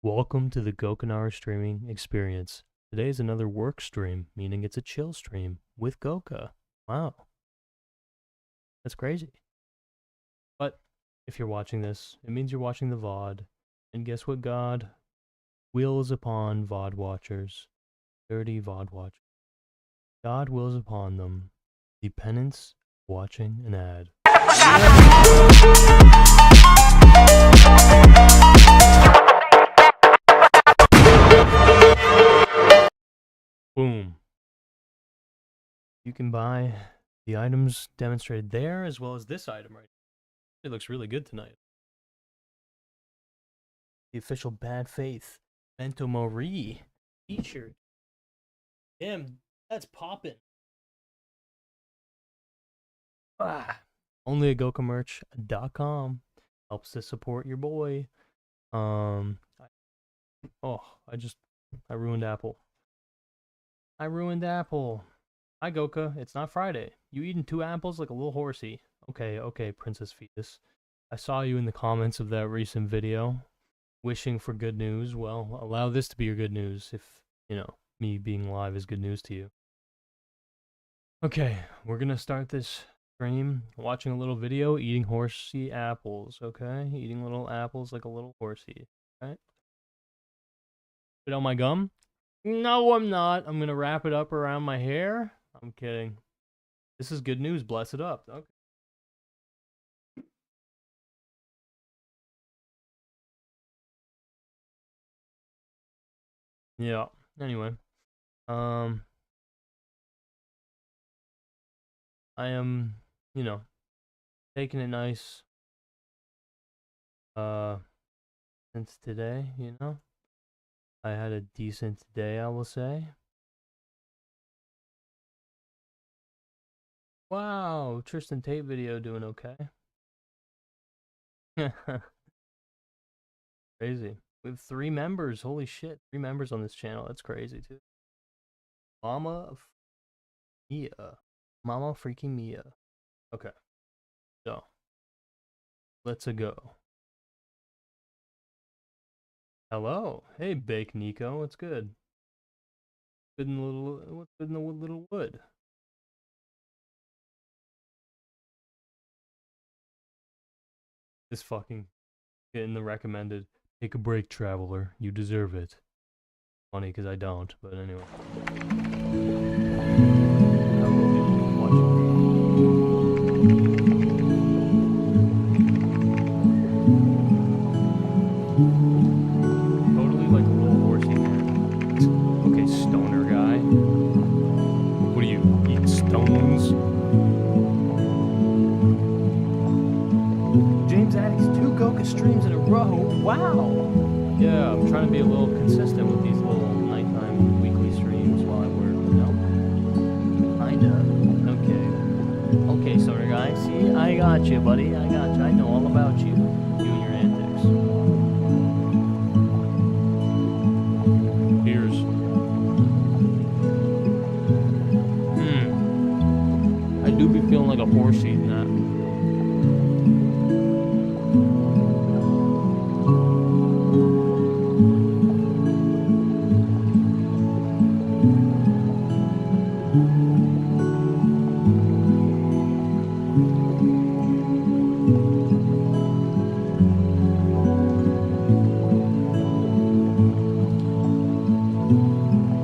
Welcome to the Goka streaming experience. Today is another work stream, meaning it's a chill stream with Goka. Wow, that's crazy. But if you're watching this, it means you're watching the VOD. And guess what, God? Wills upon VOD watchers. Dirty VOD watchers. God wills upon them the penance of watching an ad. Boom. You can buy the items demonstrated there as well as this item right here. It looks really good tonight. The official Bad Faith Mento Mori t-shirt. Damn, that's poppin'. Only at gokamerch.com helps to support your boy. I ruined Apple. I ruined Apple. Hi Goka, it's not Friday. You eating 2 apples like a little horsey. Okay, Princess Fetus. I saw you in the comments of that recent video wishing for good news. Well, allow this to be your good news if, me being live is good news to you. Okay, we're gonna start this stream watching a little video, eating horsey apples, okay? Eating little apples like a little horsey, right? Spit out my gum? No, I'm not. I'm gonna wrap it up around my hair. I'm kidding. This is good news. Bless it up. Okay. Yeah. Anyway, I am, taking it nice. Since today, I had a decent day, I will say. Wow, Tristan Tate video doing okay. Crazy. We have 3 members. Holy shit, 3 members on this channel. That's crazy too. Mama freaking Mia. Okay. So, let's go. Hello. Hey, Bake Nico. What's good? What's good in the little wood? This fucking getting the recommended. Take a break, traveler. You deserve it. Funny because I don't, but anyway. I will be watching. Totally like a little horsey man. Okay, stoner guy. What do you eat? Stones? James Addicts 2 Goka streams in a row. Wow. Yeah, I'm trying to be a little consistent with these little nighttime weekly streams while I work, Kinda. Okay, stoner guy. See, I got you, buddy. I got you. I know all about you. You and your antics. Cheers. I do be feeling like a horse eating that.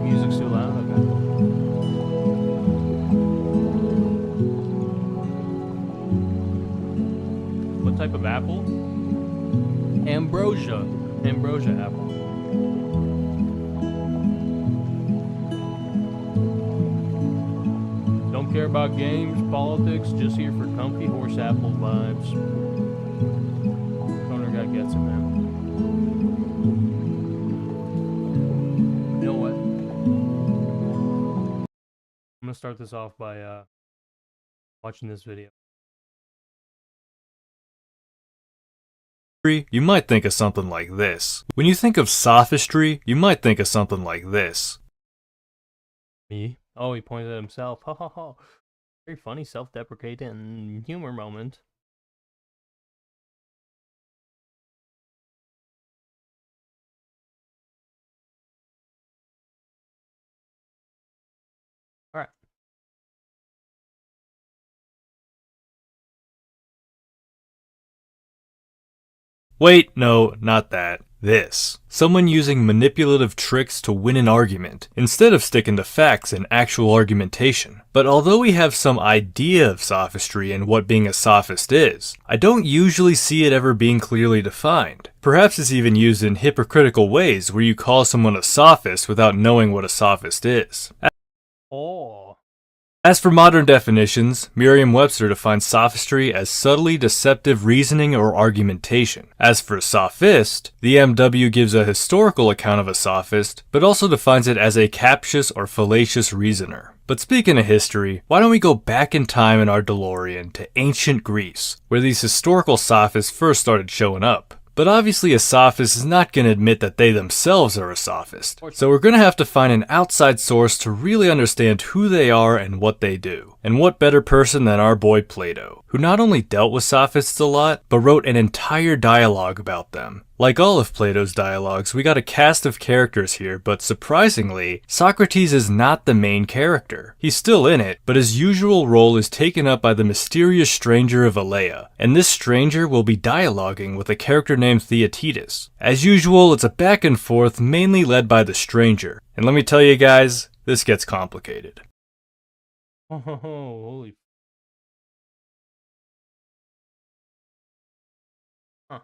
Music's too loud? Okay. What type of apple? Ambrosia apple. Don't care about games, politics, just here for comfy horse apple vibes. Stoner guy gets it, man. You know what? I'm gonna start this off by watching this video. You might think of something like this. When you think of sophistry, you might think of something like this. Me? Oh, he pointed at himself. Ha ha ha. Very funny, self-deprecating humor moment. Wait, no, not that. This. Someone using manipulative tricks to win an argument, instead of sticking to facts and actual argumentation. But although we have some idea of sophistry and what being a sophist is, I don't usually see it ever being clearly defined. Perhaps it's even used in hypocritical ways where you call someone a sophist without knowing what a sophist is. Oh. As for modern definitions, Merriam-Webster defines sophistry as subtly deceptive reasoning or argumentation. As for sophist, the MW gives a historical account of a sophist, but also defines it as a captious or fallacious reasoner. But speaking of history, why don't we go back in time in our DeLorean to ancient Greece, where these historical sophists first started showing up. But obviously a sophist is not going to admit that they themselves are a sophist, so we're going to have to find an outside source to really understand who they are and what they do. And what better person than our boy Plato, who not only dealt with sophists a lot, but wrote an entire dialogue about them. Like all of Plato's dialogues, we got a cast of characters here, but surprisingly, Socrates is not the main character. He's still in it, but his usual role is taken up by the mysterious stranger of Elea, and this stranger will be dialoguing with a character named Theaetetus. As usual, it's a back and forth mainly led by the stranger, and let me tell you guys, this gets complicated. Oh, holy. Huh.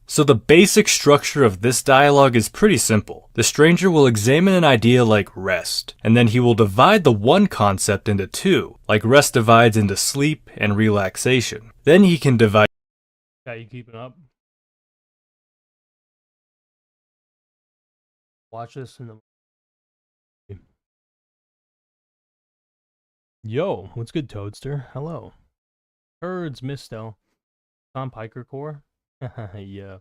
So the basic structure of this dialogue is pretty simple. The stranger will examine an idea like rest, and then he will divide the one concept into two, like rest divides into sleep and relaxation. Then he can divide. Got you keeping up? Watch this in the. Yo, what's good, Toadster? Hello. Herds, Mistel. Tom Piker Core? Yeah.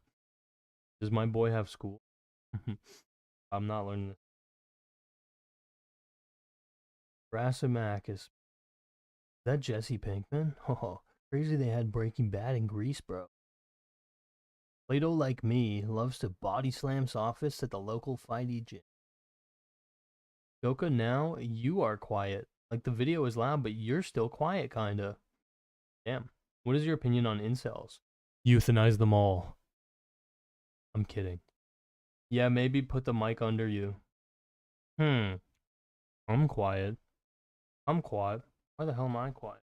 Does my boy have school? I'm not learning this. Brassimachus. Is that Jesse Pinkman? Oh, crazy they had Breaking Bad in Greece, bro. Plato, like me, loves to body slam sophists at the local fighty gym. Goka, now you are quiet. Like the video is loud, but you're still quiet, kinda. Damn. What is your opinion on incels? Euthanize them all. I'm kidding. Yeah, maybe put the mic under you. I'm quiet. I'm quiet. Why the hell am I quiet?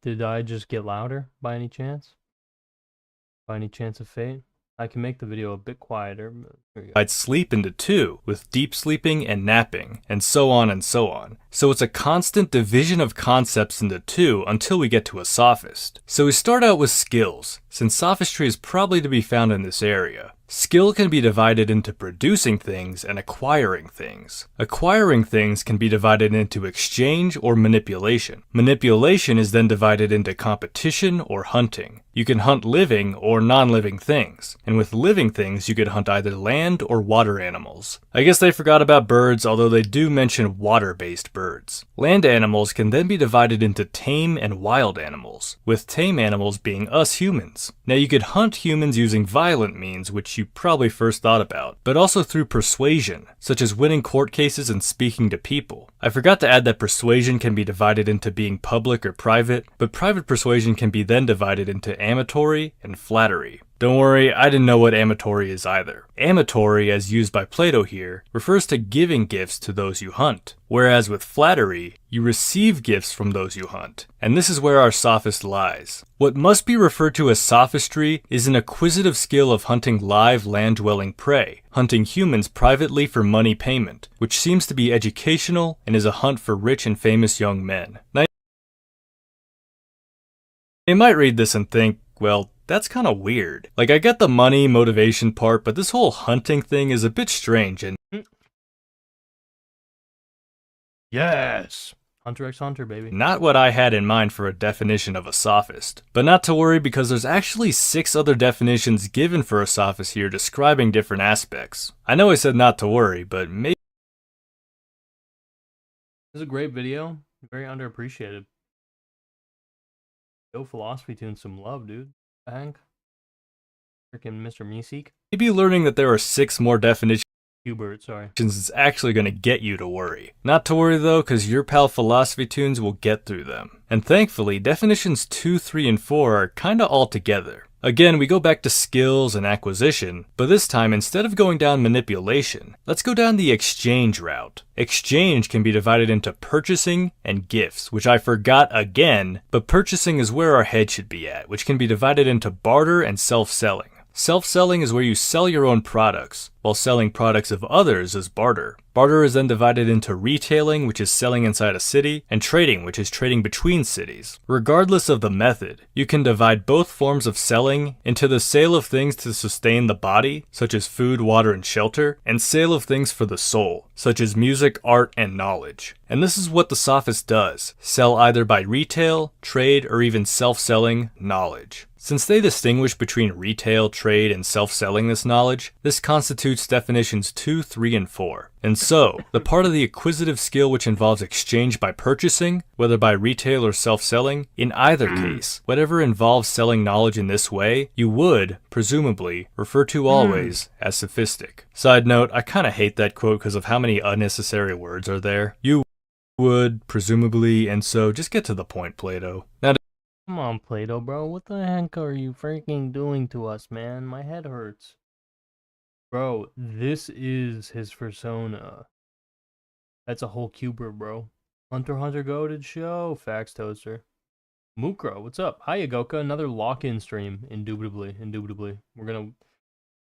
Did I just get louder by any chance? By any chance of fate? I can make the video a bit quieter. I'd sleep into two, with deep sleeping and napping, and so on and so on. So it's a constant division of concepts into two until we get to a sophist. So we start out with skills, since sophistry is probably to be found in this area. Skill can be divided into producing things and acquiring things. Acquiring things can be divided into exchange or manipulation. Manipulation is then divided into competition or hunting. You can hunt living or non-living things, and with living things you could hunt either land or water animals. I guess they forgot about birds, although they do mention water-based birds. Land animals can then be divided into tame and wild animals, with tame animals being us humans. Now you could hunt humans using violent means, which you probably first thought about, but also through persuasion, such as winning court cases and speaking to people. I forgot to add that persuasion can be divided into being public or private, but private persuasion can be then divided into amatory and flattery. Don't worry, I didn't know what amatory is either. Amatory, as used by Plato here, refers to giving gifts to those you hunt, whereas with flattery, you receive gifts from those you hunt. And this is where our sophist lies. What must be referred to as sophistry is an acquisitive skill of hunting live land-dwelling prey, hunting humans privately for money payment, which seems to be educational and is a hunt for rich and famous young men. Now, you might read this and think, well, that's kind of weird. Like, I get the money motivation part, but this whole hunting thing is a bit strange and... Yes! Hunter x Hunter, baby. Not what I had in mind for a definition of a sophist. But not to worry, because there's actually 6 other definitions given for a sophist here describing different aspects. I know I said not to worry, but maybe... This is a great video. Very underappreciated. Yo, Philosophy Tune, some love, dude. Hank. Freaking Mr. Meeseek. Maybe learning that there are 6 more definitions Hubert, sorry. It's actually going to get you to worry. Not to worry though, because your pal Philosophy Tunes will get through them. And thankfully, definitions 2, 3, and 4 are kinda all together. Again, we go back to skills and acquisition, but this time instead of going down manipulation, let's go down the exchange route. Exchange can be divided into purchasing and gifts, which I forgot again, but purchasing is where our head should be at, which can be divided into barter and self-selling. Self-selling is where you sell your own products, while selling products of others is barter. Barter is then divided into retailing, which is selling inside a city, and trading, which is trading between cities. Regardless of the method, you can divide both forms of selling into the sale of things to sustain the body, such as food, water, and shelter, and sale of things for the soul, such as music, art, and knowledge. And this is what the sophist does, sell either by retail, trade, or even self-selling knowledge. Since they distinguish between retail, trade, and self-selling this knowledge, this constitutes definitions 2, 3, and 4. And so, the part of the acquisitive skill which involves exchange by purchasing, whether by retail or self-selling, in either case, whatever involves selling knowledge in this way, you would, presumably, refer to always as sophistic. Side note, I kinda hate that quote because of how many unnecessary words are there. You would, presumably, and so just get to the point, Plato. Now, Come on, Plato, bro. What the heck are you freaking doing to us, man? My head hurts. Bro, this is his persona. That's a whole cuber, bro. Hunter x Hunter goated show. Fax Toaster. Mukro, what's up? Hiya, Goka. Another lock-in stream. Indubitably. We're gonna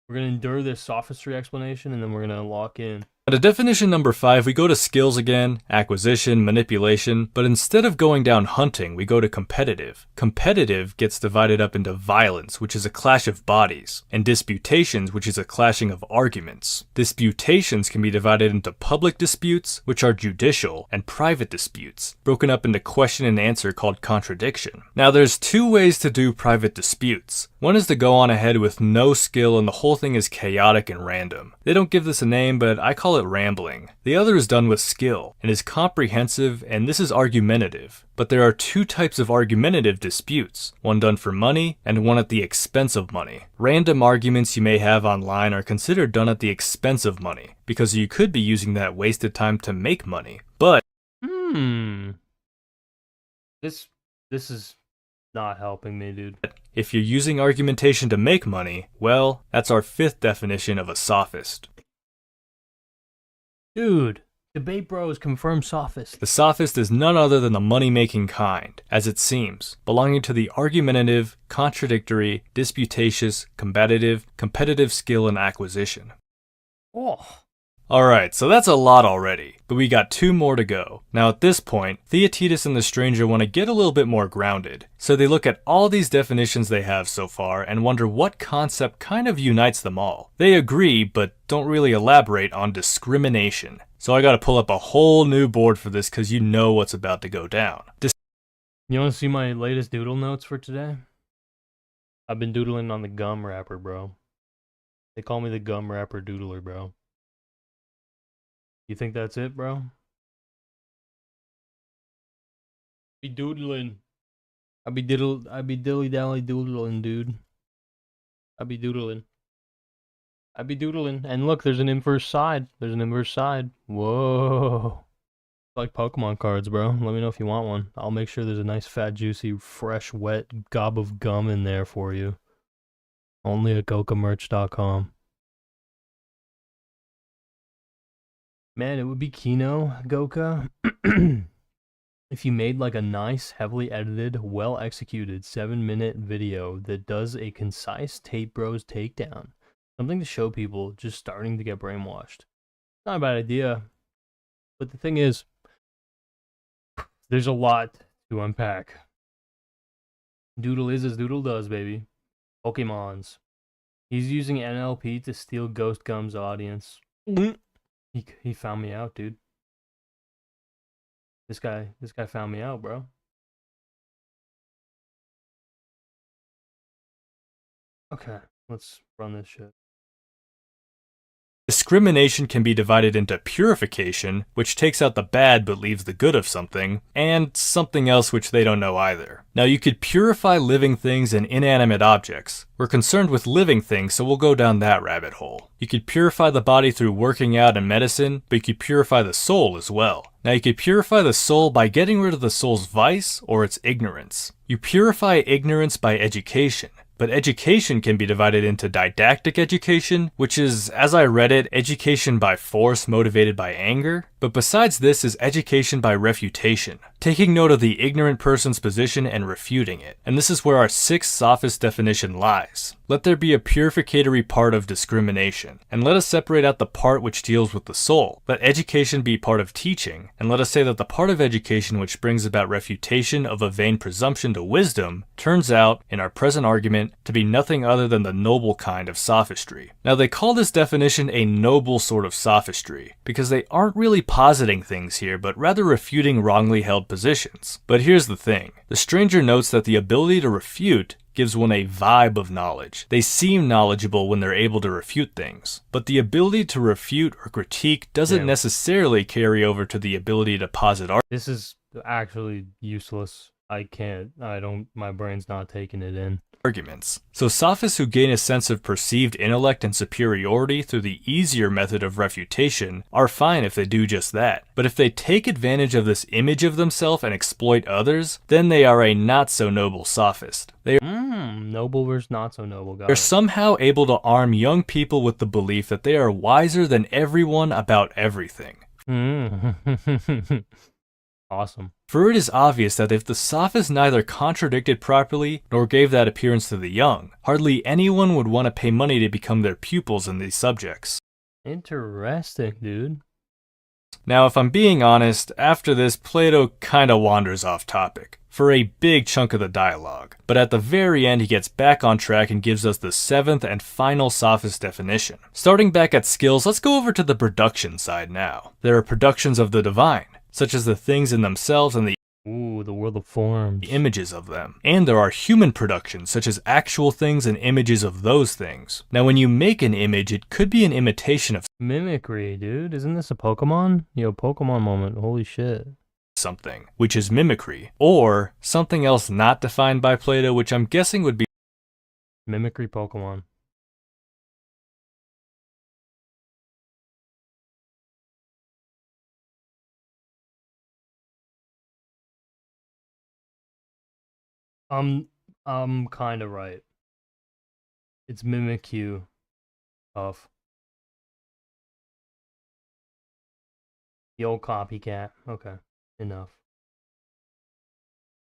endure this sophistry explanation, and then we're gonna lock in. To definition number 5, we go to skills again, acquisition, manipulation, but instead of going down hunting, we go to competitive. Competitive gets divided up into violence, which is a clash of bodies, and disputations, which is a clashing of arguments. Disputations can be divided into public disputes, which are judicial, and private disputes, broken up into question and answer called contradiction. Now there's 2 ways to do private disputes. One is to go on ahead with no skill and the whole thing is chaotic and random. They don't give this a name, but I call it rambling. The other is done with skill and is comprehensive, and this is argumentative. But there are 2 types of argumentative disputes, one done for money and one at the expense of money. Random arguments you may have online are considered done at the expense of money, because you could be using that wasted time to make money. But This is not helping me, dude. if you're using argumentation to make money, well, that's our 5th definition of a sophist. Dude, debate bros confirm sophist. The sophist is none other than the money-making kind, as it seems, belonging to the argumentative, contradictory, disputatious, competitive skill and acquisition. Oh. Alright, so that's a lot already, but we got 2 more to go. Now at this point, Theaetetus and the stranger want to get a little bit more grounded, so they look at all these definitions they have so far and wonder what concept kind of unites them all. They agree, but don't really elaborate on discrimination. So I gotta pull up a whole new board for this because you know what's about to go down. You want to see my latest doodle notes for today? I've been doodling on the gum wrapper, bro. They call me the gum wrapper doodler, bro. You think that's it, bro? Be doodling. I be dilly dally doodling, dude. I be doodling. And look, there's an inverse side. Whoa. Like Pokemon cards, bro. Let me know if you want one. I'll make sure there's a nice, fat, juicy, fresh, wet gob of gum in there for you. Only at GokaMerch.com. Man, it would be Kino, Goka, if you made like a nice, heavily edited, well executed 7-minute video that does a concise Tape Bros takedown. Something to show people just starting to get brainwashed. Not a bad idea. But the thing is, there's a lot to unpack. Doodle is as Doodle does, baby. Pokemons. He's using NLP to steal Ghost Gum's audience. He found me out, dude. This guy found me out, bro. Okay, let's run this shit. Discrimination can be divided into purification, which takes out the bad but leaves the good of something, and something else which they don't know either. Now you could purify living things and inanimate objects. We're concerned with living things, so we'll go down that rabbit hole. You could purify the body through working out and medicine, but you could purify the soul as well. Now you could purify the soul by getting rid of the soul's vice or its ignorance. You purify ignorance by education. But education can be divided into didactic education, which is, as I read it, education by force motivated by anger. But besides this is education by refutation, taking note of the ignorant person's position and refuting it. And this is where our sixth sophist definition lies. Let there be a purificatory part of discrimination, and let us separate out the part which deals with the soul. Let education be part of teaching, and let us say that the part of education which brings about refutation of a vain presumption to wisdom turns out, in our present argument, to be nothing other than the noble kind of sophistry. Now they call this definition a noble sort of sophistry, because they aren't really positing things here, but rather refuting wrongly held positions. But here's the thing. The stranger notes that the ability to refute gives one a vibe of knowledge. They seem knowledgeable when they're able to refute things. But the ability to refute or critique doesn't necessarily carry over to the ability to posit arguments. This is actually useless. My brain's not taking it in. So sophists who gain a sense of perceived intellect and superiority through the easier method of refutation are fine if they do just that. But if they take advantage of this image of themselves and exploit others, then they are a not so noble sophist. Noble versus not so noble guy. They're somehow able to arm young people with the belief that they are wiser than everyone about everything. Awesome. For it is obvious that if the sophist neither contradicted properly nor gave that appearance to the young, hardly anyone would want to pay money to become their pupils in these subjects. Interesting, dude. Now, if I'm being honest, after this, Plato kinda wanders off topic for a big chunk of the dialogue, but at the very end he gets back on track and gives us the seventh and final sophist definition. Starting back at skills, let's go over to the production side now. There are productions of the divine, such as the things in themselves and the world of forms, images of them. And there are human productions, such as actual things and images of those things. Now when you make an image, it could be an imitation of mimicry, dude. Isn't this a Pokemon? Yo, Pokemon moment, holy shit. Something, which is mimicry, or something else not defined by Plato, which I'm guessing would be mimicry Pokemon. I'm kind of right. It's Mimikyu. Tough. The old copycat. Okay, enough.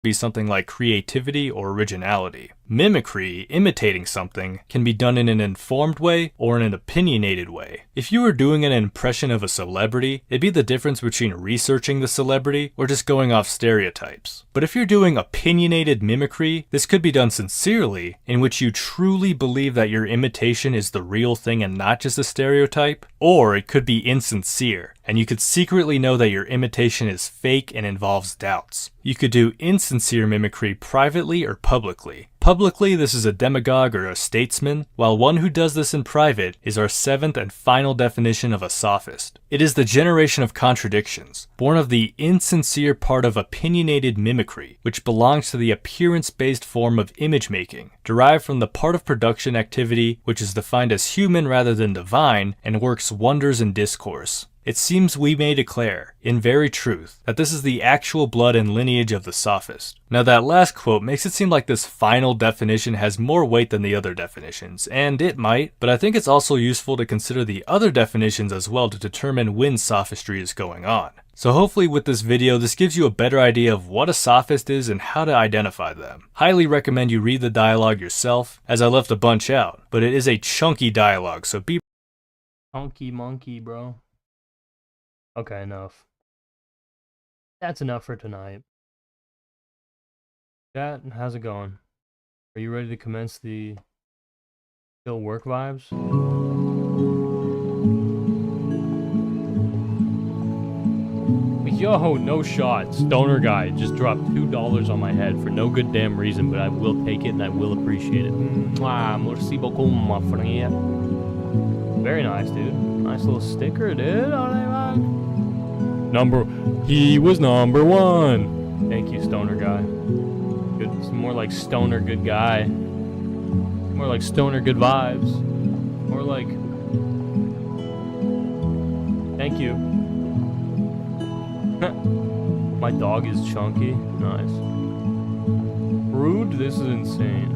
be something like creativity or originality. Mimicry, imitating something, can be done in an informed way or in an opinionated way. If you were doing an impression of a celebrity, it'd be the difference between researching the celebrity or just going off stereotypes. But if you're doing opinionated mimicry, this could be done sincerely, in which you truly believe that your imitation is the real thing and not just a stereotype, or it could be insincere, and you could secretly know that your imitation is fake and involves doubts. You could do insincere mimicry privately or publicly. Publicly, this is a demagogue or a statesman, while one who does this in private is our seventh and final definition of a sophist. It is the generation of contradictions, born of the insincere part of opinionated mimicry, which belongs to the appearance-based form of image-making, derived from the part of production activity which is defined as human rather than divine, and works wonders in discourse. It seems we may declare, in very truth, that this is the actual blood and lineage of the sophist. Now that last quote makes it seem like this final definition has more weight than the other definitions, and it might, but I think it's also useful to consider the other definitions as well to determine when sophistry is going on. So hopefully with this video, this gives you a better idea of what a sophist is and how to identify them. Highly recommend you read the dialogue yourself, as I left a bunch out, but it is a chunky dialogue, so be chunky monkey, bro. Okay, enough. That's enough for tonight. Chat, how's it going? Are you ready to commence the still work vibes? Yo, no shot. Stoner guy just dropped $2 on my head for no good damn reason, but I will take it and I will appreciate it. Mwah, merci beaucoup, my friend. Very nice, dude. Nice little sticker, dude. He was number 1. Thank you, stoner guy. Good. It's more like stoner good guy. More like stoner good vibes. More like... Thank you. My dog is chunky. Nice. Rude? This is insane.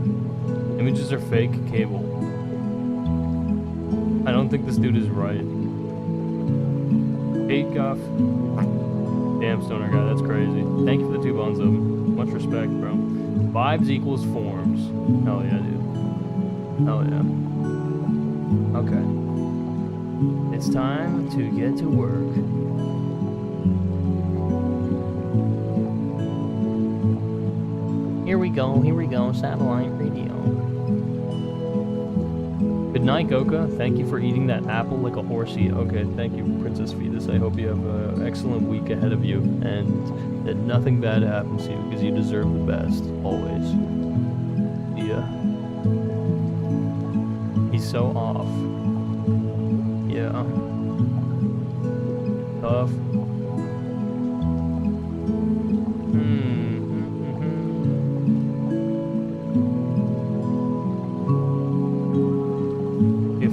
Images are fake. Cable. I don't think this dude is right. Hate Guff. Damn, stoner guy, that's crazy. Thank you for the 2 bones, though. Much respect, bro. Vibes equals forms. Hell yeah, dude. Hell yeah. Okay. It's time to get to work. Here we go, satellite radio. Good night, Goka. Thank you for eating that apple like a horsey. Okay, thank you, Princess Fetus. I hope you have an excellent week ahead of you, and that nothing bad happens to you, because you deserve the best, always. Yeah. He's so off. Yeah. Tough.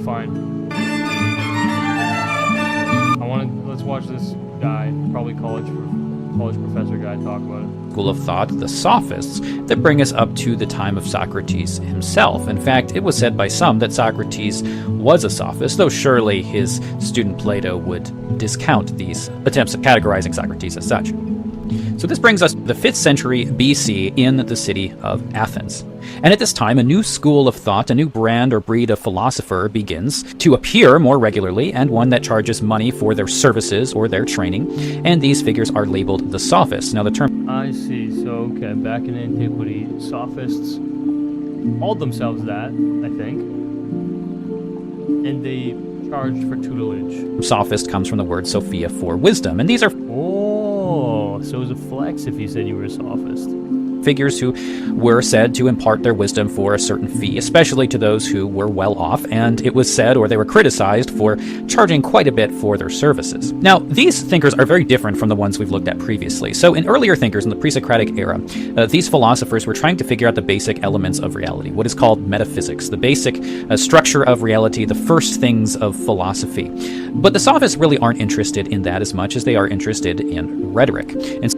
Fine. Let's watch this guy, probably college professor guy, talk about it. School of thought, the Sophists, that bring us up to the time of Socrates himself. In fact, it was said by some that Socrates was a sophist, though surely his student Plato would discount these attempts at categorizing Socrates as such. So this brings us to the 5th century BC in the city of Athens. And at this time, a new school of thought, a new brand or breed of philosopher begins to appear more regularly, and one that charges money for their services or their training. And these figures are labeled the Sophists. Now the term... I see. So, okay, back in antiquity, Sophists called themselves that, I think. And they charged for tutelage. Sophist comes from the word Sophia for wisdom. And these are... Oh, so it was a flex if you said you were a sophist. Figures who were said to impart their wisdom for a certain fee, especially to those who were well off, and it was said, or they were criticized, for charging quite a bit for their services. Now, these thinkers are very different from the ones we've looked at previously. So in earlier thinkers in the pre-Socratic era, these philosophers were trying to figure out the basic elements of reality, what is called metaphysics, the basic structure of reality, the first things of philosophy. But the Sophists really aren't interested in that as much as they are interested in rhetoric. And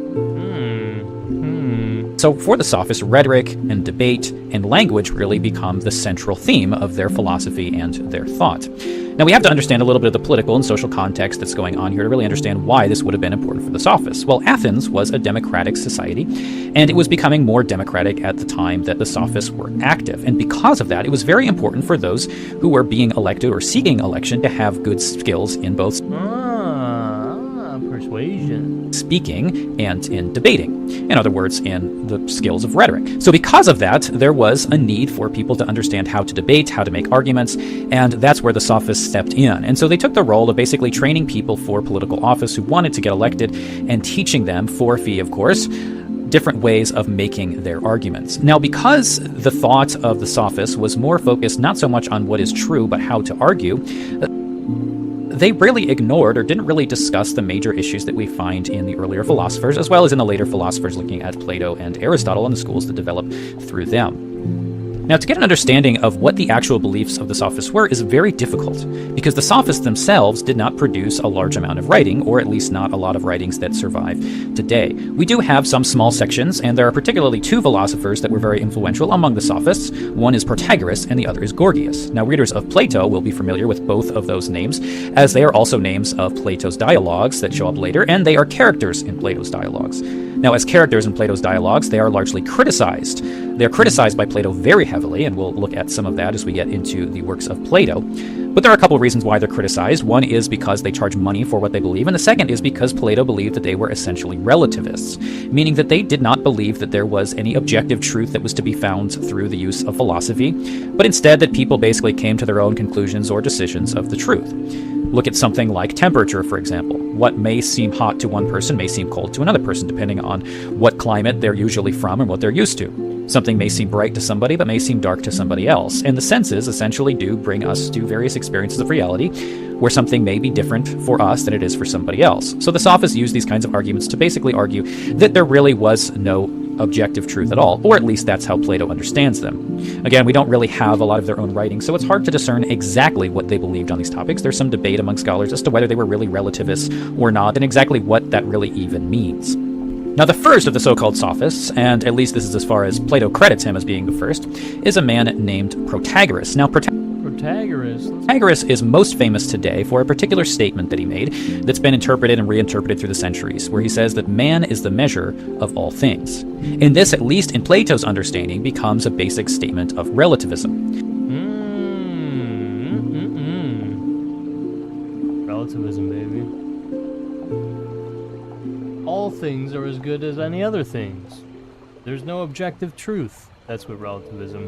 so for the Sophists, rhetoric and debate and language really become the central theme of their philosophy and their thought. Now we have to understand a little bit of the political and social context that's going on here to really understand why this would have been important for the Sophists. Well, Athens was a democratic society, and it was becoming more democratic at the time that the Sophists were active. And because of that, it was very important for those who were being elected or seeking election to have good skills in both persuasion, speaking, and in debating. In other words, in the skills of rhetoric. So because of that, there was a need for people to understand how to debate, how to make arguments, and that's where the Sophists stepped in. And so they took the role of basically training people for political office who wanted to get elected and teaching them, for a fee of course, different ways of making their arguments. Now, because the thought of the Sophists was more focused not so much on what is true, but how to argue, they really ignored or didn't really discuss the major issues that we find in the earlier philosophers, as well as in the later philosophers looking at Plato and Aristotle and the schools that developed through them. Now, to get an understanding of what the actual beliefs of the Sophists were is very difficult, because the Sophists themselves did not produce a large amount of writing, or at least not a lot of writings that survive today. We do have some small sections, and there are particularly 2 philosophers that were very influential among the Sophists. One is Protagoras, and the other is Gorgias. Now, readers of Plato will be familiar with both of those names, as they are also names of Plato's dialogues that show up later, and they are characters in Plato's dialogues. Now, as characters in Plato's dialogues, they are largely criticized. They're criticized by Plato very heavily, and we'll look at some of that as we get into the works of Plato. But there are a couple of reasons why they're criticized. One is because they charge money for what they believe, and the second is because Plato believed that they were essentially relativists, meaning that they did not believe that there was any objective truth that was to be found through the use of philosophy, but instead that people basically came to their own conclusions or decisions of the truth. Look at something like temperature, for example. What may seem hot to one person may seem cold to another person, depending on what climate they're usually from and what they're used to. Something may seem bright to somebody, but may seem dark to somebody else. And the senses essentially do bring us to various experiences of reality, where something may be different for us than it is for somebody else. So the sophists use these kinds of arguments to basically argue that there really was no objective truth at all, or at least that's how Plato understands them. Again, we don't really have a lot of their own writing, so it's hard to discern exactly what they believed on these topics. There's some debate among scholars as to whether they were really relativists or not, and exactly what that really even means. Now, the first of the so-called sophists, and at least this is as far as Plato credits him as being the first, is a man named Protagoras. Now, Protagoras is most famous today for a particular statement that he made that's been interpreted and reinterpreted through the centuries, where he says that man is the measure of all things. And this, at least in Plato's understanding, becomes a basic statement of relativism. Relativism, baby. All things are as good as any other things. There's no objective truth. That's what relativism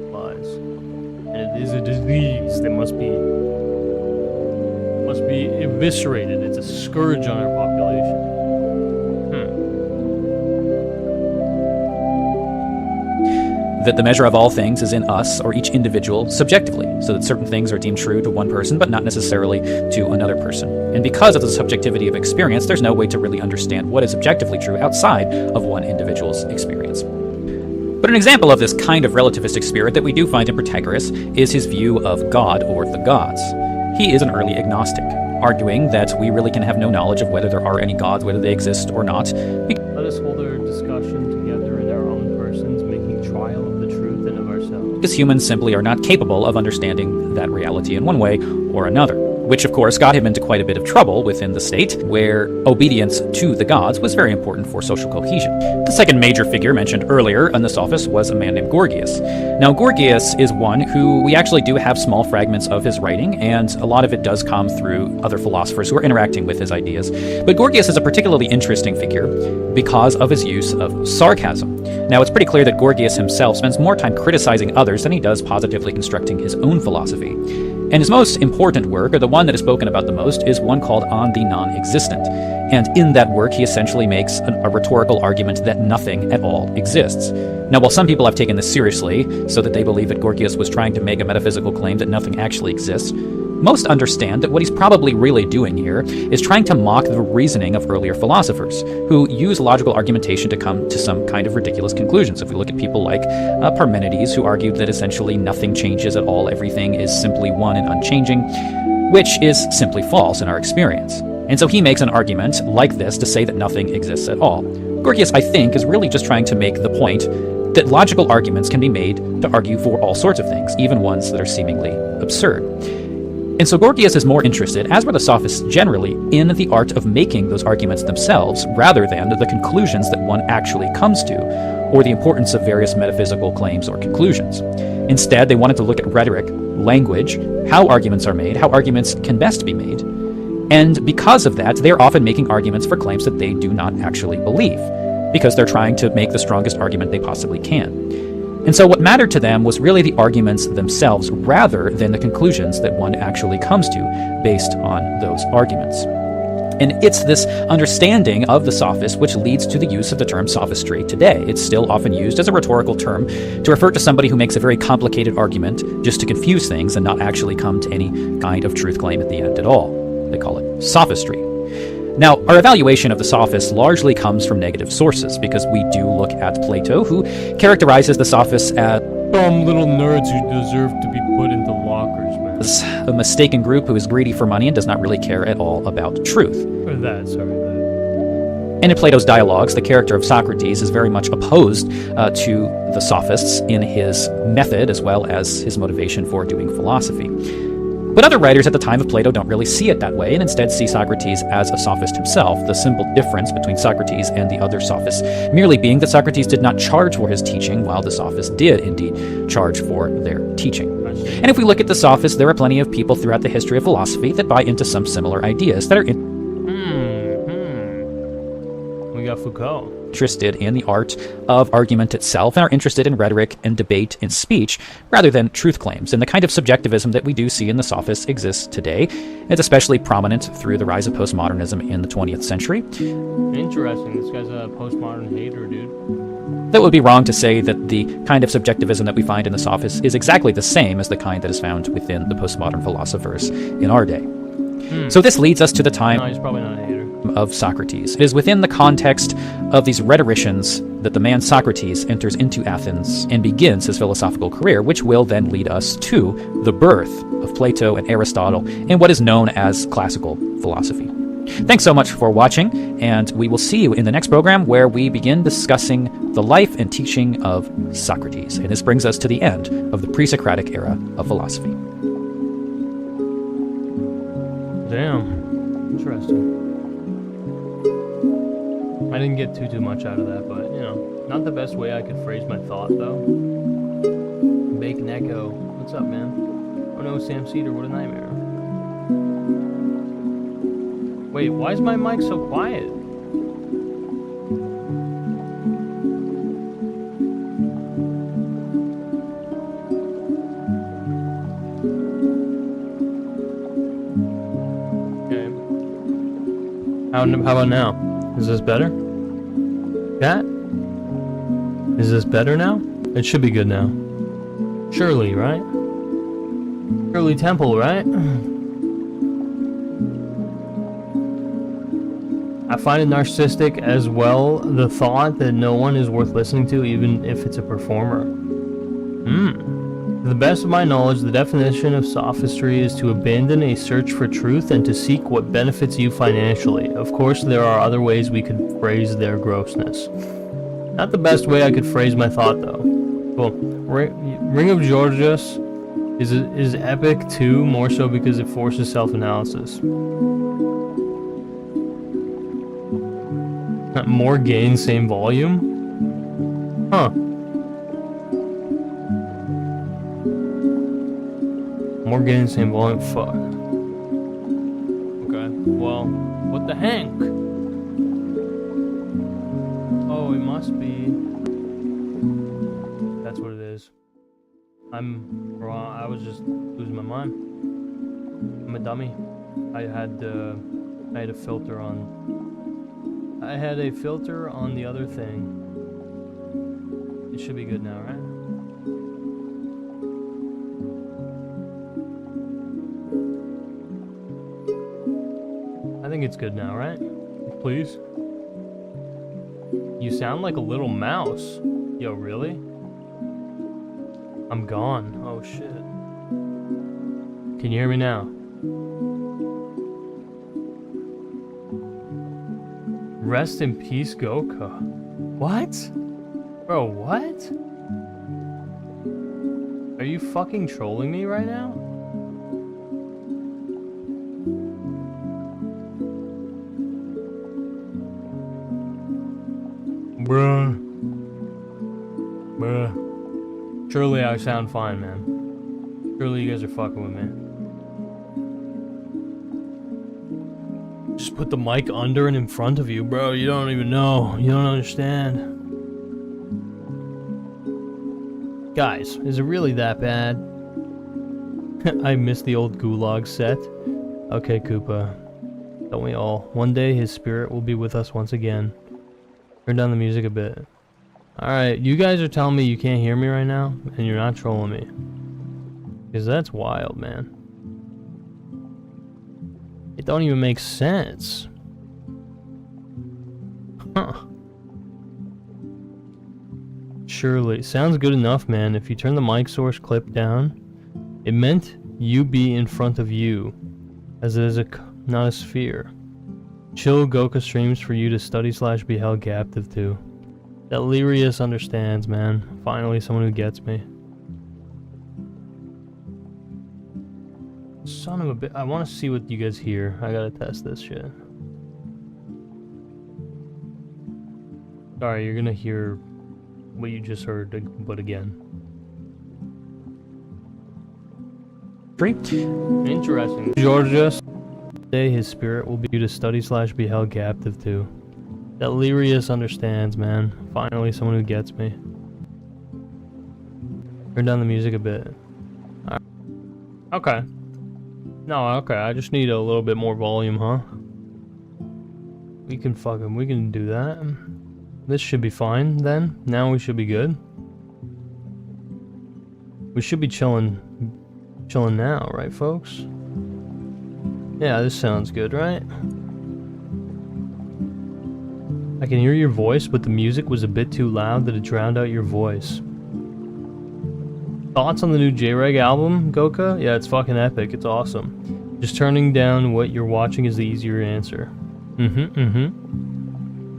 implies. And it is a disease that must be eviscerated. It's a scourge on our population. That the measure of all things is in us, or each individual, subjectively, so that certain things are deemed true to one person, but not necessarily to another person. And because of the subjectivity of experience, there's no way to really understand what is objectively true outside of one individual's experience. But an example of this kind of relativistic spirit that we do find in Protagoras is his view of God or the gods. He is an early agnostic, arguing that we really can have no knowledge of whether there are any gods, whether they exist or not. Let us hold our discussion together in our own persons, making trial of the truth and of ourselves. Because humans simply are not capable of understanding that reality in one way or another. Which, of course, got him into quite a bit of trouble within the state, where obedience to the gods was very important for social cohesion. The second major figure mentioned earlier in the Sophists was a man named Gorgias. Now, Gorgias is one who we actually do have small fragments of his writing, and a lot of it does come through other philosophers who are interacting with his ideas. But Gorgias is a particularly interesting figure because of his use of sarcasm. Now, it's pretty clear that Gorgias himself spends more time criticizing others than he does positively constructing his own philosophy. And his most important work, or the one that is spoken about the most, is one called On the Non-Existent. And in that work, he essentially makes a rhetorical argument that nothing at all exists. Now, while some people have taken this seriously, so that they believe that Gorgias was trying to make a metaphysical claim that nothing actually exists, most understand that what he's probably really doing here is trying to mock the reasoning of earlier philosophers, who use logical argumentation to come to some kind of ridiculous conclusions. If we look at people like Parmenides, who argued that essentially nothing changes at all, everything is simply one and unchanging, which is simply false in our experience. And so he makes an argument like this to say that nothing exists at all. Gorgias, I think, is really just trying to make the point that logical arguments can be made to argue for all sorts of things, even ones that are seemingly absurd. And so Gorgias is more interested, as were the Sophists generally, in the art of making those arguments themselves, rather than the conclusions that one actually comes to, or the importance of various metaphysical claims or conclusions. Instead, they wanted to look at rhetoric, language, how arguments are made, how arguments can best be made. And because of that, they're often making arguments for claims that they do not actually believe, because they're trying to make the strongest argument they possibly can. And so what mattered to them was really the arguments themselves rather than the conclusions that one actually comes to based on those arguments. And it's this understanding of the sophist which leads to the use of the term sophistry today. It's still often used as a rhetorical term to refer to somebody who makes a very complicated argument just to confuse things and not actually come to any kind of truth claim at the end at all. They call it sophistry. Now, our evaluation of the sophists largely comes from negative sources, because we do look at Plato, who characterizes the sophists as dumb little nerds who deserve to be put into lockers, man. a mistaken group who is greedy for money and does not really care at all about truth. And in Plato's dialogues, the character of Socrates is very much opposed to the sophists in his method as well as his motivation for doing philosophy. But other writers at the time of Plato don't really see it that way, and instead see Socrates as a sophist himself, the simple difference between Socrates and the other sophists merely being that Socrates did not charge for his teaching, while the sophists did indeed charge for their teaching. And if we look at the sophists, there are plenty of people throughout the history of philosophy that buy into some similar ideas that are We got Foucault. Interested in the art of argument itself and are interested in rhetoric and debate and speech rather than truth claims. And the kind of subjectivism that we do see in the sophists exists today. It's especially prominent through the rise of postmodernism in the 20th century. Interesting. This guy's a postmodern hater, dude. That would be wrong to say that the kind of subjectivism that we find in the sophists is exactly the same as the kind that is found within the postmodern philosophers in our day. So this leads us to the time No, he's probably not a hater. of Socrates. It is within the context of these rhetoricians that the man Socrates enters into Athens and begins his philosophical career, which will then lead us to the birth of Plato and Aristotle in what is known as classical philosophy. Thanks so much for watching, and we will see you in the next program where we begin discussing the life and teaching of Socrates. And this brings us to the end of the pre-Socratic era of philosophy. Damn. Interesting. I didn't get too much out of that, but, you know, not the best way I could phrase my thought, though. Bacon Echo. What's up, man? Oh no, Sam Cedar, what a nightmare. Wait, why is my mic so quiet? Okay. How about now? Is this better? Chat? Is this better now? It should be good now. Shirley, right? Shirley Temple, right? I find it narcissistic as well, the thought that no one is worth listening to, even if it's a performer. To the best of my knowledge, the definition of sophistry is to abandon a search for truth and to seek what benefits you financially. Of course, there are other ways we could phrase their grossness. Not the best way I could phrase my thought, though. Well, Ring of Georgios is epic too, more so because it forces self-analysis. More gain, same volume? Huh. More gain, same volume? Fuck. Okay, well, what the heck? Oh, it must be... That's what it is. Bro, I was just losing my mind. I'm a dummy. I had a filter on... I had a filter on the other thing. It should be good now, right? I think it's good now, right? Please? You sound like a little mouse. Yo, really? I'm gone. Oh, shit. Can you hear me now? Rest in peace, Goka. What? Bro, what? Are you fucking trolling me right now? Bruh. Surely I sound fine, man. Surely you guys are fucking with me. Just put the mic under and in front of you, bro. You don't even know. You don't understand. Guys, is it really that bad? I miss the old Gulag set. Okay, Koopa. Don't we all? One day his spirit will be with us once again. Turn down the music a bit. Alright, you guys are telling me you can't hear me right now? And you're not trolling me. Because that's wild, man. It don't even make sense. Huh. Surely. Sounds good enough, man. If you turn the mic source clip down, it meant you be in front of you. As it is not a sphere. Chill Goka streams for you to study/be held captive to. Delirious understands, man. Finally, someone who gets me. Son of a bitch. I want to see what you guys hear. I gotta test this shit. Sorry, you're gonna hear what you just heard, but again. Interesting. Georgios. Day his spirit will be to study/be held captive to. Delirious understands, man. Finally, someone who gets me. Turn down the music a bit. Right. Okay. No, okay. I just need a little bit more volume, huh? We can do that. This should be fine then. Now we should be good. We should be chilling now, right, folks? Yeah, this sounds good, right? I can hear your voice, but the music was a bit too loud that it drowned out your voice. Thoughts on the new J-Reg album, Goka? Yeah, it's fucking epic. It's awesome. Just turning down what you're watching is the easier answer.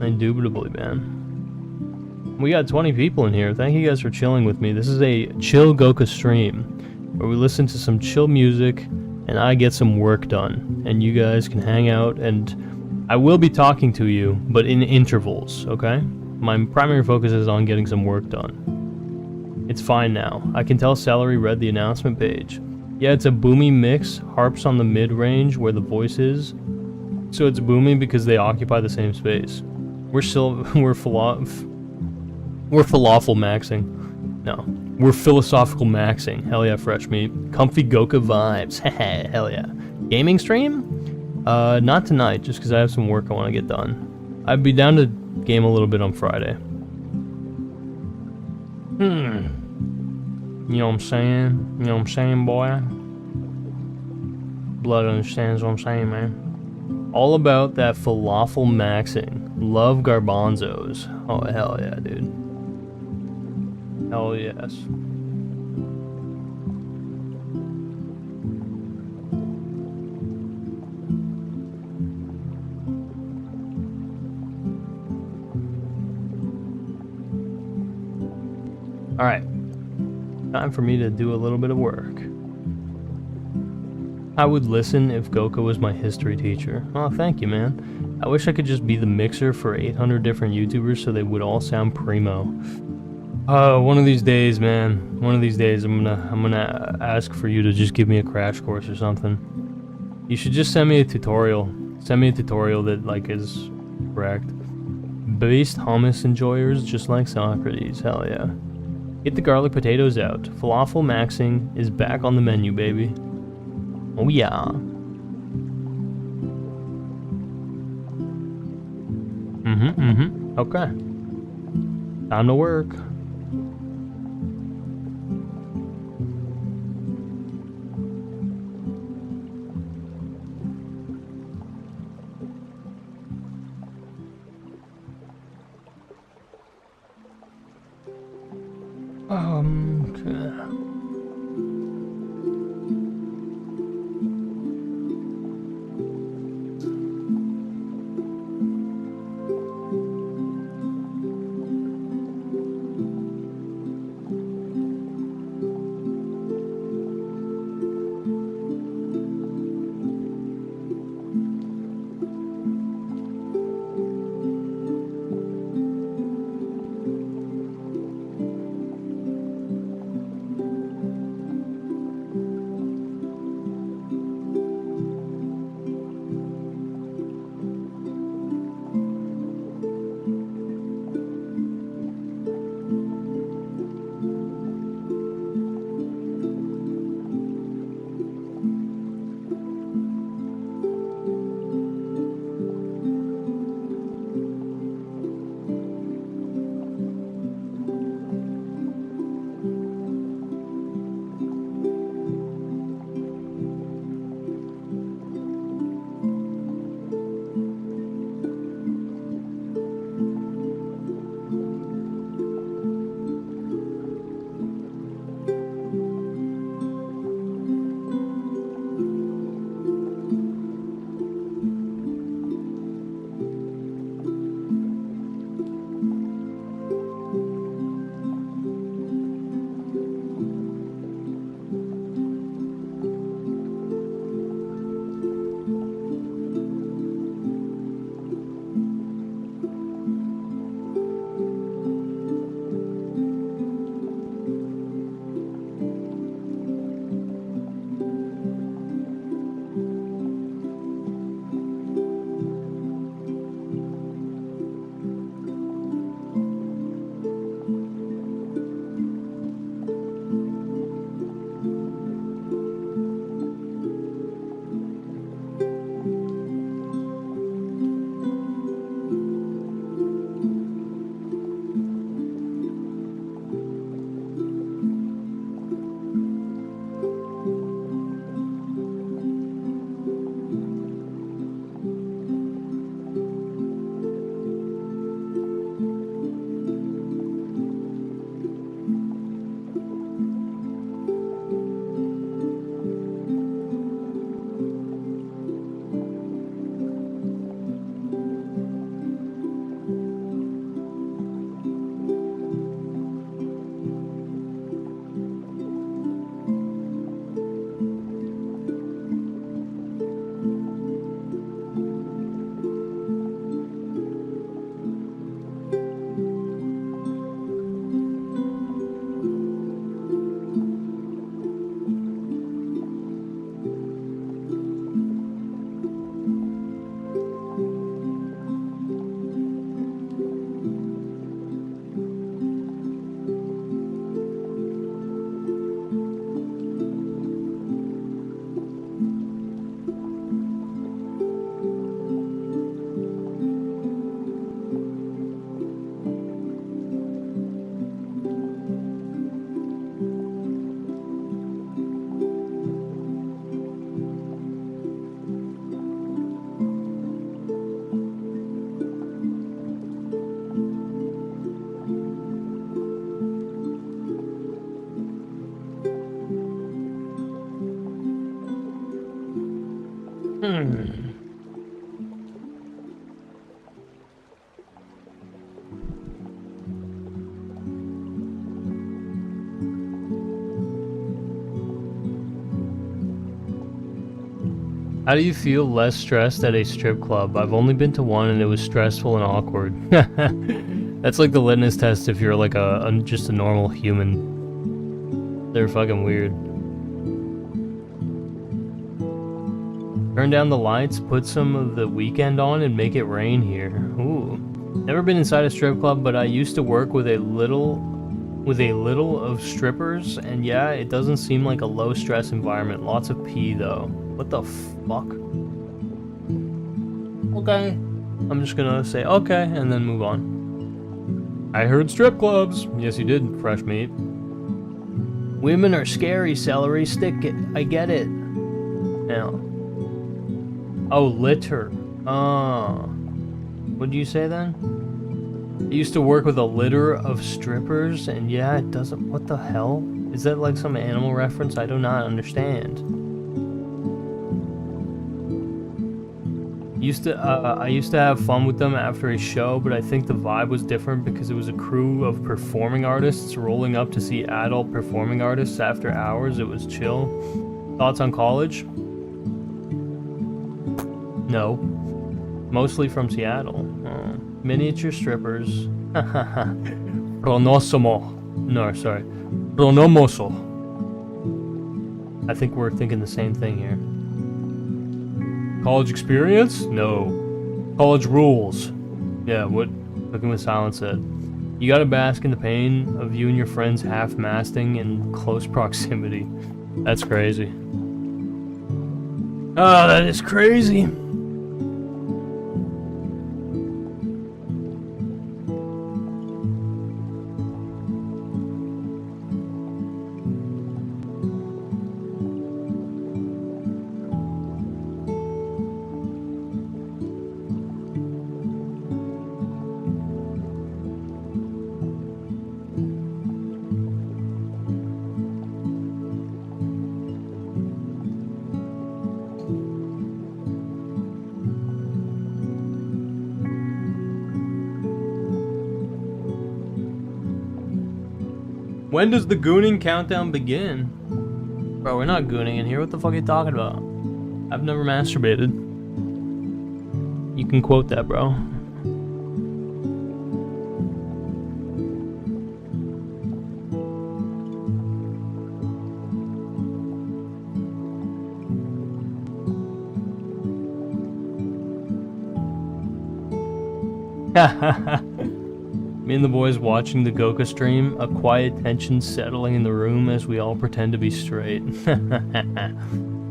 Indubitably, man. We got 20 people in here. Thank you guys for chilling with me. This is a chill Goka stream where we listen to some chill music and I get some work done. And you guys can hang out, and I will be talking to you, but in intervals, okay? My primary focus is on getting some work done. It's fine now. I can tell Celery read the announcement page. Yeah, it's a boomy mix, harps on the mid-range where the voice is. So it's booming because they occupy the same space. We're falafel maxing. No. We're philosophical maxing. Hell yeah, fresh meat. Comfy Goka vibes. Hell yeah. Gaming stream? Not tonight, just because I have some work I want to get done. I'd be down to game a little bit on Friday. You know what I'm saying? You know what I'm saying, boy? Blood understands what I'm saying, man. All about that falafel maxing. Love garbanzos. Oh, hell yeah, dude. Hell yes. Alright. Time for me to do a little bit of work. I would listen if Goka was my history teacher. Oh, thank you, man. I wish I could just be the mixer for 800 different YouTubers so they would all sound primo. One of these days, man. One of these days, I'm gonna ask for you to just give me a crash course or something. You should just send me a tutorial. Send me a tutorial that, like, is correct. Based hummus enjoyers, just like Socrates. Hell yeah. Get the garlic potatoes out. Falafel maxing is back on the menu, baby. Oh yeah. Okay. Time to work. Okay. Hmm. How do you feel less stressed at a strip club? I've only been to one and it was stressful and awkward. That's like the litmus test if you're like just a normal human. They're fucking weird. Turn down the lights, put some of The Weekend on, and make it rain here. Ooh. Never been inside a strip club, but I used to work with a little of strippers, and yeah, it doesn't seem like a low stress environment. Lots of pee though. What the fuck? Okay. I'm just gonna say okay and then move on. I heard strip clubs. Yes, you did, fresh meat. Women are scary, celery. Stick it. I get it. Now. Oh, litter. What do you say then? I used to work with a litter of strippers, and yeah, it doesn't. What the hell? Is that like some animal reference? I do not understand. I used to have fun with them after a show, but I think the vibe was different because it was a crew of performing artists rolling up to see adult performing artists after hours. It was chill. Thoughts on college? No. Mostly from Seattle. Miniature strippers. Pronosomo. No, sorry. Pronomoso. I think we're thinking the same thing here. College experience? No. College rules. Yeah, what Cooking with Silence said. You gotta bask in the pain of you and your friends half-masting in close proximity. That's crazy. Oh, that is crazy. When does the gooning countdown begin? Bro, we're not gooning in here. What the fuck are you talking about? I've never masturbated. You can quote that, bro. Me and the boys watching the Goka stream, a quiet tension settling in the room as we all pretend to be straight.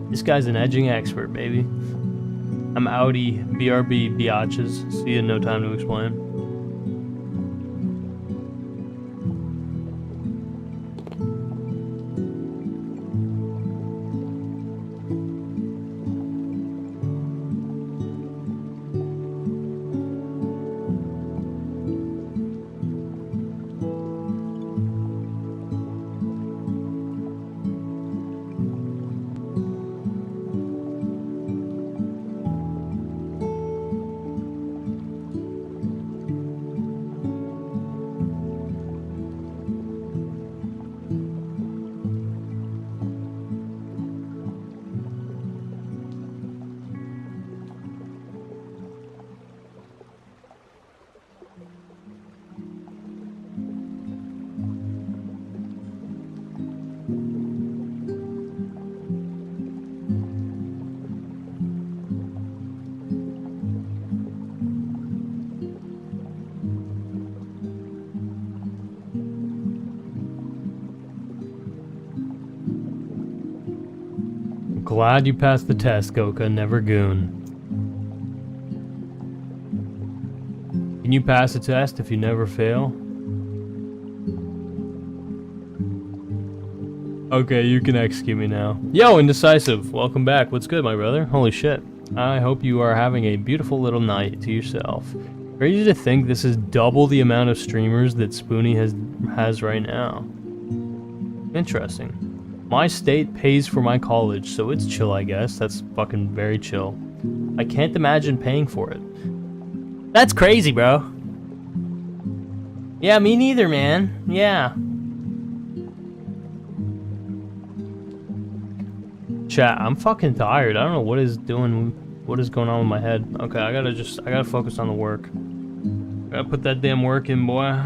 This guy's an edging expert, baby. I'm outie, BRB, biatches. See you in no time to explain. Glad you passed the test, Goka, never goon. Can you pass a test if you never fail? Okay, you can execute me now. Yo, Indecisive, welcome back. What's good, my brother? Holy shit. I hope you are having a beautiful little night to yourself. Crazy to think this is double the amount of streamers that Spoonie has right now. Interesting. My state pays for my college, so it's chill, I guess. That's fucking very chill. I can't imagine paying for it. That's crazy, bro. Yeah, me neither, man. Yeah. Chat, I'm fucking tired. I don't know what is going on with my head. Okay, I gotta focus on the work. Gotta put that damn work in, boy.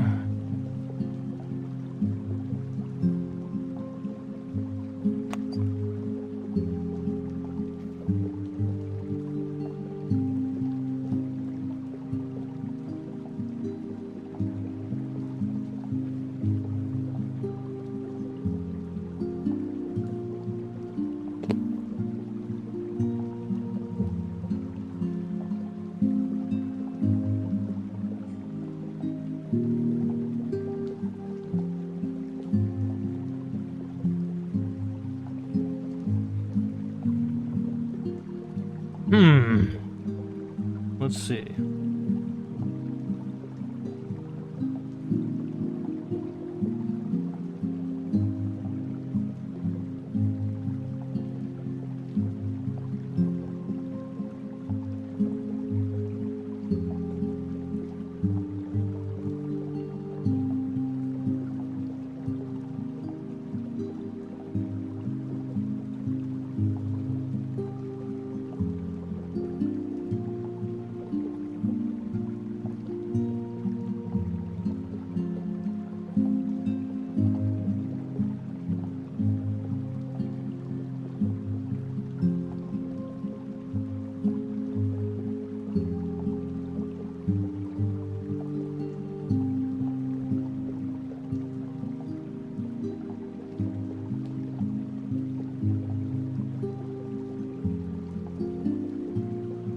Let's see.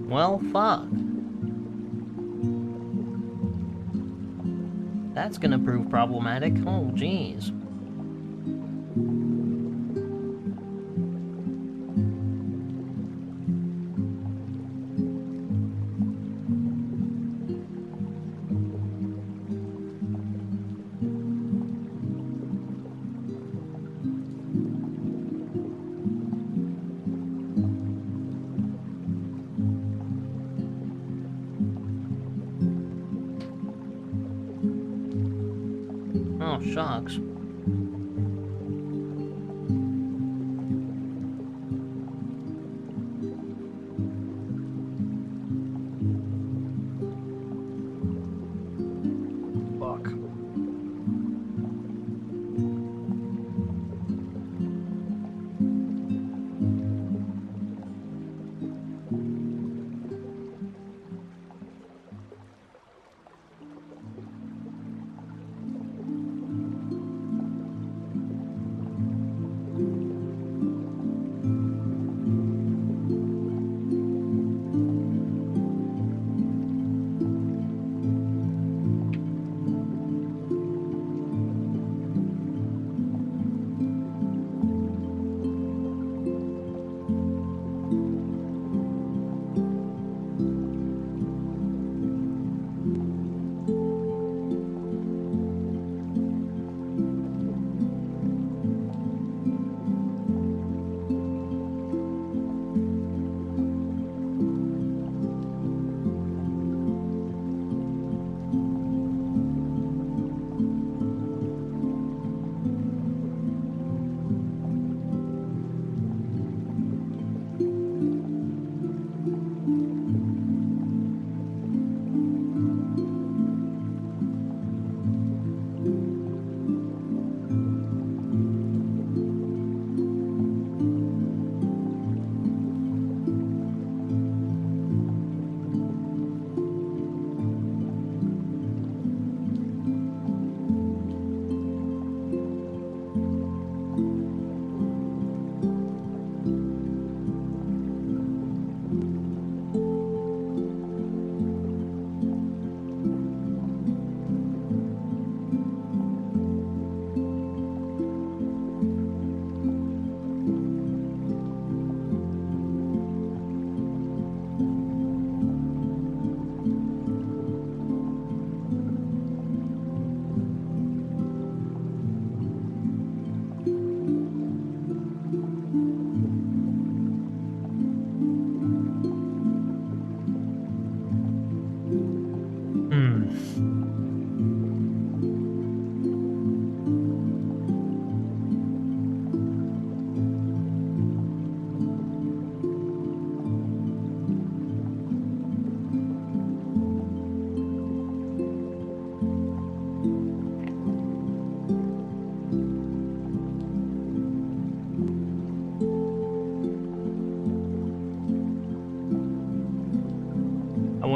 Well, fuck. That's gonna prove problematic. Oh, jeez. Oh, shucks. Fuck.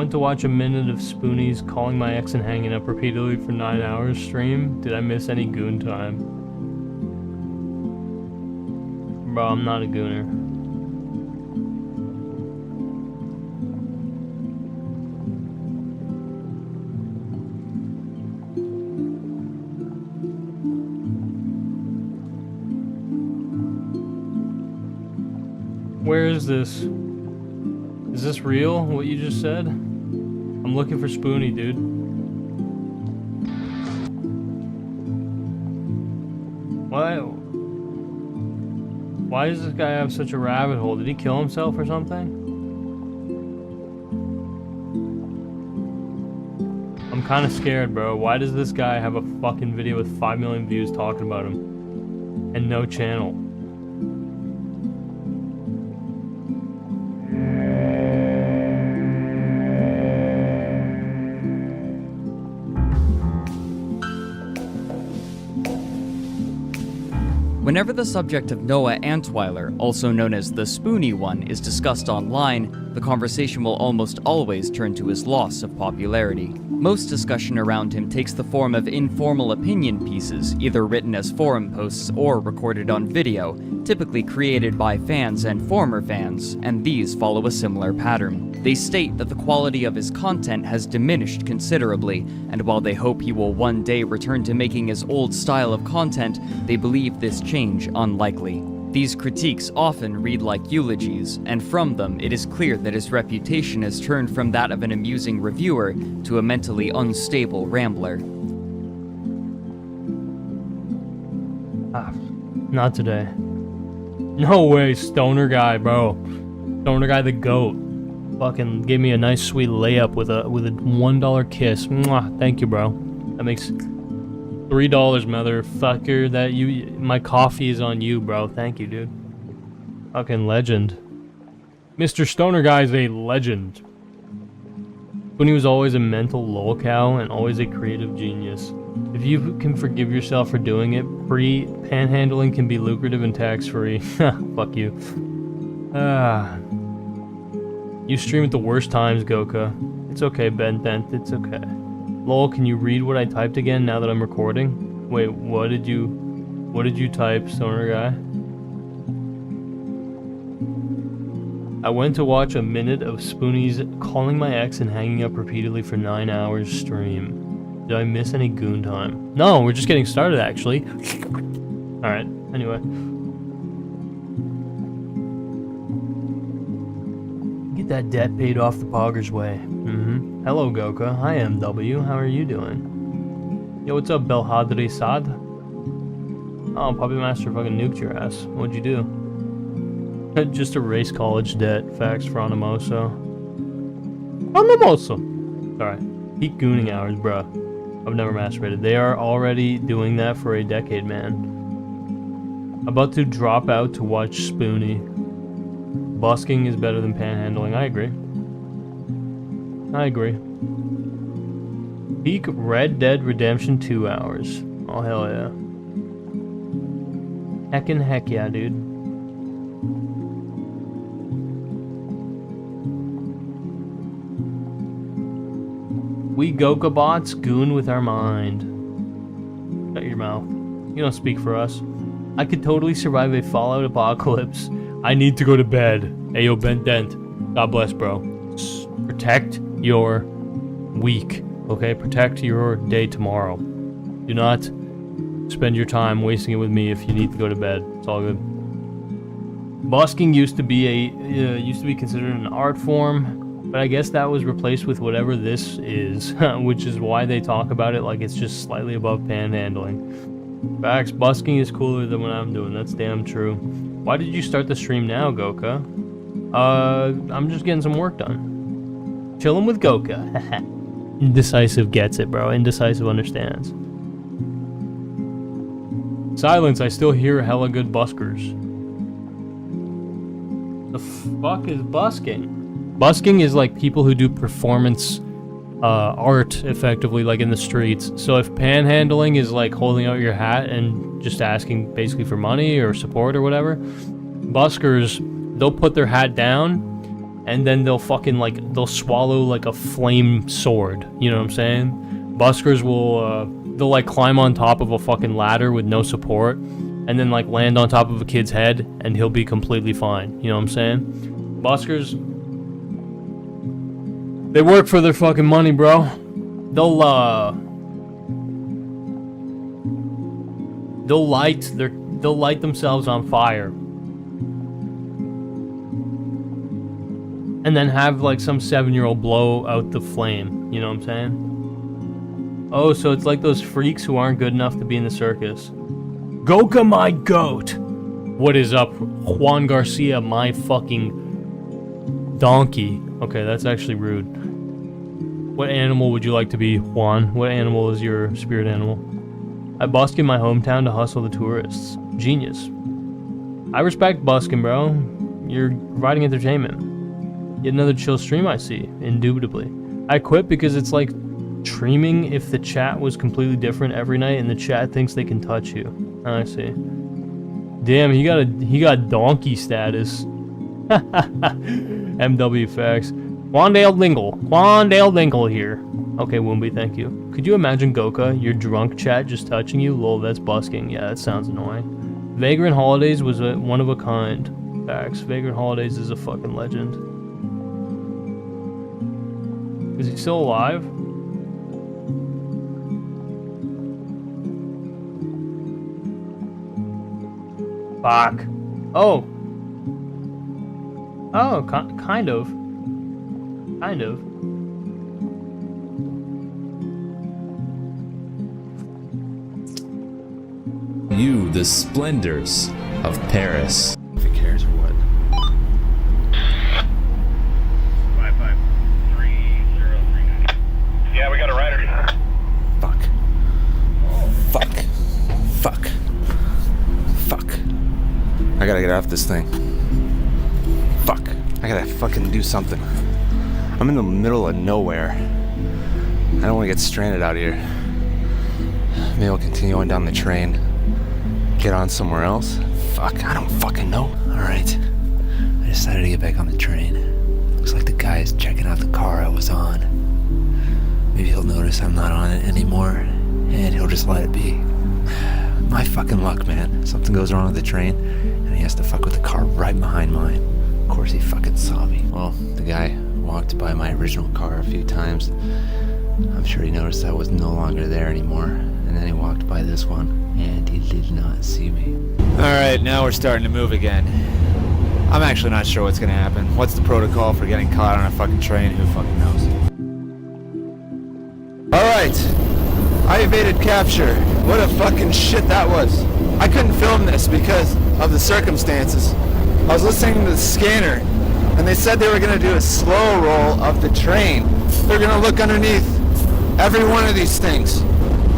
went to watch a minute of Spoonies calling my ex and hanging up repeatedly for 9 hours stream. Did I miss any goon time? Bro, I'm not a gooner. Where is this? Is this real, what you just said? I'm looking for Spoonie, dude. Why does this guy have such a rabbit hole? Did he kill himself or something? I'm kind of scared, bro. Why does this guy have a fucking video with 5 million views talking about him? And no channel? Whenever the subject of Noah Antweiler, also known as the Spoonie One, is discussed online, the conversation will almost always turn to his loss of popularity. Most discussion around him takes the form of informal opinion pieces, either written as forum posts or recorded on video, typically created by fans and former fans, and these follow a similar pattern. They state that the quality of his content has diminished considerably, and while they hope he will one day return to making his old style of content, they believe this change unlikely. These critiques often read like eulogies, and from them it is clear that his reputation has turned from that of an amusing reviewer to a mentally unstable rambler. Not today. No way, Stoner Guy, bro. Stoner Guy the GOAT. Fucking gave me a nice sweet layup with a $1 kiss. Mwah, thank you, bro. That makes $3, motherfucker. That my coffee is on you, bro. Thank you, dude. Fucking legend. Mr. Stoner Guy is a legend. When he was always a mental lolcow and always a creative genius. If you can forgive yourself for doing it, panhandling can be lucrative and tax-free. Fuck you. You stream at the worst times, Goka. It's okay, Ben Dent, it's okay. Lol, can you read what I typed again now that I'm recording? Wait, what did you type, Stoner Guy? I went to watch a minute of Spoonies calling my ex and hanging up repeatedly for 9 hours stream. Did I miss any goon time? No, we're just getting started, actually. Alright, anyway. Get that debt paid off the Pogger's way. Hello, Goka. Hi, MW. How are you doing? Yo, what's up, Belhadri Sad? Oh, Puppy Master fucking nuked your ass. What'd you do? Just erase college debt. Facts for Anamoso. Anamoso! Sorry. Peak gooning hours, bruh. I've never masturbated. They are already doing that for a decade, man. About to drop out to watch Spoonie. Busking is better than panhandling. I agree. I agree. Peak Red Dead Redemption 2 hours. Oh, hell yeah. Heckin' heck yeah, dude. We Goka bots goon with our mind. Shut your mouth. You don't speak for us. I could totally survive a Fallout apocalypse. I need to go to bed. Ayo, Ben Dent. God bless, bro. Protect your week, okay? Protect your day tomorrow. Do not spend your time wasting it with me if you need to go to bed. It's all good. Busking used to be considered an art form, but I guess that was replaced with whatever this is, which is why they talk about it like it's just slightly above panhandling. Facts, busking is cooler than what I'm doing. That's damn true. Why did you start the stream now, Goka? I'm just getting some work done. Chillin' with Goka. Indecisive gets it, bro. Indecisive understands. Silence, I still hear hella good buskers. The fuck is busking? Busking is like people who do performance art, effectively, like in the streets. So if panhandling is like holding out your hat and just asking basically for money or support or whatever, buskers, they'll put their hat down and then they'll fucking like they'll swallow like a flame sword. You know what I'm saying? Buskers will they'll like climb on top of a fucking ladder with no support, and then like land on top of a kid's head, and he'll be completely fine. You know what I'm saying? Buskers, they work for their fucking money, bro. They'll light themselves on fire, and then have like some 7-year-old blow out the flame. You know what I'm saying? Oh, so it's like those freaks who aren't good enough to be in the circus. Goka, my goat. What is up, Juan Garcia, my fucking donkey? Okay, that's actually rude. What animal would you like to be, Juan? What animal is your spirit animal? I busk in my hometown to hustle the tourists. Genius. I respect busking, bro. You're providing entertainment. Yet another chill stream I see, indubitably. I quit because it's like streaming if the chat was completely different every night and the chat thinks they can touch you. I see. Damn, he got donkey status. MW facts. Quandale Dingle here. Okay, Woomby, thank you. Could you imagine Goka, your drunk chat just touching you? Lol, that's busking. Yeah, that sounds annoying. Vagrant Holidays was one of a kind. Facts. Vagrant Holidays is a fucking legend. Is he still alive? Fuck. Oh. Oh, kind of. Kind of. You, the splendors of Paris. If it cares or what. 553039. Yeah, we got a rider. Fuck. Fuck. Fuck. Fuck. I gotta get off this thing. Fuck. I gotta fucking do something. I'm in the middle of nowhere. I don't want to get stranded out here. Maybe I'll continue on down the train. Get on somewhere else. Fuck, I don't fucking know. Alright. I decided to get back on the train. Looks like the guy is checking out the car I was on. Maybe he'll notice I'm not on it anymore, and he'll just let it be. My fucking luck, man. Something goes wrong with the train, and he has to fuck with the car right behind mine. Of course he fucking saw me. Well, the guy walked by my original car a few times. I'm sure he noticed I was no longer there anymore, and then he walked by this one, and he did not see me. Alright, now we're starting to move again. I'm actually not sure what's gonna happen. What's the protocol for getting caught on a fucking train? Who fucking knows? Alright, I evaded capture. What a fucking shit that was. I couldn't film this because of the circumstances. I was listening to the scanner, and they said they were gonna do a slow roll of the train. They're gonna look underneath every one of these things.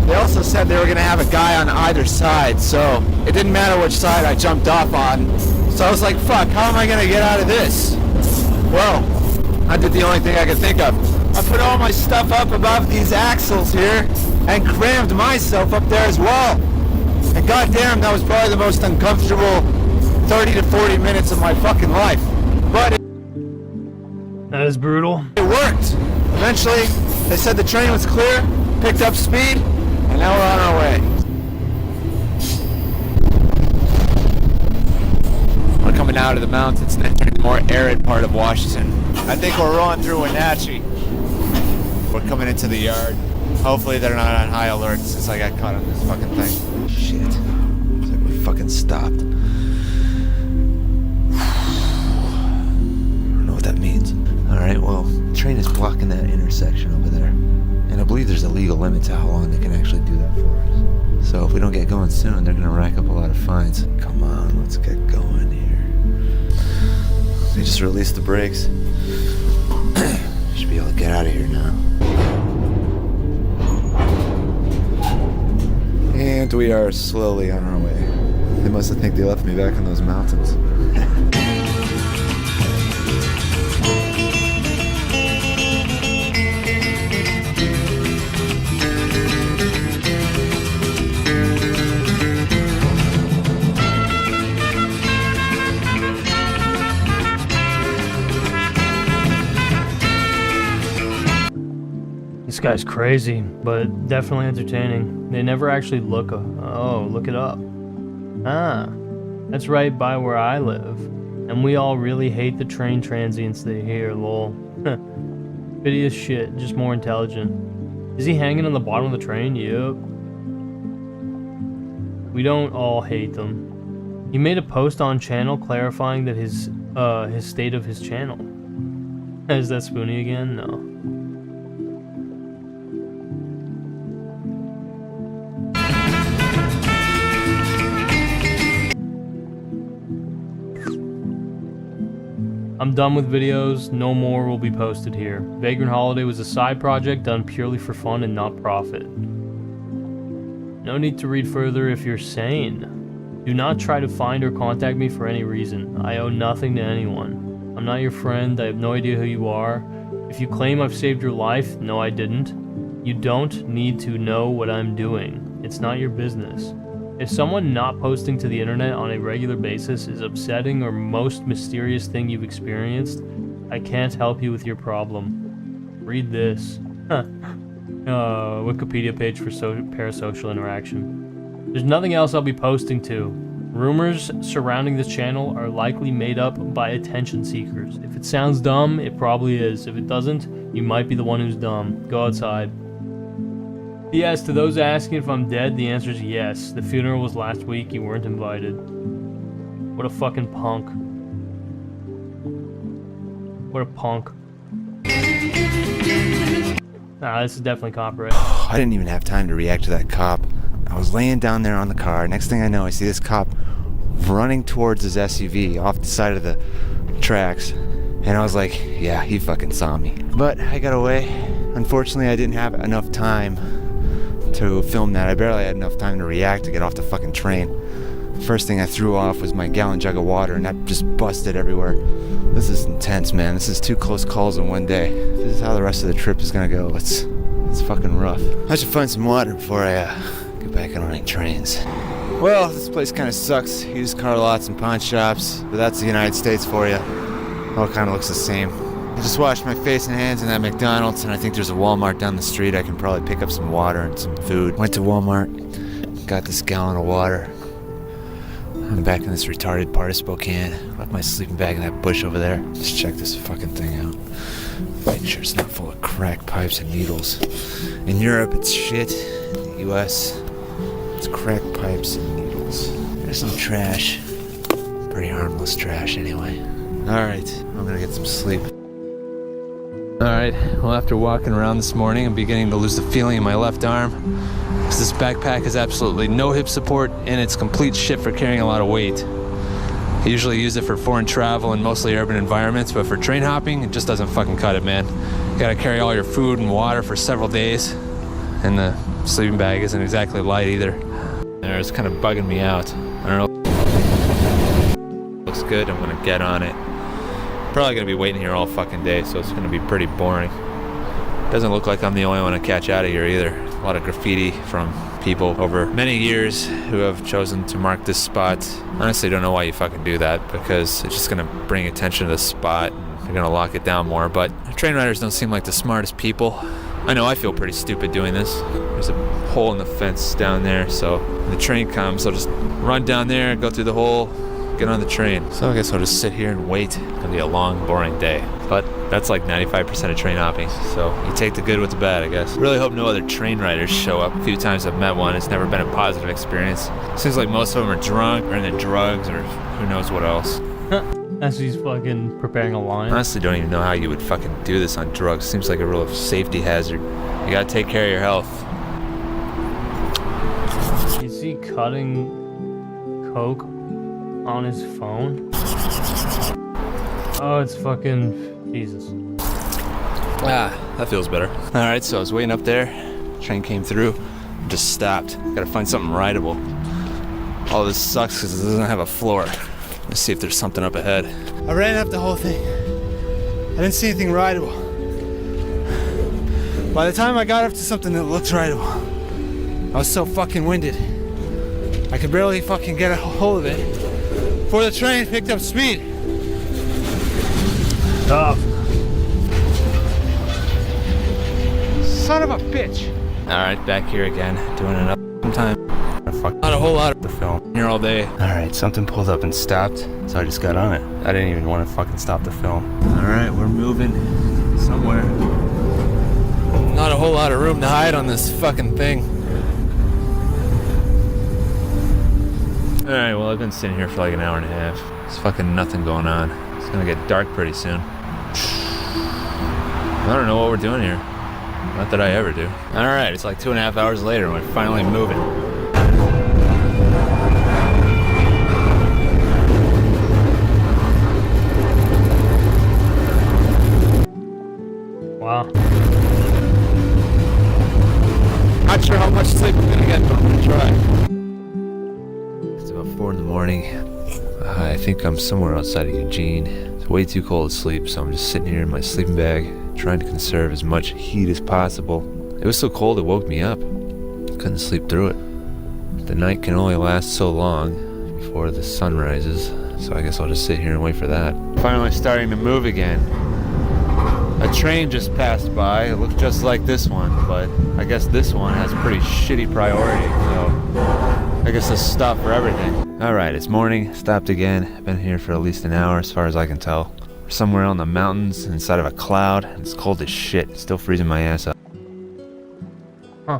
They also said they were gonna have a guy on either side, so it didn't matter which side I jumped off on. So I was like, fuck, how am I gonna get out of this? Well, I did the only thing I could think of. I put all my stuff up above these axles here and crammed myself up there as well. And goddamn, that was probably the most uncomfortable 30 to 40 minutes of my fucking life. But That is brutal. it worked. Eventually, they said the train was clear, picked up speed, and now we're on our way. We're coming out of the mountains and entering the more arid part of Washington. I think we're rolling through Wenatchee. We're coming into the yard. Hopefully they're not on high alert since I got caught on this fucking thing. Shit. Looks like we fucking stopped. I don't know what that means. Alright, well, the train is blocking that intersection over there. And I believe there's a legal limit to how long they can actually do that for us. So if we don't get going soon, they're gonna rack up a lot of fines. Come on, let's get going here. They just released the brakes. Should be able to get out of here now. And we are slowly on our way. They must have think they left me back in those mountains. This guy's crazy, but definitely entertaining. They never actually look it up. Ah, that's right by where I live. And we all really hate the train transients they hear, lol. Pity as shit, just more intelligent. Is he hanging on the bottom of the train? Yep. We don't all hate them. He made a post on channel clarifying that his state of his channel. Is that Spoonie again? No. I'm done with videos, no more will be posted here. Vagrant Holiday was a side project done purely for fun and not profit. No need to read further if you're sane. Do not try to find or contact me for any reason. I owe nothing to anyone. I'm not your friend, I have no idea who you are. If you claim I've saved your life, no I didn't. You don't need to know what I'm doing. It's not your business. If someone not posting to the internet on a regular basis is upsetting or most mysterious thing you've experienced, I can't help you with your problem. Read this. Wikipedia page for parasocial interaction. There's nothing else I'll be posting to. Rumors surrounding this channel are likely made up by attention seekers. If it sounds dumb, it probably is. If it doesn't, you might be the one who's dumb. Go outside. Yes, to those asking if I'm dead, the answer is yes. The funeral was last week, you weren't invited. What a fucking punk. What a punk. Nah, this is definitely copyright. I didn't even have time to react to that cop. I was laying down there on the car. Next thing I know, I see this cop running towards his SUV off the side of the tracks. And I was like, yeah, he fucking saw me. But I got away. Unfortunately, I didn't have enough time to film that. I barely had enough time to react to get off the fucking train. First thing I threw off was my gallon jug of water, and that just busted everywhere. This is intense, man. This is 2 close calls in one day. This is how the rest of the trip is gonna go. It's fucking rough. I should find some water before I get back on any trains. Well, this place kind of sucks. Used car lots and pawn shops, but that's the United States for you. All kind of looks the same. I just washed my face and hands in that McDonald's, and I think there's a Walmart down the street. I can probably pick up some water and some food. Went to Walmart, got this gallon of water. I'm back in this retarded part of Spokane. Left my sleeping bag in that bush over there. Let's check this fucking thing out. Make sure it's not full of crack pipes and needles. In Europe, it's shit. In the US, it's crack pipes and needles. There's some trash. Pretty harmless trash, anyway. Alright, I'm gonna get some sleep. Alright, well, after walking around this morning, I'm beginning to lose the feeling in my left arm. Because this backpack has absolutely no hip support, and it's complete shit for carrying a lot of weight. I usually use it for foreign travel and mostly urban environments, but for train hopping, it just doesn't fucking cut it, man. You gotta carry all your food and water for several days, and the sleeping bag isn't exactly light either. It's kind of bugging me out. I don't know. Looks good, I'm gonna get on it. Probably gonna be waiting here all fucking day, so it's gonna be pretty boring. Doesn't look like I'm the only one to catch out of here either. A lot of graffiti from people over many years who have chosen to mark this spot. Honestly, don't know why you fucking do that, because it's just gonna bring attention to the spot and they're gonna lock it down more. But train riders don't seem like the smartest people. I know I feel pretty stupid doing this. There's a hole in the fence down there, so when the train comes, I'll just run down there, go through the hole, get on the train. So I guess I'll just sit here and wait. It's gonna be a long, boring day. But that's like 95% of train hopping, so you take the good with the bad, I guess. Really hope no other train riders show up. A few times I've met one, it's never been a positive experience. Seems like most of them are drunk, or into drugs, or who knows what else. As he's fucking preparing a line. Honestly, don't even know how you would fucking do this on drugs. Seems like a real safety hazard. You gotta take care of your health. Is he cutting coke on his phone? Oh, it's fucking Jesus. Ah, that feels better. Alright, so I was waiting up there. Train came through. Just stopped. Gotta find something rideable. All this sucks because it doesn't have a floor. Let's see if there's something up ahead. I ran up the whole thing. I didn't see anything rideable. By the time I got up to something that looked rideable, I was so fucking winded. I could barely fucking get a hold of it before the train picked up speed. Tough. son of a bitch! Alright, back here again, doing another time. Not a whole lot of The film. here all day. Alright, something pulled up and stopped, so I just got on it. I didn't even want to fucking stop the film. Alright, we're moving somewhere. Not a whole lot of room to hide on this fucking thing. Alright, well, I've been sitting here for like an hour and a half. There's fucking nothing going on. It's gonna get dark pretty soon. I don't know what we're doing here. Not that I ever do. Alright, it's like 2.5 hours later and we're finally moving. Wow. Not sure how much sleep I'm gonna get, but I'm gonna try. It's about 4 in the morning. I think I'm somewhere outside of Eugene. It's way too cold to sleep, so I'm just sitting here in my sleeping bag, trying to conserve as much heat as possible. It was so cold it woke me up. Couldn't sleep through it. The night can only last so long before the sun rises, so I guess I'll just sit here and wait for that. Finally starting to move again. A train just passed by. It looked just like this one, but I guess this one has a pretty shitty priority, so I guess this stopped for everything. Alright, it's morning, stopped again. I've been here for at least an hour as far as I can tell. We're somewhere on the mountains, inside of a cloud, and it's cold as shit. It's still freezing my ass up. Huh.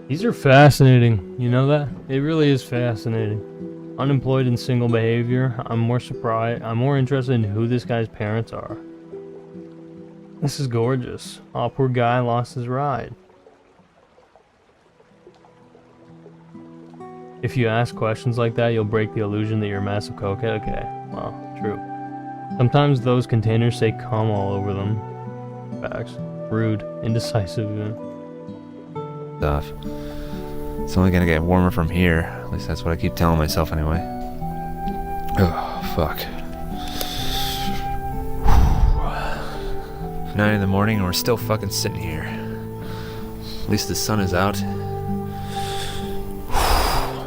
These are fascinating. You know that? It really is fascinating. Unemployed and single behavior. I'm more interested in who this guy's parents are. This is gorgeous. Oh, poor guy lost his ride. If you ask questions like that, you'll break the illusion that you're a massive cokehead. Okay, well, true. Sometimes those containers say cum all over them. Facts. Rude. Indecisive. Stuff. It's only gonna get warmer from here. At least that's what I keep telling myself anyway. Oh, fuck. 9 in the morning and we're still fucking sitting here. At least the sun is out.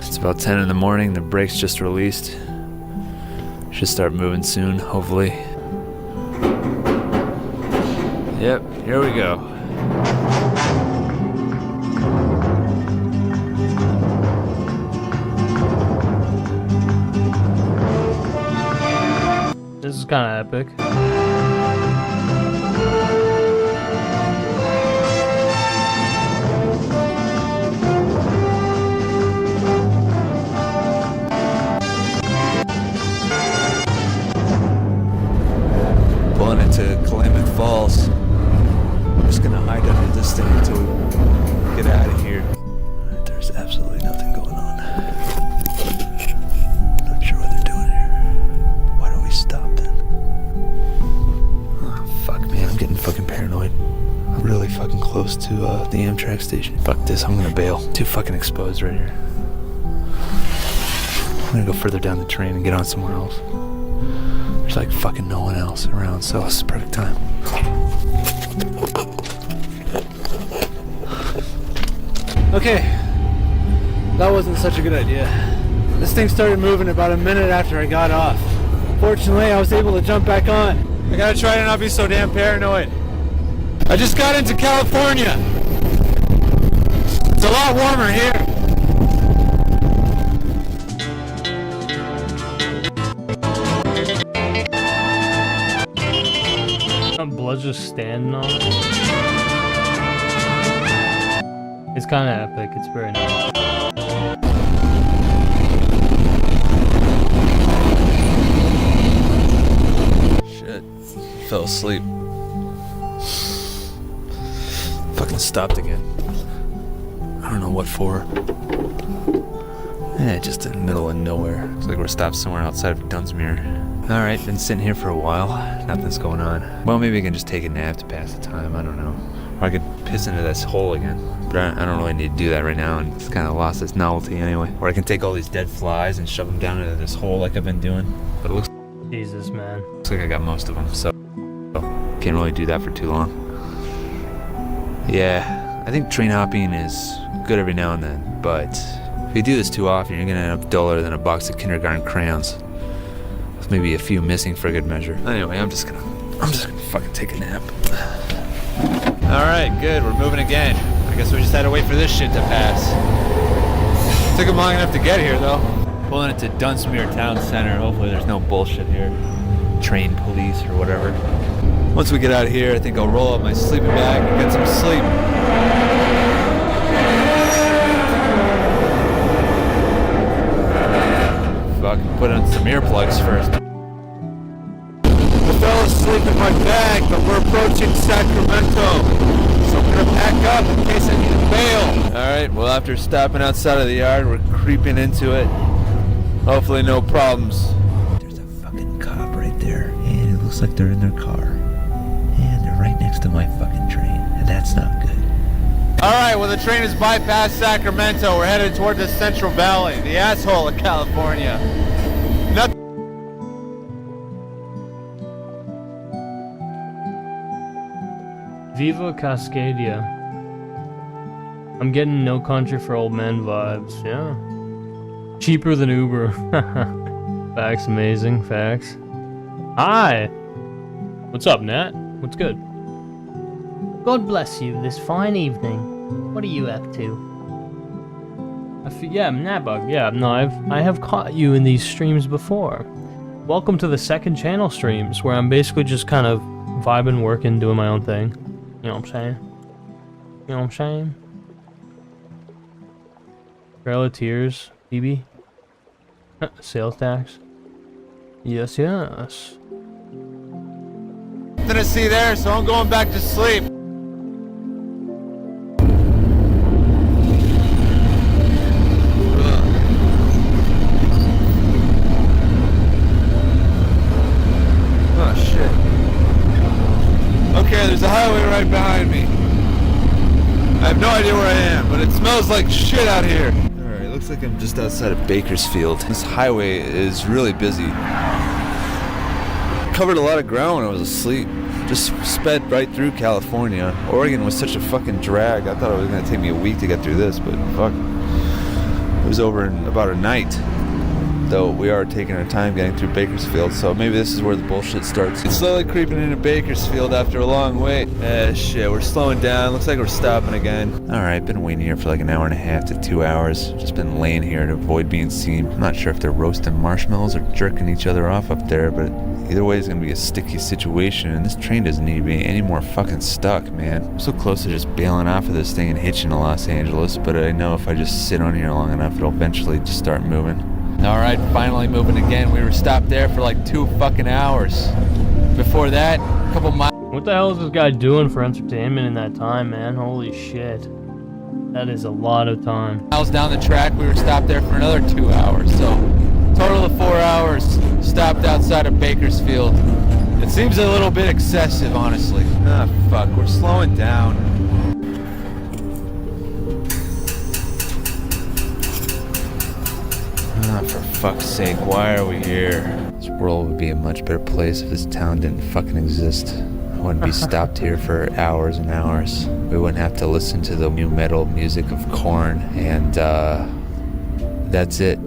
It's about 10 in the morning, the brakes just released. Should start moving soon, hopefully. Yep, here we go. This is kind of epic. Pulling into Calumet Falls. I'm just gonna hide under this thing until we get out of here. There's absolutely nothing going on. Not sure what they're doing here. Why don't we stop then? Oh, fuck, man, I'm getting fucking paranoid. I'm really fucking close to the Amtrak station. Fuck this, I'm gonna bail. Too fucking exposed right here. I'm gonna go further down the train and get on somewhere else. There's like fucking no one else around, so this is the perfect time. Okay, that wasn't such a good idea. This thing started moving about a minute after I got off. Fortunately, I was able to jump back on. I gotta try to not be so damn paranoid. I just got into California. It's a lot warmer here. Blood's just standing on it. It's kind of epic. It's very nice. Shit. Fell asleep. Fucking stopped again. I don't know what for. Just in the middle of nowhere. Looks like we're stopped somewhere outside of Dunsmuir. Alright, been sitting here for a while. Nothing's going on. Well, maybe I can just take a nap to pass the time. I don't know. Or I could piss into this hole again. But I don't really need to do that right now, and it's kind of lost its novelty anyway. Or I can take all these dead flies and shove them down into this hole like I've been doing. But it looks Jesus, man. like I got most of them, so can't really do that for too long. Yeah, I think train hopping is good every now and then, but if you do this too often, you're gonna end up duller than a box of kindergarten crayons. With maybe a few missing for good measure. Anyway, I'm just gonna I'm just gonna fucking take a nap. Alright, good. We're moving again. I guess we just had to wait for this shit to pass. Took him long enough to get here, though. Pulling into Dunsmuir Town Center. Hopefully there's no bullshit here. Train police or whatever. Once we get out of here, I think I'll roll up my sleeping bag and get some sleep. Fuck, put on some earplugs first. I fell asleep in my bag, but we're approaching Sacramento. So I'm gonna pack up in case I need to bail. Alright, well after stopping outside of the yard, we're creeping into it. Hopefully no problems. There's a fucking cop right there, and it looks like they're in their car. And they're right next to my fucking train, and that's not good. Alright, well the train has bypassed Sacramento. We're headed toward the Central Valley, the asshole of California. Nothing. Viva Cascadia. I'm getting No Country for Old Men vibes, yeah. Cheaper than Uber. Facts, amazing, facts. Hi! What's up, Nat? What's good? God bless you this fine evening. What are you up to? Yeah, Natbug. Yeah, no, I have caught you in these streams before. Welcome to the second channel streams, where I'm basically just kind of vibing, working, doing my own thing. You know what I'm saying? You know what I'm saying? Trail of Tears, BB. Sales tax. Yes, yes. Nothing to see there, so I'm going back to sleep. Oh shit. Okay, there's a highway right behind me. I have no idea where I am, but it smells like shit out here. Alright, looks like I'm just outside of Bakersfield. This highway is really busy. Covered a lot of ground when I was asleep. Just sped right through California. Oregon was such a fucking drag. I thought it was gonna take me a week to get through this, but fuck. It was over in about a night. Though we are taking our time getting through Bakersfield, so maybe this is where the bullshit starts. It's slowly creeping into Bakersfield after a long wait. Shit, we're slowing down. Looks like we're stopping again. Alright, been waiting here for like an hour and a half to 2 hours. Just been laying here to avoid being seen. I'm not sure if they're roasting marshmallows or jerking each other off up there, but either way it's gonna be a sticky situation, and this train doesn't need to be any more fucking stuck, man. I'm so close to just bailing off of this thing and hitching to Los Angeles, but I know if I just sit on here long enough, it'll eventually just start moving. Alright, finally moving again. We were stopped there for like 2 fucking hours. Before that, a couple miles. What the hell is this guy doing for entertainment in that time, man? Holy shit. That is a lot of time. Miles down the track, we were stopped there for another 2 hours. So, total of 4 hours stopped outside of Bakersfield. It seems a little bit excessive, honestly. Ah, fuck, we're slowing down. Ah, for fuck's sake, why are we here? This world would be a much better place if this town didn't fucking exist. I wouldn't be stopped here for hours and hours. We wouldn't have to listen to the new metal music of Korn, and that's it.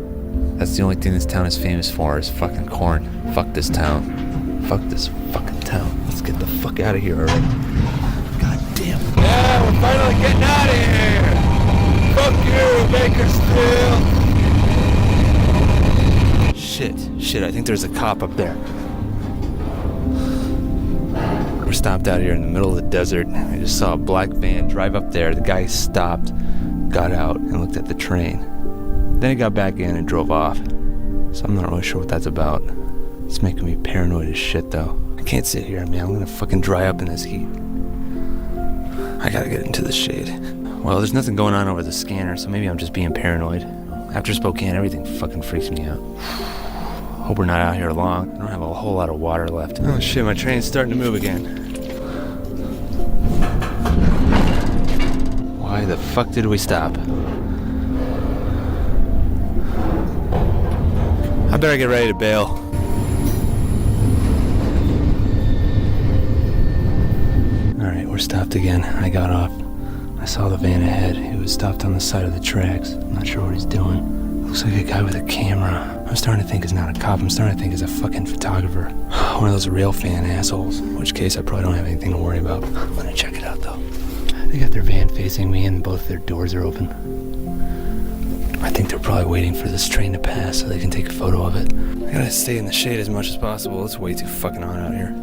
That's the only thing this town is famous for, is fucking Korn. Fuck this town. Fuck this fucking town. Let's get the fuck out of here already. God damn. Yeah, we're finally getting out of here! Fuck you, Bakersfield! Shit, I think there's a cop up there. We're stopped out here in the middle of the desert. I just saw a black van drive up there. The guy stopped, got out, and looked at the train. Then he got back in and drove off. So I'm not really sure what that's about. It's making me paranoid as shit, though. I can't sit here, man. I'm gonna fucking dry up in this heat. I gotta get into the shade. Well, there's nothing going on over the scanner, so maybe I'm just being paranoid. After Spokane, everything fucking freaks me out. Hope we're not out here long. I don't have a whole lot of water left. Oh shit, my train's starting to move again. Why the fuck did we stop? I better get ready to bail. Alright, we're stopped again. I got off. I saw the van ahead. It was stopped on the side of the tracks. I'm not sure what he's doing. Looks like a guy with a camera. I'm starting to think is not a cop. I'm starting to think is a fucking photographer. One of those rail fan assholes. In which case, I probably don't have anything to worry about. I'm gonna check it out, though. They got their van facing me and both their doors are open. I think they're probably waiting for this train to pass so they can take a photo of it. I gotta stay in the shade as much as possible. It's way too fucking hot out here.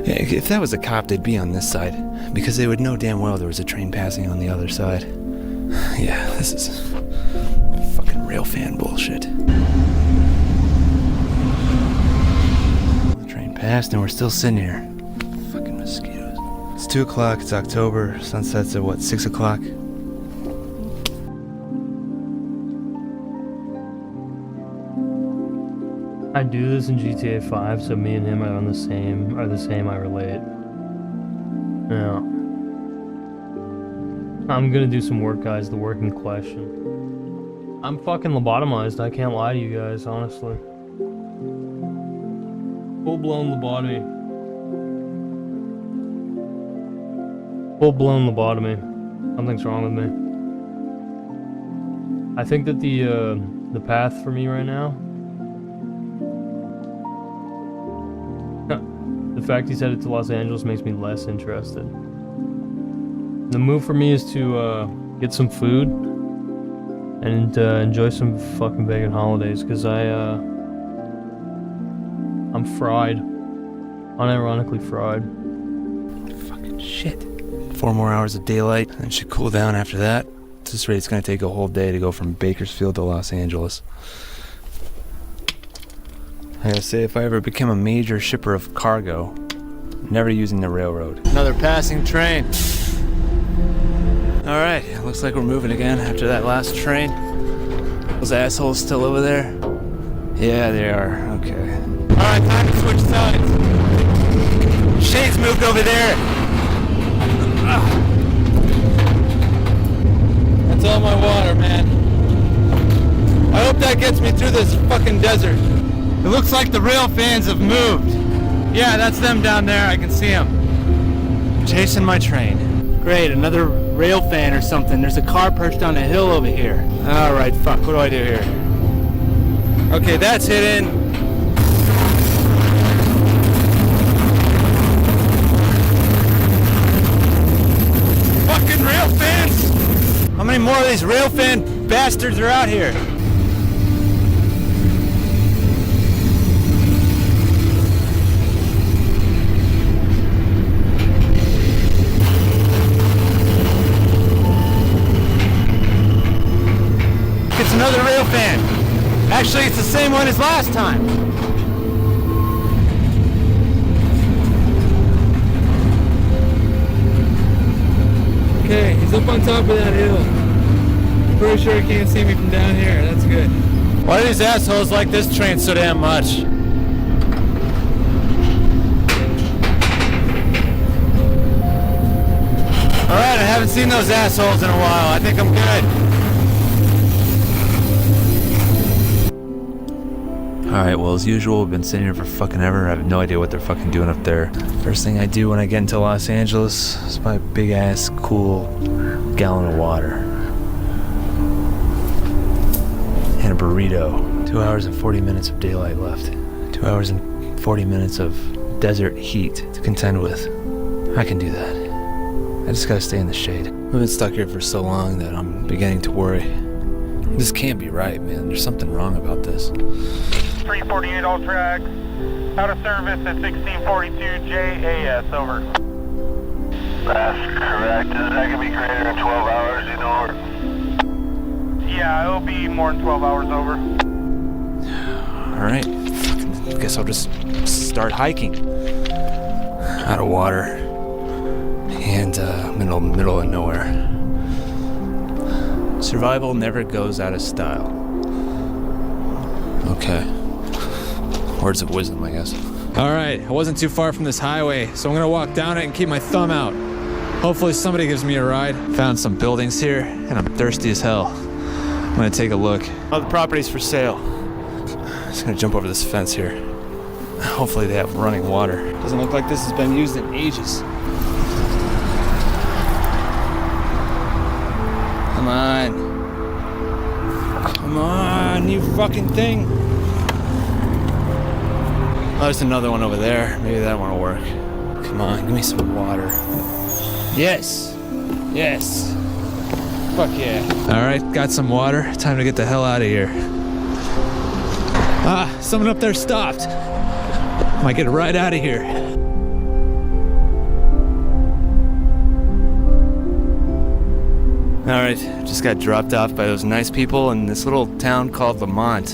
Yeah, if that was a cop, they'd be on this side. Because they would know damn well there was a train passing on the other side. Yeah, this is fucking rail fan bullshit. The train passed and we're still sitting here. Fucking mosquitoes. It's 2 o'clock, it's October. Sunset's at what, 6 o'clock? I do this in GTA 5, so me and him are the same. I relate. Yeah. I'm gonna do some work, guys. The work in question. I'm fucking lobotomized. I can't lie to you guys, honestly. Full-blown lobotomy. Full-blown lobotomy. Something's wrong with me. I think that the path for me right now. The fact he's headed to Los Angeles makes me less interested. The move for me is to get some food and enjoy some fucking bacon holidays, because I'm fried. Unironically fried. Fucking shit. 4 more hours of daylight and it should cool down after that. At this rate, it's gonna take a whole day to go from Bakersfield to Los Angeles. I gotta say, if I ever become a major shipper of cargo, never using the railroad. Another passing train. Alright, looks like we're moving again after that last train. Those assholes still over there? Yeah, they are. Okay. Alright, time to switch sides. Shade's moved over there. That's all my water, man. I hope that gets me through this fucking desert. It looks like the rail fans have moved. Yeah, that's them down there. I can see them. Chasing my train. Great, another rail fan or something. There's a car perched on a hill over here. Alright, fuck. What do I do here? Okay, that's hidden. Fucking rail fans! How many more of these rail fan bastards are out here? It's another rail fan. Actually, it's the same one as last time. Okay, he's up on top of that hill. Pretty sure he can't see me from down here. That's good. Why do these assholes like this train so damn much? Alright, I haven't seen those assholes in a while. I think I'm good. Alright, well, as usual, we've been sitting here for fucking ever. I have no idea what they're fucking doing up there. First thing I do when I get into Los Angeles is buy a big ass, cool gallon of water. And a burrito. 2 hours and 40 minutes of daylight left. 2 hours and 40 minutes of desert heat to contend with. I can do that. I just gotta stay in the shade. We've been stuck here for so long that I'm beginning to worry. This can't be right, man. There's something wrong about this. 348 all tracks. Out of service at 1642 JAS, over. That's correct. Is that going to be greater than 12 hours, you know? Or... Yeah, it'll be more than 12 hours, over. Alright. I guess I'll just start hiking. Out of water. And, middle of nowhere. Survival never goes out of style. Okay. Words of wisdom, I guess. Alright, I wasn't too far from this highway, so I'm gonna walk down it and keep my thumb out. Hopefully somebody gives me a ride. Found some buildings here, and I'm thirsty as hell. I'm gonna take a look. Oh, the property's for sale. I'm just gonna jump over this fence here. Hopefully they have running water. Doesn't look like this has been used in ages. Come on. Come on. on, you fucking thing. Oh, there's another one over there. Maybe that one will work. Come on, give me some water. Yes. Yes. Fuck yeah. Alright, got some water. Time to get the hell out of here. Ah, someone up there stopped. Might get right out of here. Alright, just got dropped off by those nice people in this little town called Lamont,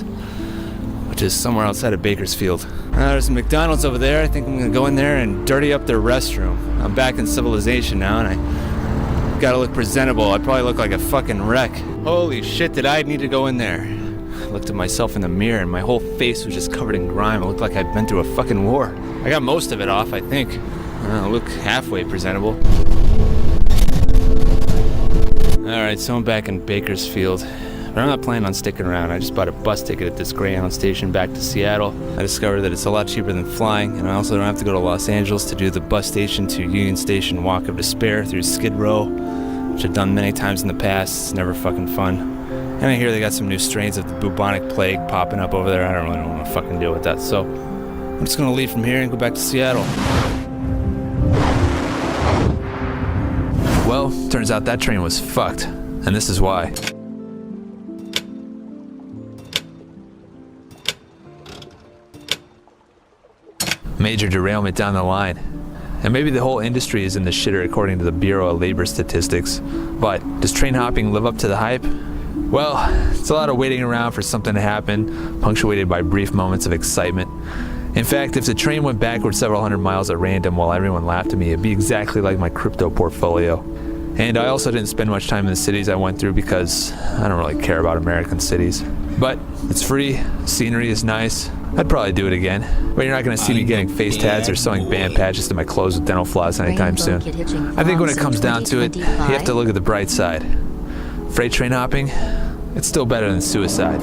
which is somewhere outside of Bakersfield. There's a McDonald's over there. I think I'm gonna go in there and dirty up their restroom. I'm back in civilization now, and I gotta look presentable. I probably look like a fucking wreck. Holy shit, did I need to go in there? I looked at myself in the mirror, and my whole face was just covered in grime. It looked like I'd been through a fucking war. I got most of it off, I think. I look halfway presentable. Alright, so I'm back in Bakersfield. But I'm not planning on sticking around. I just bought a bus ticket at this Greyhound station back to Seattle. I discovered that it's a lot cheaper than flying, and I also don't have to go to Los Angeles to do the bus station to Union Station Walk of Despair through Skid Row, which I've done many times in the past. It's never fucking fun. And I hear they got some new strains of the bubonic plague popping up over there. I don't really know what to fucking deal with that, so I'm just gonna leave from here and go back to Seattle. Well, turns out that train was fucked, and this is why. Major derailment down the line. And maybe the whole industry is in the shitter according to the Bureau of Labor Statistics. But does train hopping live up to the hype? Well, it's a lot of waiting around for something to happen, punctuated by brief moments of excitement. In fact, if the train went backwards several hundred miles at random while everyone laughed at me, it'd be exactly like my crypto portfolio. And I also didn't spend much time in the cities I went through because I don't really care about American cities. But it's free, scenery is nice. I'd probably do it again. But you're not going to see me getting face tats or sewing band patches to my clothes with dental floss anytime soon. I think when it comes down to it, you have to look at the bright side. Freight train hopping, it's still better than suicide.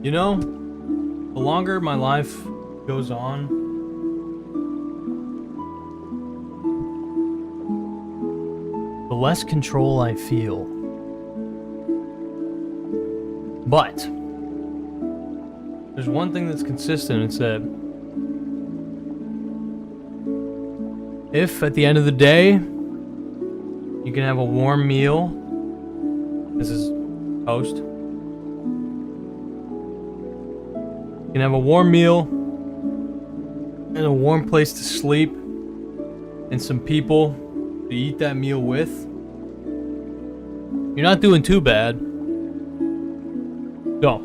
You know, the longer my life goes on, the less control I feel. But there's one thing that's consistent. It's that if at the end of the day you can have a warm meal, this is toast. You can have a warm meal and a warm place to sleep and some people to eat that meal with. You're not doing too bad. So,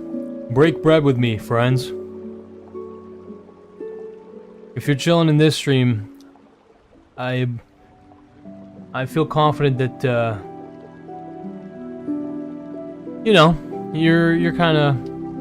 break bread with me, friends. If you're chilling in this stream, I feel confident that you know, you're kind of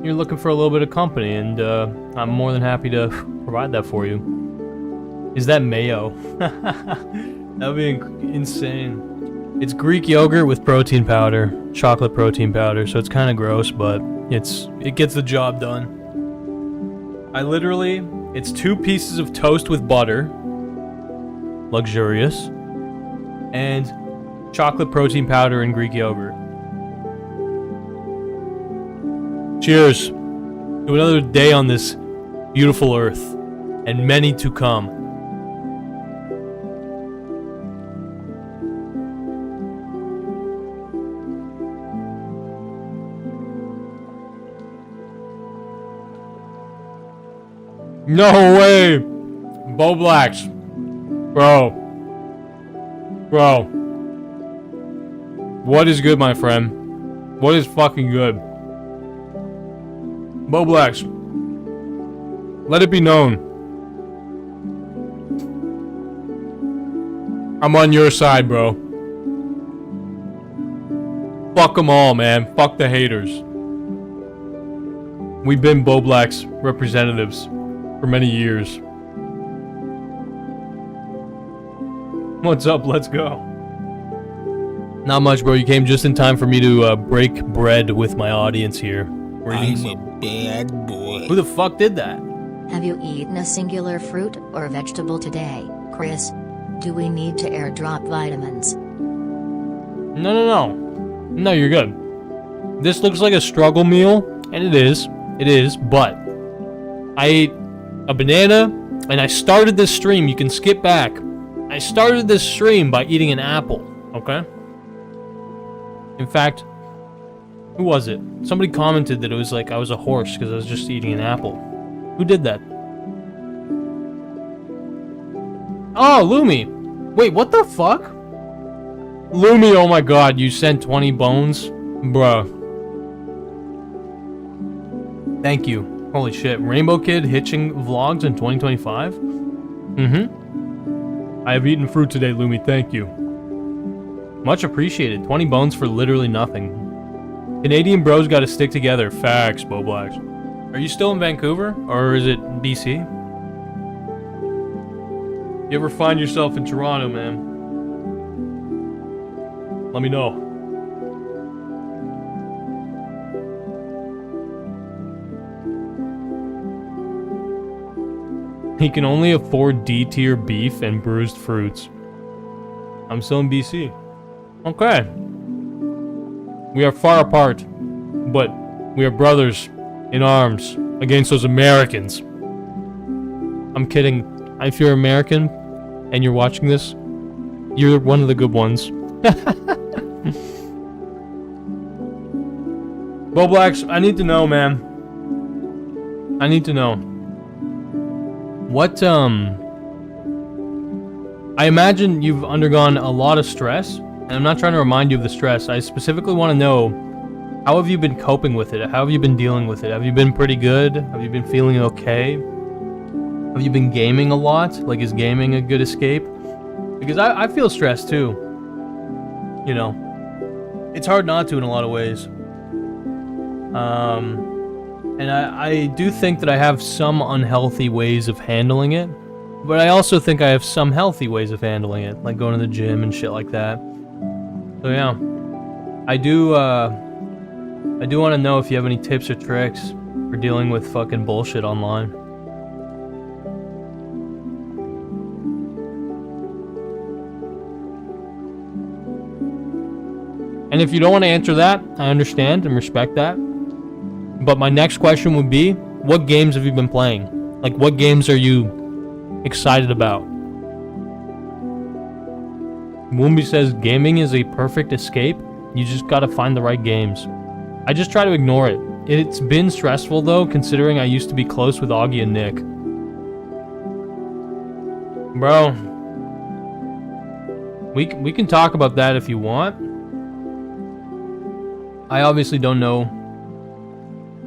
looking for a little bit of company, and I'm more than happy to provide that for you. Is that mayo? That would be insane. It's Greek yogurt with protein powder, chocolate protein powder, so it's kind of gross, but it gets the job done. It's 2 pieces of toast with butter, luxurious, and chocolate protein powder and Greek yogurt. Cheers to another day on this beautiful earth, and many to come. No way! Bo Blacks. Bro. What is good, my friend? What is fucking good? Bo Blacks. Let it be known. I'm on your side, bro. Fuck them all, man. Fuck the haters. We've been Bo Blacks representatives for many years. What's up? Let's go. Not much, bro. You came just in time for me to break bread with my audience here. I'm a bad boy. Who the fuck did that? Have you eaten a singular fruit or vegetable today, Chris? Do we need to airdrop vitamins? No, you're good. This looks like a struggle meal, and it is, but I ate a banana, and I started this stream, you can skip back. I started this stream by eating an apple, okay? In fact, who was it? Somebody commented that it was like I was a horse because I was just eating an apple. Who did that? Oh, Lumi! Wait, what the fuck? Lumi, oh my god, you sent 20 bones? Bruh. Thank you. Holy shit. Rainbow Kid hitching vlogs in 2025? I have eaten fruit today, Lumi. Thank you. Much appreciated. 20 bones for literally nothing. Canadian bros gotta stick together. Facts, Bo Blacks. Are you still in Vancouver? Or is it BC? You ever find yourself in Toronto, man? Let me know. He can only afford D-tier beef and bruised fruits. I'm still in BC. Okay. We are far apart, but we are brothers in arms against those Americans. I'm kidding. If you're American and you're watching this, you're one of the good ones. Bo Blacks, I need to know, man. I need to know. What, I imagine you've undergone a lot of stress, and I'm not trying to remind you of the stress. I specifically want to know, how have you been coping with it? How have you been dealing with it? Have you been pretty good? Have you been feeling okay? Have you been gaming a lot? Like, is gaming a good escape? Because I feel stressed too. You know, it's hard not to in a lot of ways. And I do think that I have some unhealthy ways of handling it, but I also think I have some healthy ways of handling it, like going to the gym and shit like that. So yeah, I do want to know if you have any tips or tricks for for dealing with fucking bullshit online. And if you don't want to answer that, I understand and respect that. But my next question would be, what games have you been playing? Like, what games are you excited about? Moombi says, gaming is a perfect escape. You just gotta find the right games. I just try to ignore it. It's been stressful, though, considering I used to be close with Augie and Nick. Bro, we can talk about that if you want. I obviously don't know.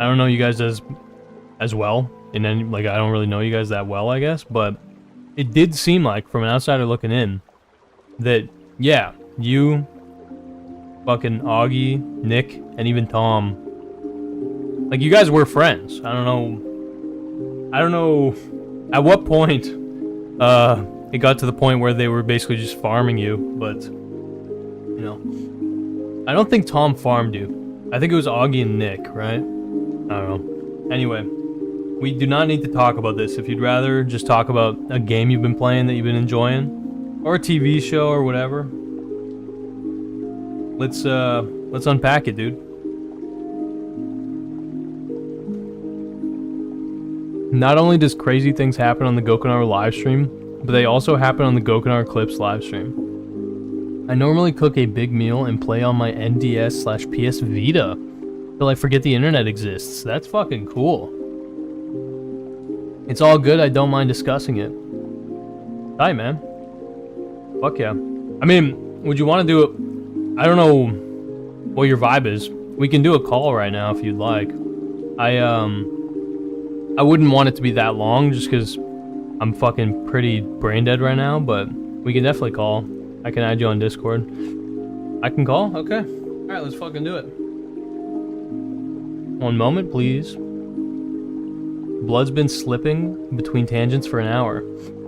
I don't know you guys as well. And then, like, I don't really know you guys that well, I guess. But it did seem like, from an outsider looking in, that, yeah, you, fucking Augie, Nick, and even Tom, like, you guys were friends. I don't know at what point it got to the point where they were basically just farming you, but, you know, I don't think Tom farmed you. I think it was Augie and Nick, right? I don't know. Anyway, we do not need to talk about this. If you'd rather just talk about a game you've been playing that you've been enjoying, or a TV show or whatever, let's unpack it, dude. Not only does crazy things happen on the Gokanar live stream, but they also happen on the Gokanar Clips live stream. I normally cook a big meal and play on my NDS/PS Vita till I forget the internet exists. That's fucking cool. It's all good, I don't mind discussing it. Hi, man. Fuck yeah. I mean, would you want to do it? I don't know what your vibe is. We can do a call right now if you'd like. I wouldn't want it to be that long just because I'm fucking pretty brain dead right now, but we can definitely call. I can add you on Discord. I can call? Okay. Alright, let's fucking do it. One moment, please. Blood's been slipping between tangents for an hour.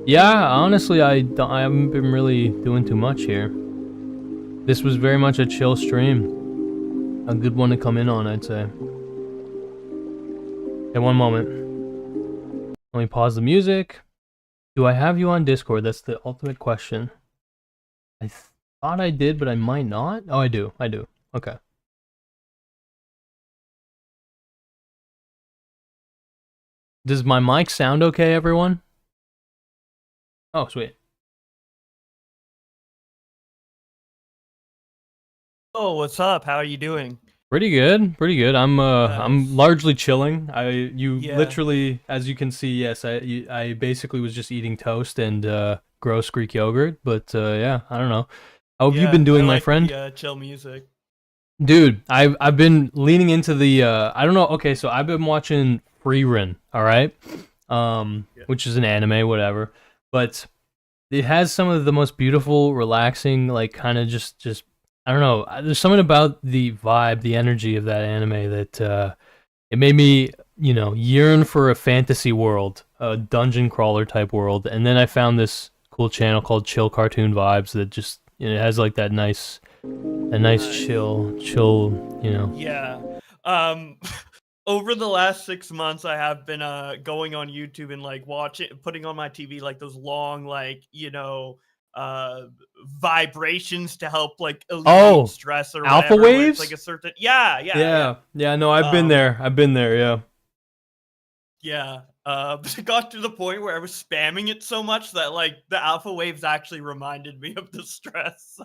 Yeah, honestly, I haven't been really doing too much here. This was very much a chill stream. A good one to come in on, I'd say. Okay, one moment. Let me pause the music. Do I have you on Discord? That's the ultimate question. I thought I did, but I might not. Oh, I do. Okay. Does my mic sound okay, everyone? Oh, sweet. Oh, what's up? How are you doing? Pretty good. I'm Nice. largely chilling. Yeah. Literally, as you can see, yes, I basically was just eating toast and gross Greek yogurt, but yeah, I don't know. How have you been doing, I my like friend? The, chill music. Dude, I've been leaning into the I don't know. Okay, so I've been watching Frieren, all right? Which is an anime, whatever. But it has some of the most beautiful, relaxing, like, kind of just I don't know. There's something about the vibe, the energy of that anime that it made me, you know, yearn for a fantasy world, a dungeon crawler type world. And then I found this cool channel called Chill Cartoon Vibes that just, you know, it has like that nice chill, you know. Yeah. Over the last 6 months, I have been going on YouTube and like putting on my TV like those long, like, you know, vibrations to help like alleviate stress or alpha whatever. Where waves? it's like a certain yeah. No, I've been there. Yeah. Yeah. But it got to the point where I was spamming it so much that like the alpha waves actually reminded me of the stress. So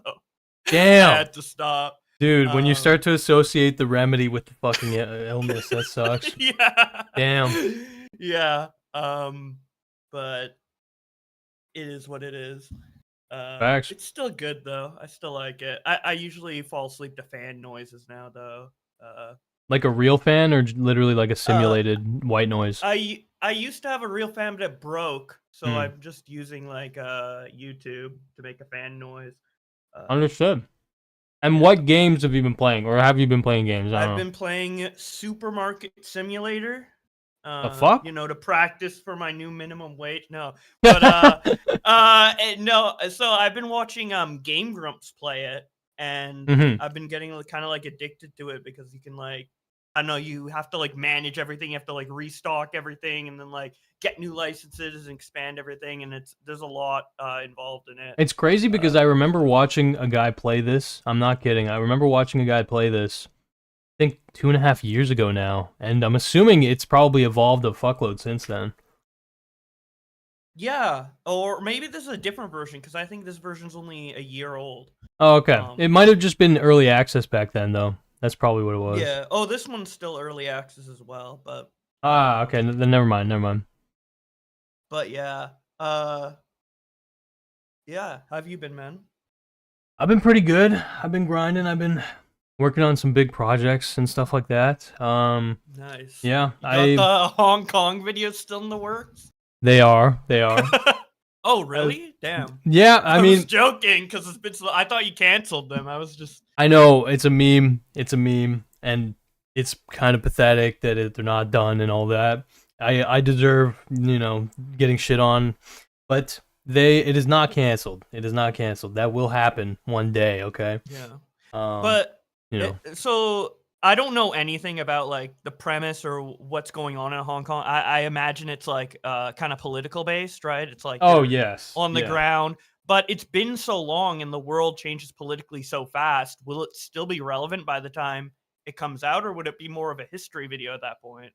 Damn. I had to stop. Dude, when you start to associate the remedy with the fucking illness, that sucks. Yeah. Damn. Yeah. But it is what it is. Facts. It's still good though. I still like it. I usually fall asleep to fan noises now though. Like a real fan or literally like a simulated white noise? I used to have a real fan, but it broke. So Hmm. I'm just using like YouTube to make a fan noise. Understood. And what games have you been playing, or have you been playing games? I don't I've know. been playing Supermarket Simulator. The fuck? You know, to practice for my new minimum wage. No, but no. So I've been watching Game Grumps play it, and Mhm. I've been getting kind of like addicted to it because you can like I know you have to like manage everything, you have to like restock everything, and then like get new licenses and expand everything, and there's a lot involved in it. It's crazy because I remember watching a guy play this. I'm not kidding. I remember watching a guy play this, I think 2.5 years ago now, and I'm assuming it's probably evolved a fuckload since then. Yeah, or maybe this is a different version because I think this version's only a year old. Oh, okay. It might have just been early access back then, though. That's probably what it was. Yeah. Oh, this one's still early access as well, but Okay. Then never mind. Never mind. But yeah, yeah. How have you been, man? I've been pretty good. I've been grinding. I've been working on some big projects and stuff like that. Nice. Yeah. You got the Hong Kong videos still in the works? They are. They are. Oh, really? Damn. Yeah. I mean, was joking because it's been. I thought you canceled them. I was just. I know it's a meme. It's a meme, and it's kind of pathetic that they're not done and all that. I deserve, getting shit on, but it is not canceled. It is not canceled. That will happen one day. Okay. Yeah. But so I don't know anything about like the premise or what's going on in Hong Kong. I imagine it's like kind of political based, right? It's like yes, on the ground. But it's been so long and the world changes politically so fast. Will it still be relevant by the time it comes out, or would it be more of a history video at that point?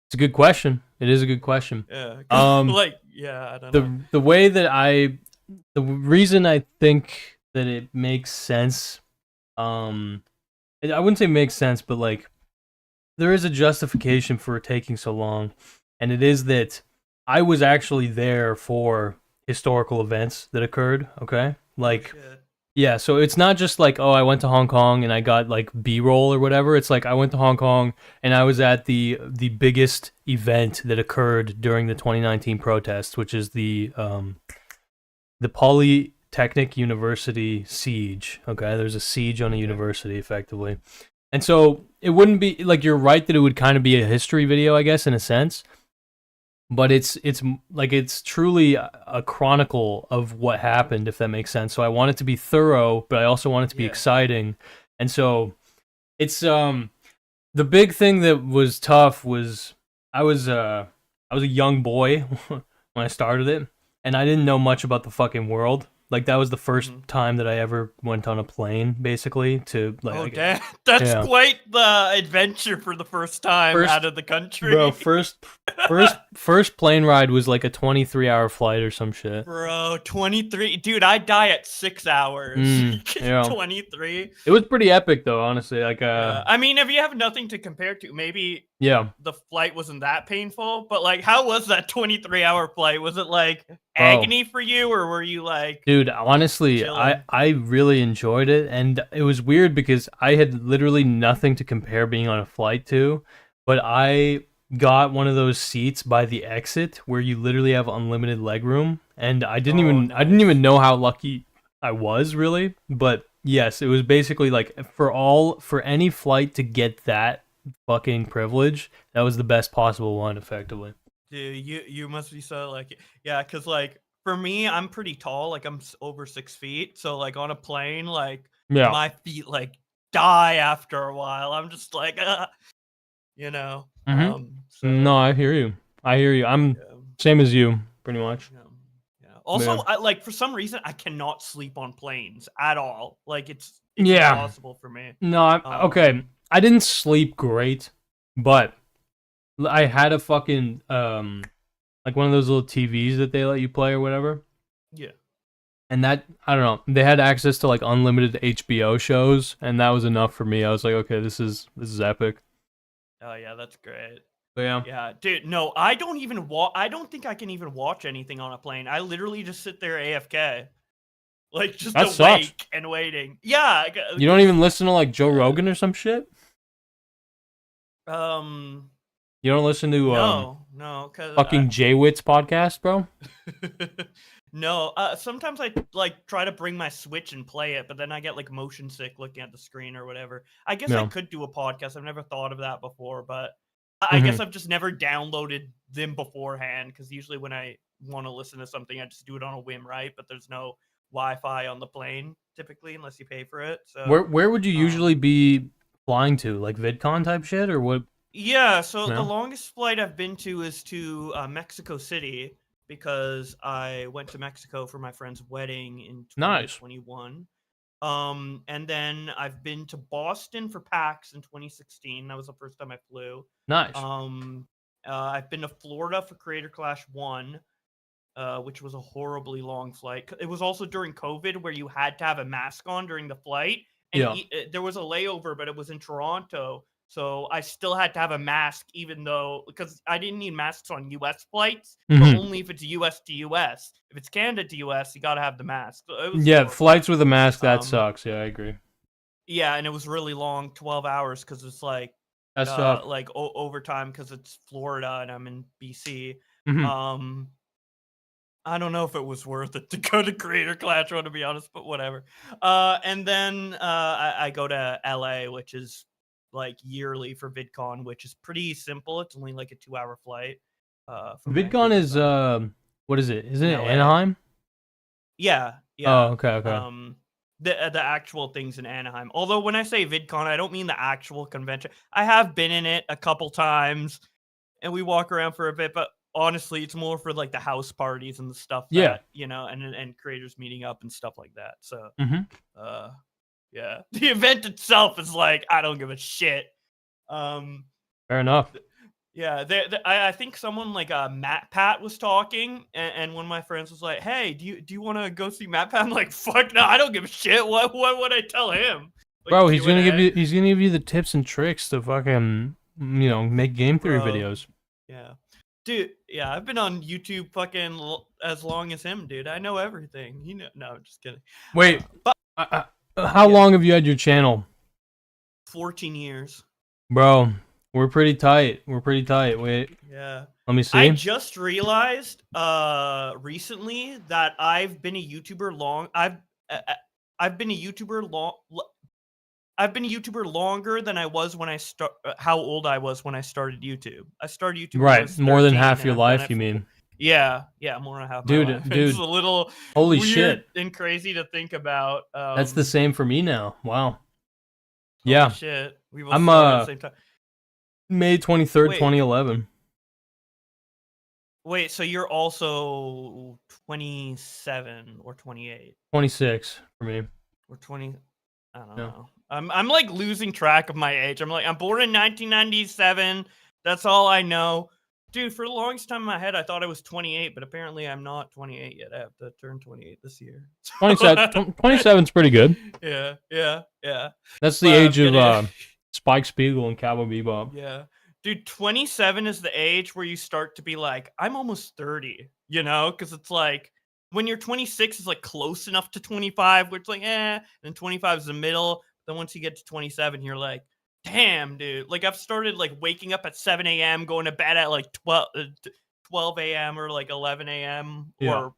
It's a good question. It is a good question. Yeah. I don't know. The way that the reason I think that it makes sense, I wouldn't say makes sense, but like there is a justification for it taking so long, and it is that I was actually there for historical events that occurred. Okay, like. Yeah, so it's not just like, oh, I went to Hong Kong and I got like B-roll or whatever. It's like I went to Hong Kong and I was at the biggest event that occurred during the 2019 protests, which is the Polytechnic University siege. Okay, there's a siege on a university, effectively, and so it wouldn't be like, you're right that it would kind of be a history video, I guess, in a sense. But it's truly a chronicle of what happened, if that makes sense. So I want it to be thorough, but I also want it to be exciting. And so it's the big thing that was tough was I was a young boy when I started it, and I didn't know much about the fucking world. Like, that was the first time that I ever went on a plane, basically, to like. Oh, damn! That's quite the adventure for the first time out of the country. Bro, first plane ride was like a 23-hour flight or some shit. Bro, 23, dude, I'd die at 6 hours. 23. It was pretty epic, though, honestly. Like, I mean, if you have nothing to compare to, maybe the flight wasn't that painful. But like, how was that 23-hour flight? Was it like agony for you, or were you like? Dude, honestly, chilling? I really enjoyed it, and it was weird because I had literally nothing to compare being on a flight to, but I got one of those seats by the exit where you literally have unlimited legroom, and I didn't even know how lucky I was, really. But yes, it was basically like for any flight to get that fucking privilege, that was the best possible one, effectively. Dude, you must be so lucky. Yeah, because like for me, I'm pretty tall. Like I'm over 6 feet. So like on a plane, like my feet like die after a while. I'm just like, So, no, I hear you. I'm same as you, pretty much. Yeah. Also, I, like for some reason, I cannot sleep on planes at all. Like it's Yeah. impossible for me. No, okay. I didn't sleep great, but I had a fucking like one of those little TVs that they let you play or whatever. Yeah. And that, I don't know, they had access to like unlimited HBO shows, and that was enough for me. I was like, okay, this is epic. Oh yeah, that's great. But yeah. Yeah, dude. No, I don't even I don't think I can even watch anything on a plane. I literally just sit there AFK, like just That awake sucks. and waiting. Yeah. You don't even listen to like Joe Rogan or some shit? You don't listen to no, cause fucking Jay-Witt's podcast, bro? No, sometimes I like try to bring my Switch and play it, but then I get like motion sick looking at the screen or whatever. I guess I could do a podcast. I've never thought of that before, but I guess I've just never downloaded them beforehand, because usually when I want to listen to something, I just do it on a whim, right? But there's no Wi-Fi on the plane typically unless you pay for it. So Where would you usually be flying to? Like VidCon type shit or what? Yeah, so the No? longest flight I've been to is to Mexico City because I went to Mexico for my friend's wedding in Nice. 2021. And then I've been to Boston for PAX in 2016. That was the first time I flew. Nice. I've been to Florida for Creator Clash 1, which was a horribly long flight. It was also during COVID where you had to have a mask on during the flight. And Yeah. there was a layover, but it was in Toronto. So I still had to have a mask, even though, because I didn't need masks on US flights, but Mhm. only if it's US to US. If it's Canada to US, you got to have the mask. So it was Yeah, horrible. flights with a mask, that sucks. Yeah, I agree. Yeah, and it was really long, 12 hours, because it's like, That's tough. like overtime because it's Florida and I'm in BC. Mhm. I don't know if it was worth it to go to Creator Clash, to be honest, but whatever. And then I go to LA, which is like yearly for VidCon, which is pretty simple. It's only like a 2-hour flight. From VidCon Vancouver, is so what is it? Isn't in it LA. Anaheim? Yeah, Oh, yeah. okay. The actual things in Anaheim. Although when I say VidCon, I don't mean the actual convention. I have been in it a couple times, and we walk around for a bit, but honestly, it's more for like the house parties and the stuff Yeah. that, and creators meeting up and stuff like that. So, Mhm. yeah, the event itself is like, I don't give a shit. Fair enough. Yeah, I think someone like Matt Pat was talking, and one of my friends was like, "Hey, do you want to go see Matt Pat?" I'm like, "Fuck no, I don't give a shit. What would I tell him?" Like, Bro, he's gonna give Q&A? you the tips and tricks to fucking make game theory Bro. videos. Yeah. Dude, yeah, I've been on YouTube fucking as long as him, dude. I know everything. No, I'm just kidding. Wait, But how long have you had your channel? 14 years. Bro, we're pretty tight. Wait. Yeah. Let me see. I just realized recently that I've been a YouTuber I've been a YouTuber I've been a YouTuber longer than I was when how old I was when I started YouTube. I started YouTube when I was Right, more than 13, half and your I've done life, it you for mean? Yeah, more than half my life. Dude, It's a little holy weird shit. and crazy to think about. That's the same for me now. Wow. Holy Yeah. shit. We both I'm started at the same time. May 23rd, Wait. 2011. Wait, so you're also 27 or 28? 26 for me. Or 20? I don't know. I'm like losing track of my age. I'm born in 1997. That's all I know. Dude, for the longest time in my head, I thought I was 28, but apparently I'm not 28 yet. I have to turn 28 this year. 27's pretty good. Yeah. That's the age of Spike Spiegel and Cowboy Bebop. Yeah. Dude, 27 is the age where you start to be like, I'm almost 30, because it's like when you're 26 is like close enough to 25, where it's like, and 25 is the middle. Then once you get to 27, you're like, damn, dude. Like I've started like waking up at 7 a.m., going to bed at like 12 a.m. or like 11 a.m. or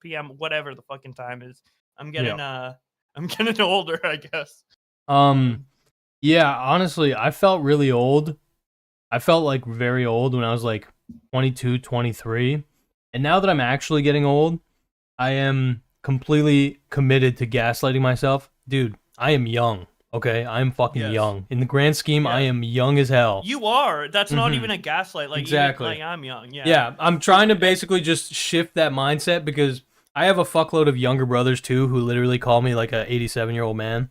p.m., whatever the fucking time is. I'm getting older, I guess. Yeah, honestly, I felt really old. I felt like very old when I was like 22, 23. And now that I'm actually getting old, I am completely committed to gaslighting myself. Dude, I am young, okay? I'm fucking young. In the grand scheme, I am young as hell. You are. That's not even a gaslight. Like, exactly. Even, like I'm young. Yeah. Yeah, I'm trying to basically just shift that mindset because I have a fuckload of younger brothers too who literally call me like a 87-year-old man.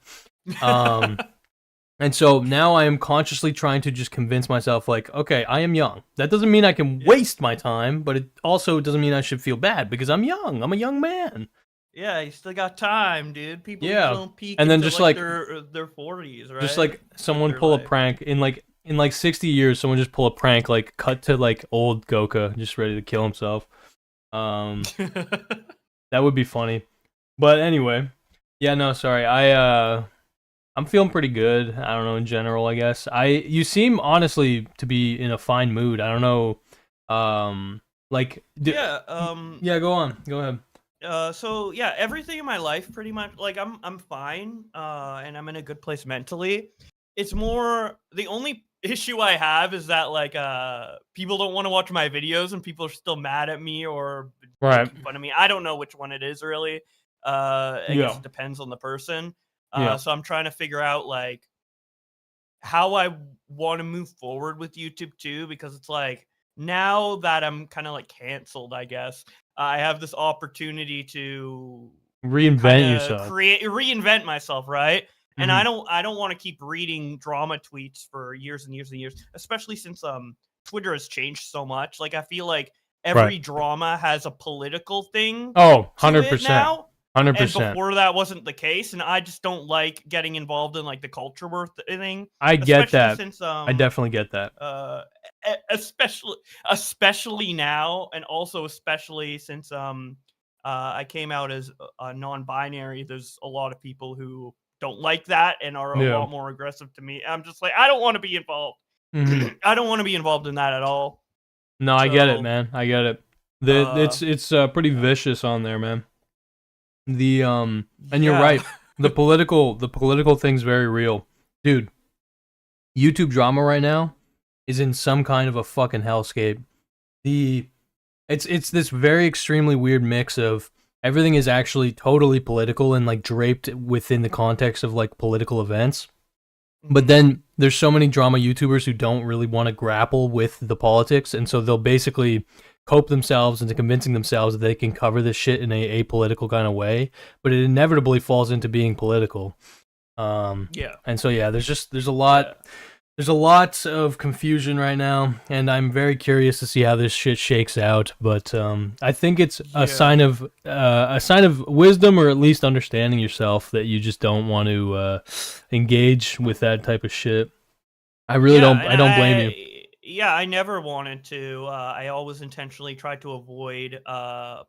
And so now I am consciously trying to just convince myself, like, okay, I am young. That doesn't mean I can waste my time, but it also doesn't mean I should feel bad because I'm young. I'm a young man. Yeah, you still got time, dude. People don't peak and then until just like their 40s, right? Just like someone pull a prank in like 60 years, someone just pull a prank, like cut to like old Goka just ready to kill himself. That would be funny. But anyway, yeah, no, sorry. I'm feeling pretty good. I don't know, in general, I guess. You seem honestly to be in a fine mood. I don't know. Yeah, go on. Go ahead. So yeah, everything in my life pretty much like I'm fine, and I'm in a good place mentally. It's more the only issue I have is that like people don't want to watch my videos and people are still mad at me or making fun of me. I don't know which one it is really. I guess it depends on the person. So I'm trying to figure out like how I want to move forward with YouTube too, because it's like now that I'm kind of like canceled, I guess I have this opportunity to Reinvent yourself. reinvent myself, right? And Mhm. I don't want to keep reading drama tweets for years and years and years, especially since Twitter has changed so much. Like I feel like every Right. drama has a political thing Oh, to it 100%. now. And 100%. before that wasn't the case, and I just don't like getting involved in like the culture war thing. I get Especially that. since I definitely get that. Especially now, and also especially since I came out as a non-binary. There's a lot of people who don't like that and are a Yeah. lot more aggressive to me. I'm just like, I don't want to be involved. Mhm. I don't want to be involved in that at all. No, I get it, So, man. I get it. It's pretty vicious on there, man. And you're Yeah. right. The political thing's very real. Dude, YouTube drama right now is in some kind of a fucking hellscape. It's this very extremely weird mix of everything is actually totally political and like draped within the context of like political events. But then there's so many drama YouTubers who don't really want to grapple with the politics, and so they'll basically cope themselves into convincing themselves that they can cover this shit in a apolitical kind of way, but it inevitably falls into being political. Yeah. And so yeah, there's a lot of confusion right now, and I'm very curious to see how this shit shakes out. But I think it's a sign of wisdom, or at least understanding yourself, that you just don't want to engage with that type of shit. I really don't. I don't blame you. Yeah, I never wanted to. I always intentionally tried to avoid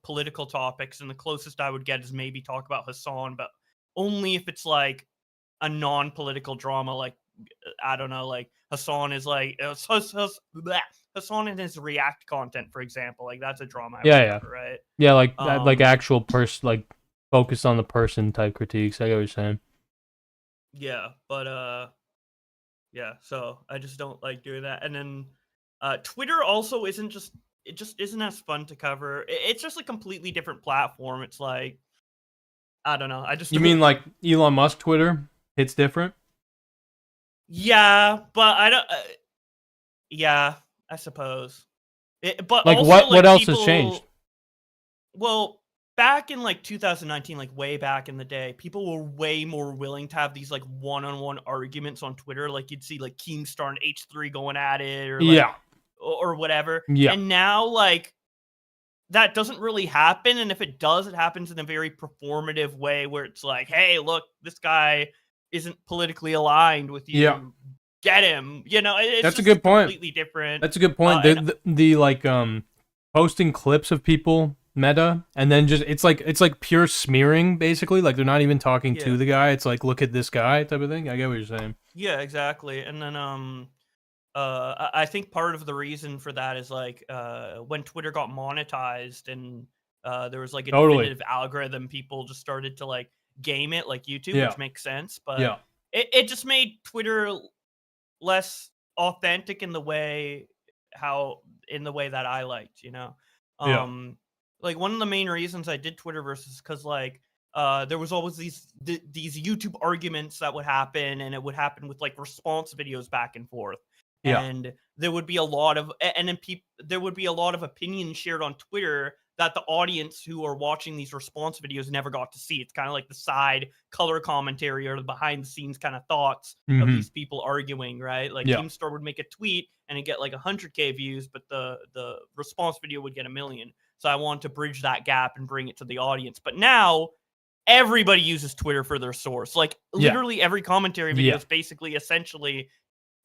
political topics, and the closest I would get is maybe talk about Hassan, but only if it's like a non-political drama, like I don't know, like Hassan is like Hassan and his React content, for example, like that's a drama. I would Yeah, cover, right? yeah, like actual like focus on the person type critiques. I get what you're saying. Yeah, but yeah, so I just don't like doing that. And then Twitter also isn't just isn't as fun to cover. It's just a completely different platform. It's like I don't know. I just You mean like Elon Musk Twitter? It's different. Yeah, but I don't. Yeah, I suppose. But like also, what else has changed? Well, back in like 2019, like way back in the day, people were way more willing to have these like one-on-one arguments on Twitter. Like you'd see like Keemstar and H3 going at it, or like, or whatever. Yeah. And now like that doesn't really happen, and if it does, it happens in a very performative way where it's like, hey, look, this guy isn't politically aligned with you. Yeah. Get him. You know, it's That's just a good point. completely different. That's a good point. The like posting clips of people meta, and then just it's like pure smearing basically. Like they're not even talking to the guy. It's like, look at this guy type of thing. I get what you're saying. Yeah, exactly. And then I think part of the reason for that is like when Twitter got monetized and there was like a definitive algorithm, people just started to like game it like YouTube, which makes sense. But it just made Twitter less authentic in the way that I liked, you know. Like one of the main reasons I did Twitterverse is because like there was always these YouTube arguments that would happen, and it would happen with like response videos back and forth. And there would be a lot of there would be a lot of opinions shared on Twitter that the audience who are watching these response videos never got to see. It's kind of like the side color commentary or the behind the scenes kind of thoughts of these people arguing, right? Like Keemstar would make a tweet and it'd get like 100K views, but the response video would get 1 million. So I wanted to bridge that gap and bring it to the audience. But now everybody uses Twitter for their source. Like literally every commentary video is basically essentially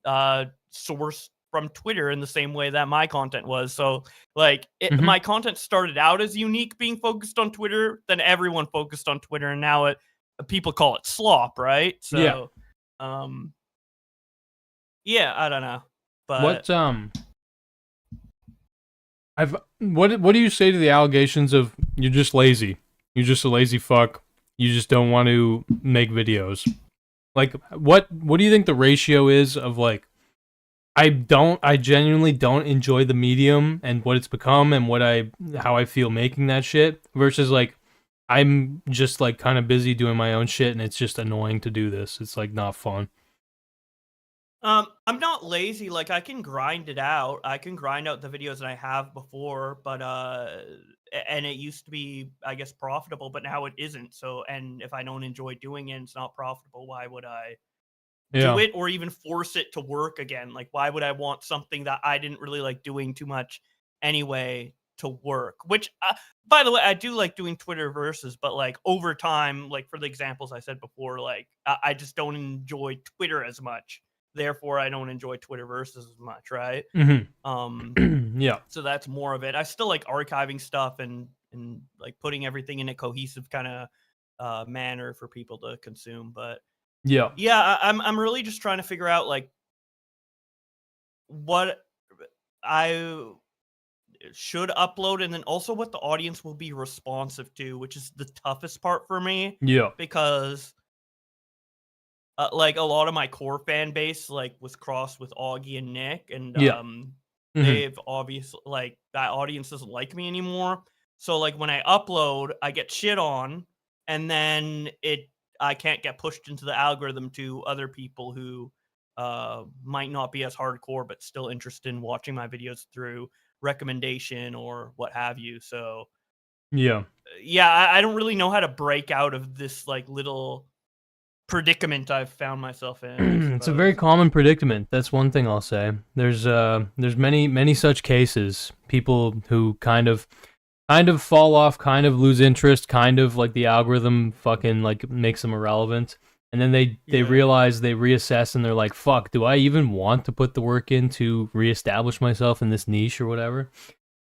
sourced from Twitter in the same way that my content was. So like my content started out as unique being focused on Twitter, then everyone focused on Twitter, and now people call it slop, right? So yeah, I don't know. But what do you say to the allegations of you're just lazy? You're just a lazy fuck. You just don't want to make videos. Like what do you think the ratio is of like I genuinely don't enjoy the medium and what it's become and how I feel making that shit versus like I'm just like kind of busy doing my own shit and it's just annoying to do this. It's like not fun. I'm not lazy, like, I can grind it out. I can grind out the videos that I have before, but, and it used to be, I guess, profitable, but now it isn't, so and if I don't enjoy doing it, it's not profitable, why would I do Yeah. it or even force it to work again? Like, why would I want something that I didn't really like doing too much anyway to work? Which, by the way, I do like doing Twitter verses, but like over time, like for the examples I said before, like I just don't enjoy Twitter as much. Therefore, I don't enjoy Twitter verses as much, right? Yeah. So that's more of it. I still like archiving stuff and like putting everything in a cohesive kind of manner for people to consume, but Yeah. yeah, I'm really just trying to figure out like what I should upload and then also what the audience will be responsive to, which is the toughest part for me Yeah. because like a lot of my core fan base like was crossed with Augie and Nick and Yeah. Mhm. they've obviously like that audience doesn't like me anymore. So like when I upload, I get shit on and then I can't get pushed into the algorithm to other people who might not be as hardcore but still interested in watching my videos through recommendation or what have you. So Yeah. yeah, I don't really know how to break out of this like little predicament I've found myself in, I It's a very suppose. common predicament. That's one thing I'll say. There's many such cases. People who kind of fall off, kind of lose interest, kind of like the algorithm fucking like makes them irrelevant. And then they Yeah. realize, they reassess, and they're like, "Fuck, do I even want to put the work in to reestablish myself in this niche or whatever?"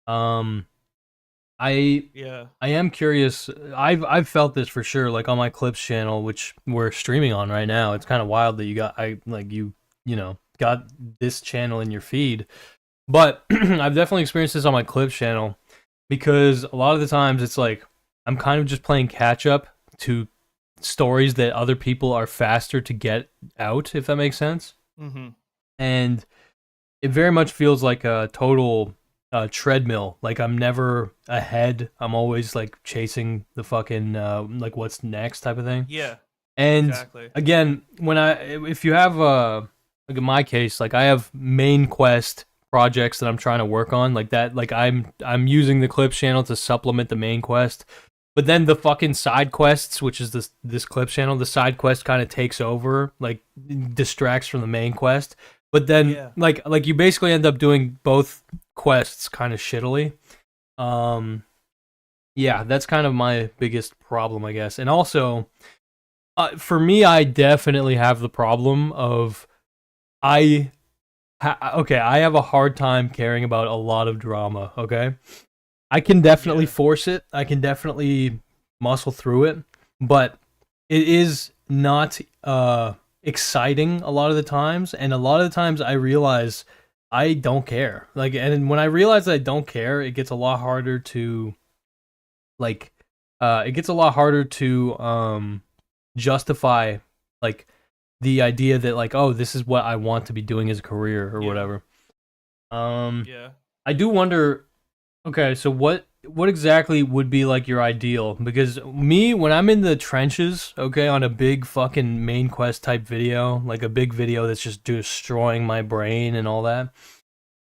Um, I Yeah. I am curious. I've felt this for sure. Like on my Clips channel, which we're streaming on right now. It's kind of wild that you got this channel in your feed. But I've definitely experienced this on my Clips channel because a lot of the times it's like I'm kind of just playing catch up to stories that other people are faster to get out, if that makes sense. Mhm. And it very much feels like a total treadmill. Like I'm never ahead. I'm always like chasing the fucking like what's next type of thing. Yeah. And Exactly. again, if you have like in my case, like I have main quest projects that I'm trying to work on, like that, like I'm using the Clips channel to supplement the main quest. But then the fucking side quests, which is this Clips channel, the side quest kind of takes over, like distracts from the main quest. But then Yeah. like you basically end up doing both quests kind of shittily. Um yeah, that's kind of my biggest problem, I guess. And also, for me, I definitely have the problem of okay, I have a hard time caring about a lot of drama, okay? I can definitely Yeah. force it. I can definitely muscle through it, but it is not exciting a lot of the times, and a lot of the times I realize I don't care. Like, and when I realize I don't care, it gets a lot harder to like it gets a lot harder to justify like the idea that like, oh, this is what I want to be doing as a career or Yeah. whatever. Yeah. I do wonder, okay, so what exactly would be like your ideal? Because me, when I'm in the trenches, okay, on a big fucking main quest type video, like a big video that's just destroying my brain and all that,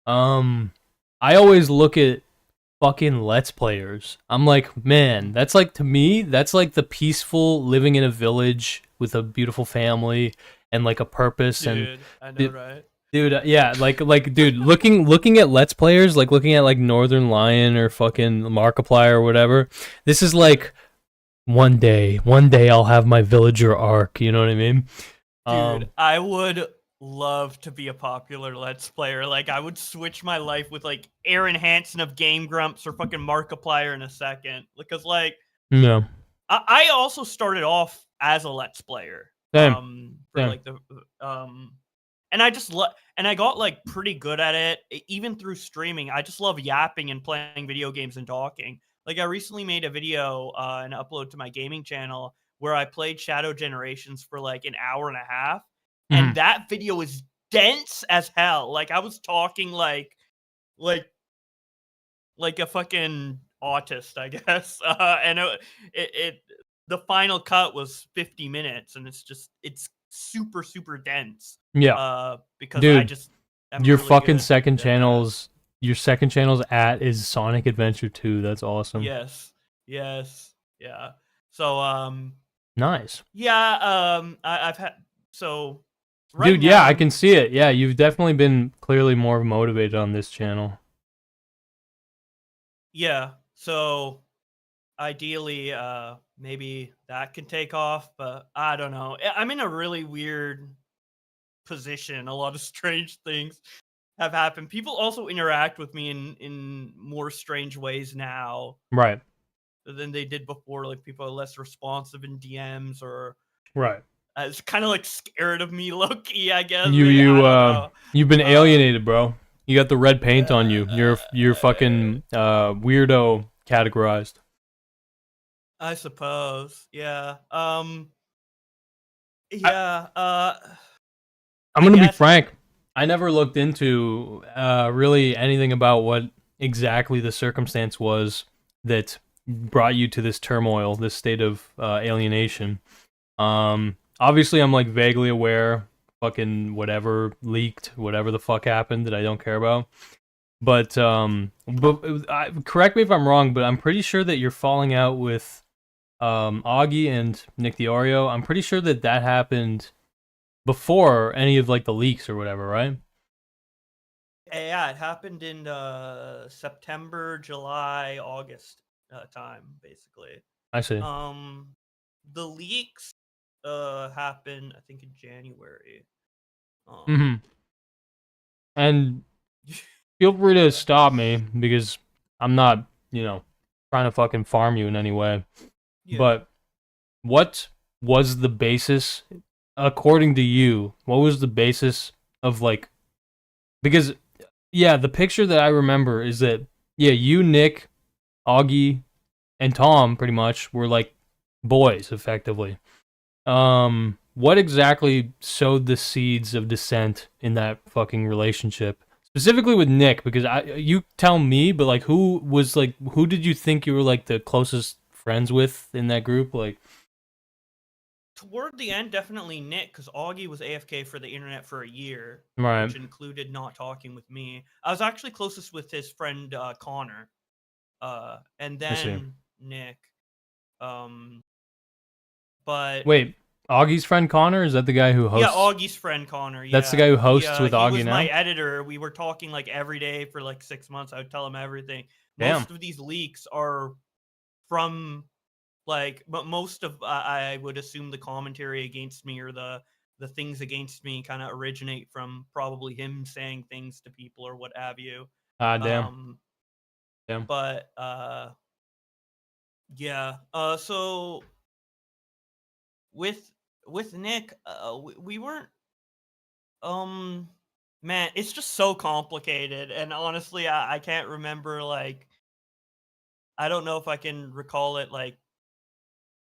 I always look at fucking Let's Players. I'm like, man, that's like, to me, that's like the peaceful living in a village with a beautiful family and like a purpose. And Dude, I know, right? dude, yeah, dude, looking at Let's Players, like looking at like Northern Lion or fucking Markiplier or whatever. This is like one day I'll have my villager arc. You know what I mean? Dude, I would love to be a popular Let's Player. Like, I would switch my life with like Aaron Hansen of Game Grumps or fucking Markiplier in a second. Because like, No. I also started off as a Let's Player. For Same. like the and I just and I got like pretty good at it even through streaming. I just love yapping and playing video games and talking. Like I recently made a video and upload to my gaming channel where I played Shadow Generations for like an hour and a half, and that video is dense as hell. Like I was talking like like a fucking autist, I guess. And it the final cut was 50 minutes, and it's super super dense. Yeah. Because Dude, I just am your really fucking good second at that. channel's your second channel's at is Sonic Adventure 2. That's awesome. Yes. Yeah. So Nice. yeah, I've had so right Dude, yeah, now I can see it. Yeah, you've definitely been clearly more motivated on this channel. yeah. So ideally, maybe that can take off, but I don't know. I'm in a really weird position. A lot of strange things have happened. People also interact with me in more strange ways now Right. than they did before. Like people are less responsive in DMs, or Right. it's kind of like scared of me, low key. I guess You've been alienated, bro. You got the red paint on you. You're fucking weirdo categorized. I suppose. Yeah. Yeah. I'm gonna be frank. I never looked into really anything about what exactly the circumstance was that brought you to this turmoil, this state of alienation. Obviously, I'm like vaguely aware. Fucking whatever leaked, whatever the fuck happened that I don't care about. But correct me if I'm wrong, but I'm pretty sure that you're falling out with Augie and Nick the Oreo. I'm pretty sure that happened before any of like the leaks or whatever, right? Yeah, it happened in September, July, August time, basically. I see. The leaks happened, I think, in January. And feel free to stop me because I'm not, trying to fucking farm you in any way. Yeah. But what was the basis, according to you? What was the basis of like? Because yeah, the picture that I remember is that you, Nick, Augie, and Tom pretty much were like boys effectively. What exactly sowed the seeds of dissent in that fucking relationship? Specifically with Nick, because you tell me, but like who did you think you were like the closest friends with in that group? Like toward the end, definitely Nick, because Augie was AFK for the internet for a year, right. which included not talking with me. I was actually closest with his friend Connor, and then Nick. But wait, Augie's friend Connor, is that the guy who hosts? Yeah, Augie's friend Connor. Yeah. That's the guy who hosts with Augie he was now? my editor. We were talking like every day for like 6 months. I would tell him everything. Damn. Most of these leaks are from like, but most of I would assume the commentary against me or the things against me kind of originate from probably him saying things to people or what have you. Damn. But yeah. So with Nick, we weren't. Man, it's just so complicated, and honestly, I can't remember, like, I don't know if I can recall it, like,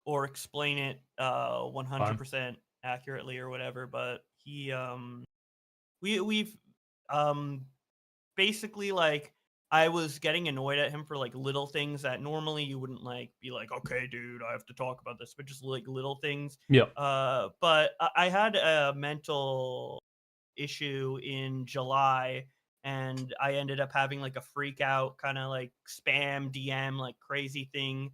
or explain it 100% accurately or whatever, but we've basically, like, I was getting annoyed at him for like little things that normally you wouldn't like be like, okay, dude, I have to talk about this, but just like little things. Yeah. But I had a mental issue in July, and I ended up having like a freak out kind of like spam DM like crazy thing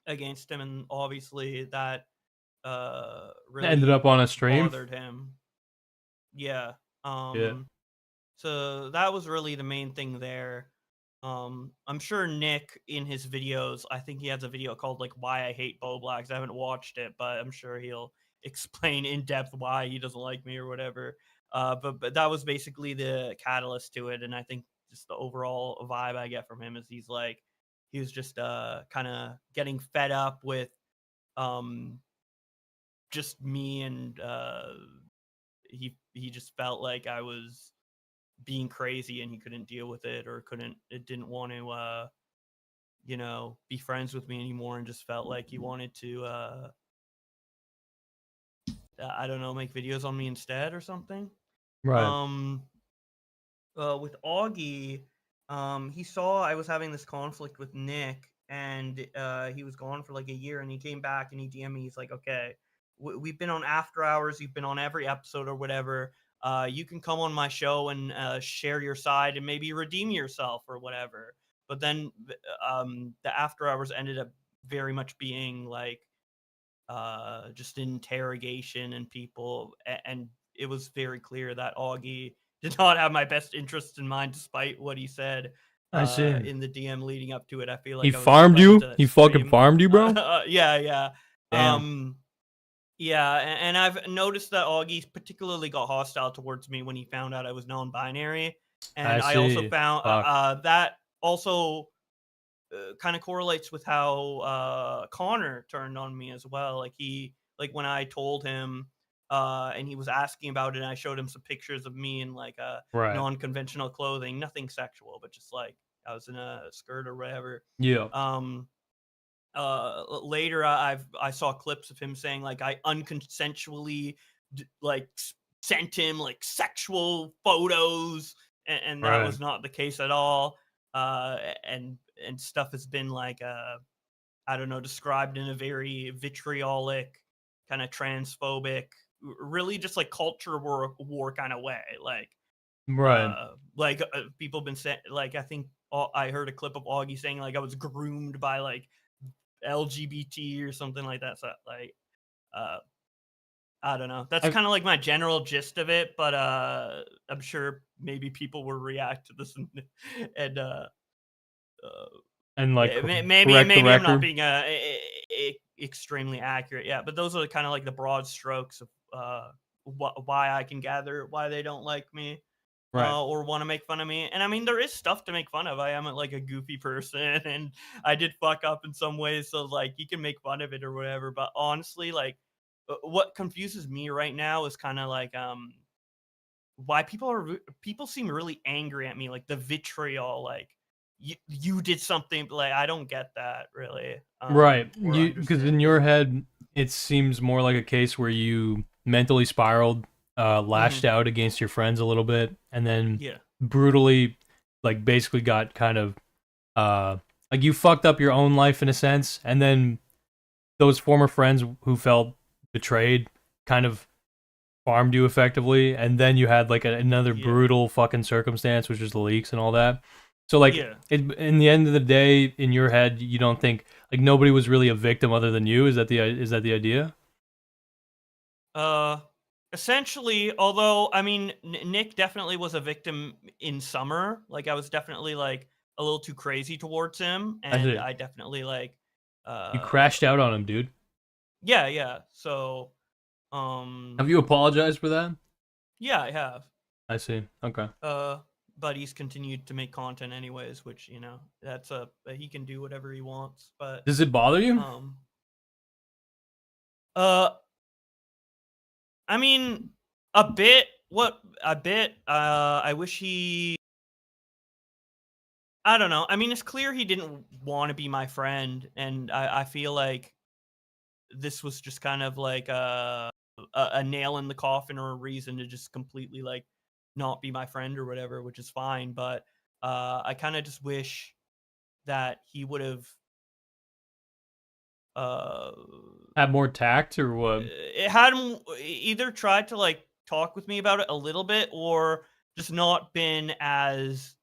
against him, and obviously that really ended up on a stream. bothered him. Yeah. So that was really the main thing there. I'm sure Nick in his videos, I think he has a video called like Why I Hate Bo Blacks. I haven't watched it, but I'm sure he'll explain in depth why he doesn't like me or whatever. But that was basically the catalyst to it, and I think just the overall vibe I get from him is he was just kind of getting fed up with just me, and he just felt like I was being crazy and he couldn't deal with it, or didn't want to be friends with me anymore, and just felt like he wanted to I don't know, make videos on me instead or something. Right. With Augie, he saw I was having this conflict with Nick, and he was gone for like a year, and he came back and he DM'd me. He's like, okay, we've been on After Hours, you've been on every episode or whatever. You can come on my show and share your side and maybe redeem yourself or whatever. But then the After Hours ended up very much being like just interrogation and people, and it was very clear that Augie did not have my best interest in mind, despite what he said I see. in the DM leading up to it. I feel like He I was farmed just let you? into that He fucking stream. farmed you, bro? Yeah. Damn. Yeah, and I've noticed that Augie particularly got hostile towards me when he found out I was non-binary, and I also see. found Fuck. that also kind of correlates with how Connor turned on me as well. Like when I told him and he was asking about it, and I showed him some pictures of me in like Right. non-conventional clothing, nothing sexual, but just like I was in a skirt or whatever. Yeah. Later I saw clips of him saying like I unconsensually like sent him like sexual photos, and that Right. was not the case at all. And stuff has been like I don't know, described in a very vitriolic, kind of transphobic, really just like culture war kind of way. Right. People have been saying, like, I think I heard a clip of Augie saying like I was groomed by like LGBT or something like that. So like I don't know. That's kind of like my general gist of it, but I'm sure maybe people will react to this and like maybe correct the I'm not record. being extremely accurate. Yeah, but those are kind of like the broad strokes of why I can gather why they don't like me. Right. Or want to make fun of me. And I mean, there is stuff to make fun of. I am like a goofy person and I did fuck up in some ways. So like you can make fun of it or whatever. But honestly, like what confuses me right now is kind of like why people seem really angry at me. Like the vitriol, like you did something, like I don't get that really. Right. Or Because in your head, it seems more like a case where you mentally spiraled, lashed out against your friends a little bit, and then brutally, like basically got kind of, like you fucked up your own life in a sense, and then those former friends who felt betrayed kind of farmed you effectively, and then you had like another brutal fucking circumstance, which is the leaks and all that. So like, in the end of the day, in your head, you don't think like nobody was really a victim other than you. Is that the idea? Essentially, although I mean, Nick definitely was a victim in summer. Like I was definitely like a little too crazy towards him, and I definitely like. You crashed out on him, dude. Yeah. So, have you apologized for that? Yeah, I have. I see. Okay. But he's continued to make content anyways, which that's he can do whatever he wants. But does it bother you? I mean, a bit. I wish he. I don't know. I mean, it's clear he didn't want to be my friend, and I feel like this was just kind of like a nail in the coffin or a reason to just completely like not be my friend or whatever, which is fine. But I kind of just wish that he would have had more tact, or what? It had him either tried to like talk with me about it a little bit, or just not been as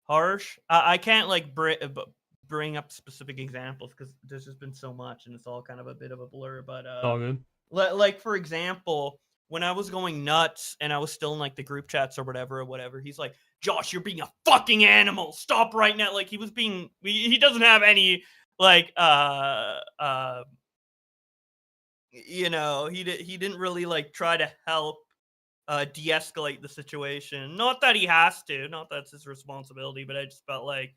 harsh. I can't like bring up specific examples because there's just been so much and it's all kind of a bit of a blur. But all good. Like for example, when I was going nuts and I was still in like the group chats or whatever, he's like, "Josh, you're being a fucking animal. Stop right now." Like he was being. He doesn't have any like he didn't really like try to help de-escalate the situation. Not that he has to, not that's his responsibility, but I just felt like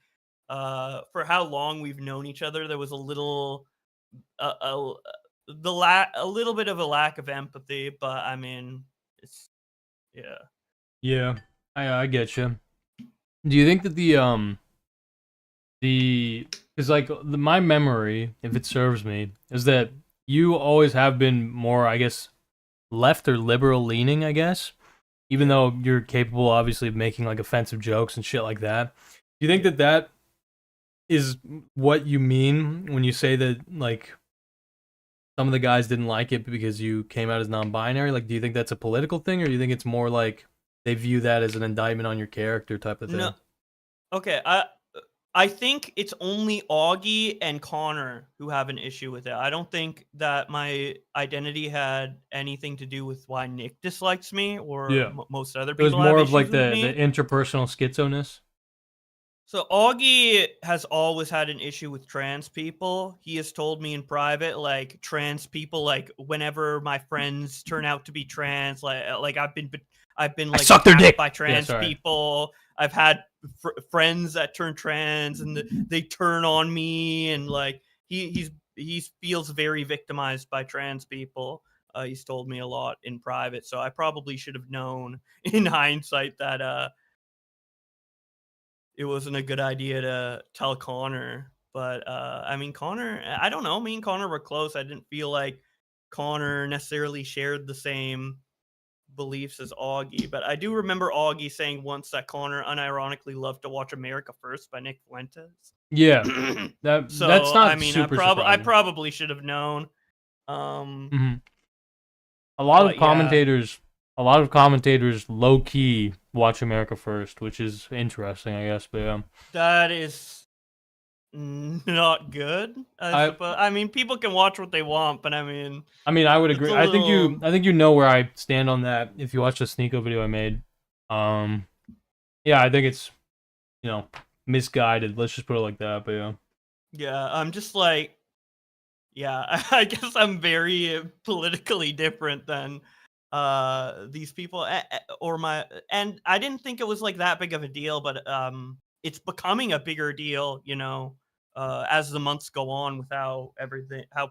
for how long we've known each other, there was a little a little bit of a lack of empathy. But I mean, it's yeah, I get you. Do you think that because like my memory, if it serves me, is that you always have been more, I guess, left or liberal leaning, I guess, even though you're capable, obviously, of making like offensive jokes and shit like that. Do you think that that is what you mean when you say that, like, some of the guys didn't like it because you came out as non-binary? Like, do you think that's a political thing, or do you think it's more like they view that as an indictment on your character type of thing? No. Okay, I think it's only Augie and Connor who have an issue with it. I don't think that my identity had anything to do with why Nick dislikes me or most other It was people more have of like issues with the me. interpersonal schizo-ness. So Augie has always had an issue with trans people. He has told me in private, like trans people, like whenever my friends turn out to be trans, like I've been like suck their attacked dick. by Yeah, trans sorry. people. I've had friends that turn trans and they turn on me, and like he feels very victimized by trans people. He's told me a lot in private, so I probably should have known in hindsight that it wasn't a good idea to tell Connor. But I mean, Connor, I don't know. Me and Connor were close. I didn't feel like Connor necessarily shared the same beliefs as Augie. But I do remember Augie saying once that Connor unironically loved to watch America First by Nick Fuentes. Yeah, that's not I mean, super I surprising. probably should have known. A lot of commentators low key watch America First, which is interesting, I guess. But yeah, that is not good. I suppose. I mean, people can watch what they want, but I mean, I would agree. I think you know where I stand on that. If you watch the Sneeko video I made, yeah, I think it's misguided. Let's just put it like that. But yeah, I'm just like, yeah, I guess I'm very politically different than these people and I didn't think it was like that big of a deal, but it's becoming a bigger deal, as the months go on with how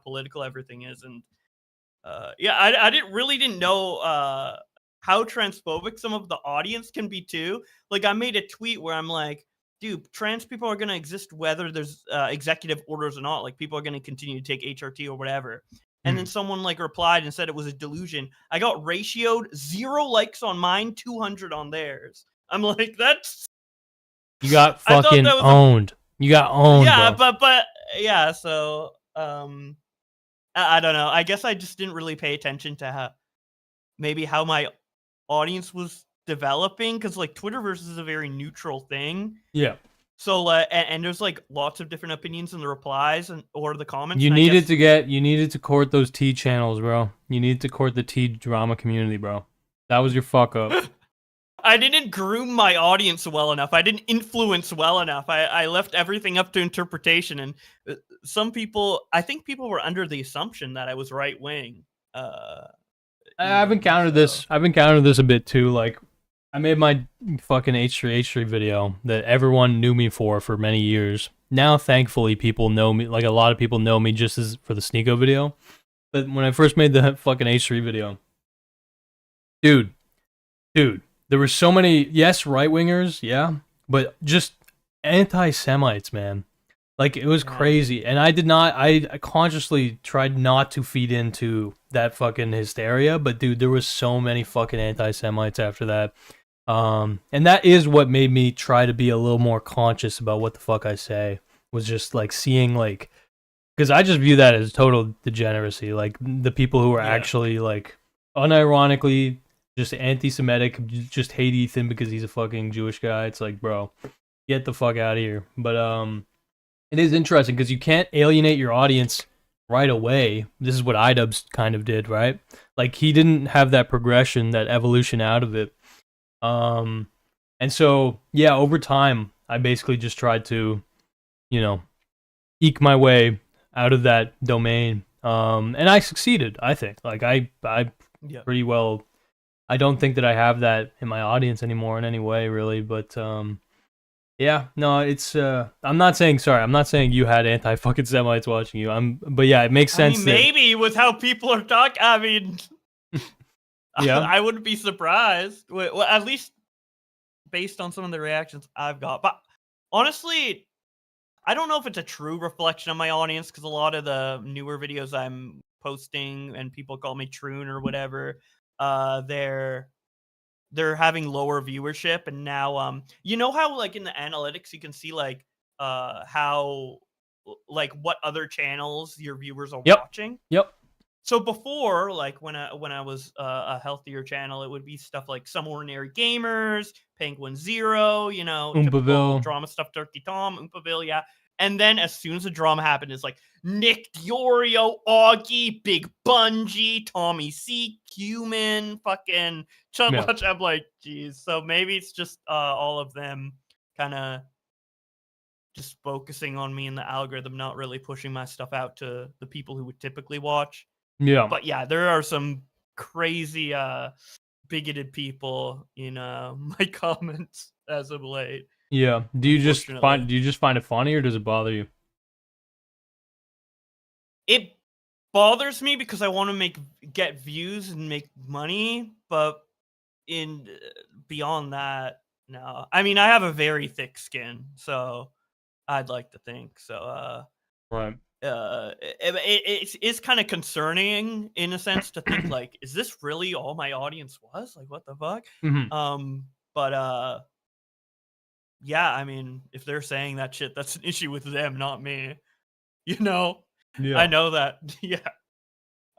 political everything is. And yeah, I didn't know how transphobic some of the audience can be too. Like I made a tweet where I'm like, dude, trans people are going to exist whether there's executive orders or not. Like people are going to continue to take HRT or whatever. And then someone like replied and said it was a delusion. I got ratioed 0 likes on mine, 200 on theirs. I'm like, that's... You got fucking owned. You got owned, yeah, bro. but yeah, so I don't know. I guess I just didn't really pay attention to how my audience was developing, because like Twitterverse is a very neutral thing. Yeah. So and there's like lots of different opinions in the replies or the comments. You needed to court those T channels, bro. You needed to court the T drama community, bro. That was your fuck up. I didn't groom my audience well enough. I didn't influence well enough. I left everything up to interpretation, and I think people were under the assumption that I was right wing. I've encountered this. I've encountered this a bit too. Like, I made my fucking H3 video that everyone knew me for many years. Now, thankfully, people know me. Like, a lot of people know me just as for the Sneeko video. But when I first made the fucking H3 video, dude, there were so many, yes, right-wingers, yeah, but just anti-Semites, man. Like, it was crazy. And I consciously tried not to feed into that fucking hysteria, but dude, there was so many fucking anti-Semites after that. And that is what made me try to be a little more conscious about what the fuck I say, was just like seeing like, because I just view that as total degeneracy. Like the people who are actually like unironically just anti-Semitic, just hate Ethan because he's a fucking Jewish guy. It's like, bro, get the fuck out of here. But it is interesting because you can't alienate your audience right away. This is what iDubbbz kind of did, right? Like he didn't have that progression, that evolution out of it. And so, yeah, over time, I basically just tried to, eke my way out of that domain. And I succeeded, I think. Like, I pretty well, I don't think that I have that in my audience anymore in any way, really. But, yeah, no, it's, I'm not saying you had anti-fucking Semites watching you. But yeah, it makes sense. Maybe with how people are talking, I mean... Yeah, I wouldn't be surprised. Well, at least based on some of the reactions I've got. But honestly, I don't know if it's a true reflection of my audience, because a lot of the newer videos I'm posting and people call me Troon or whatever, they're having lower viewership. And now, you know how like in the analytics you can see like how like what other channels your viewers are watching? Yep. So before, like when I was a healthier channel, it would be stuff like Some Ordinary Gamers, Penguin Zero, you know, typical Oompaville. drama stuff, Turkey Tom, Oompaville, yeah. And then as soon as the drama happened, it's like Nick Diorio, Augie, Big Bungie, Tommy C, Cumin, fucking Chud Yeah. Watch. I'm like, geez. So maybe it's just all of them kind of just focusing on me in the algorithm, not really pushing my stuff out to the people who would typically watch. Yeah. But yeah, there are some crazy bigoted people in my comments as of late. Yeah. Do you just Unfortunately. find it funny, or does it bother you? It bothers me because I want to get views and make money, but in beyond that, no. I mean, I have a very thick skin, so I'd like to think so. Right. It's kind of concerning in a sense to think like, is this really all my audience was? Like, what the fuck? Mhm. But yeah, I mean, if they're saying that shit, that's an issue with them, not me. You know, I Yeah. know that. Yeah,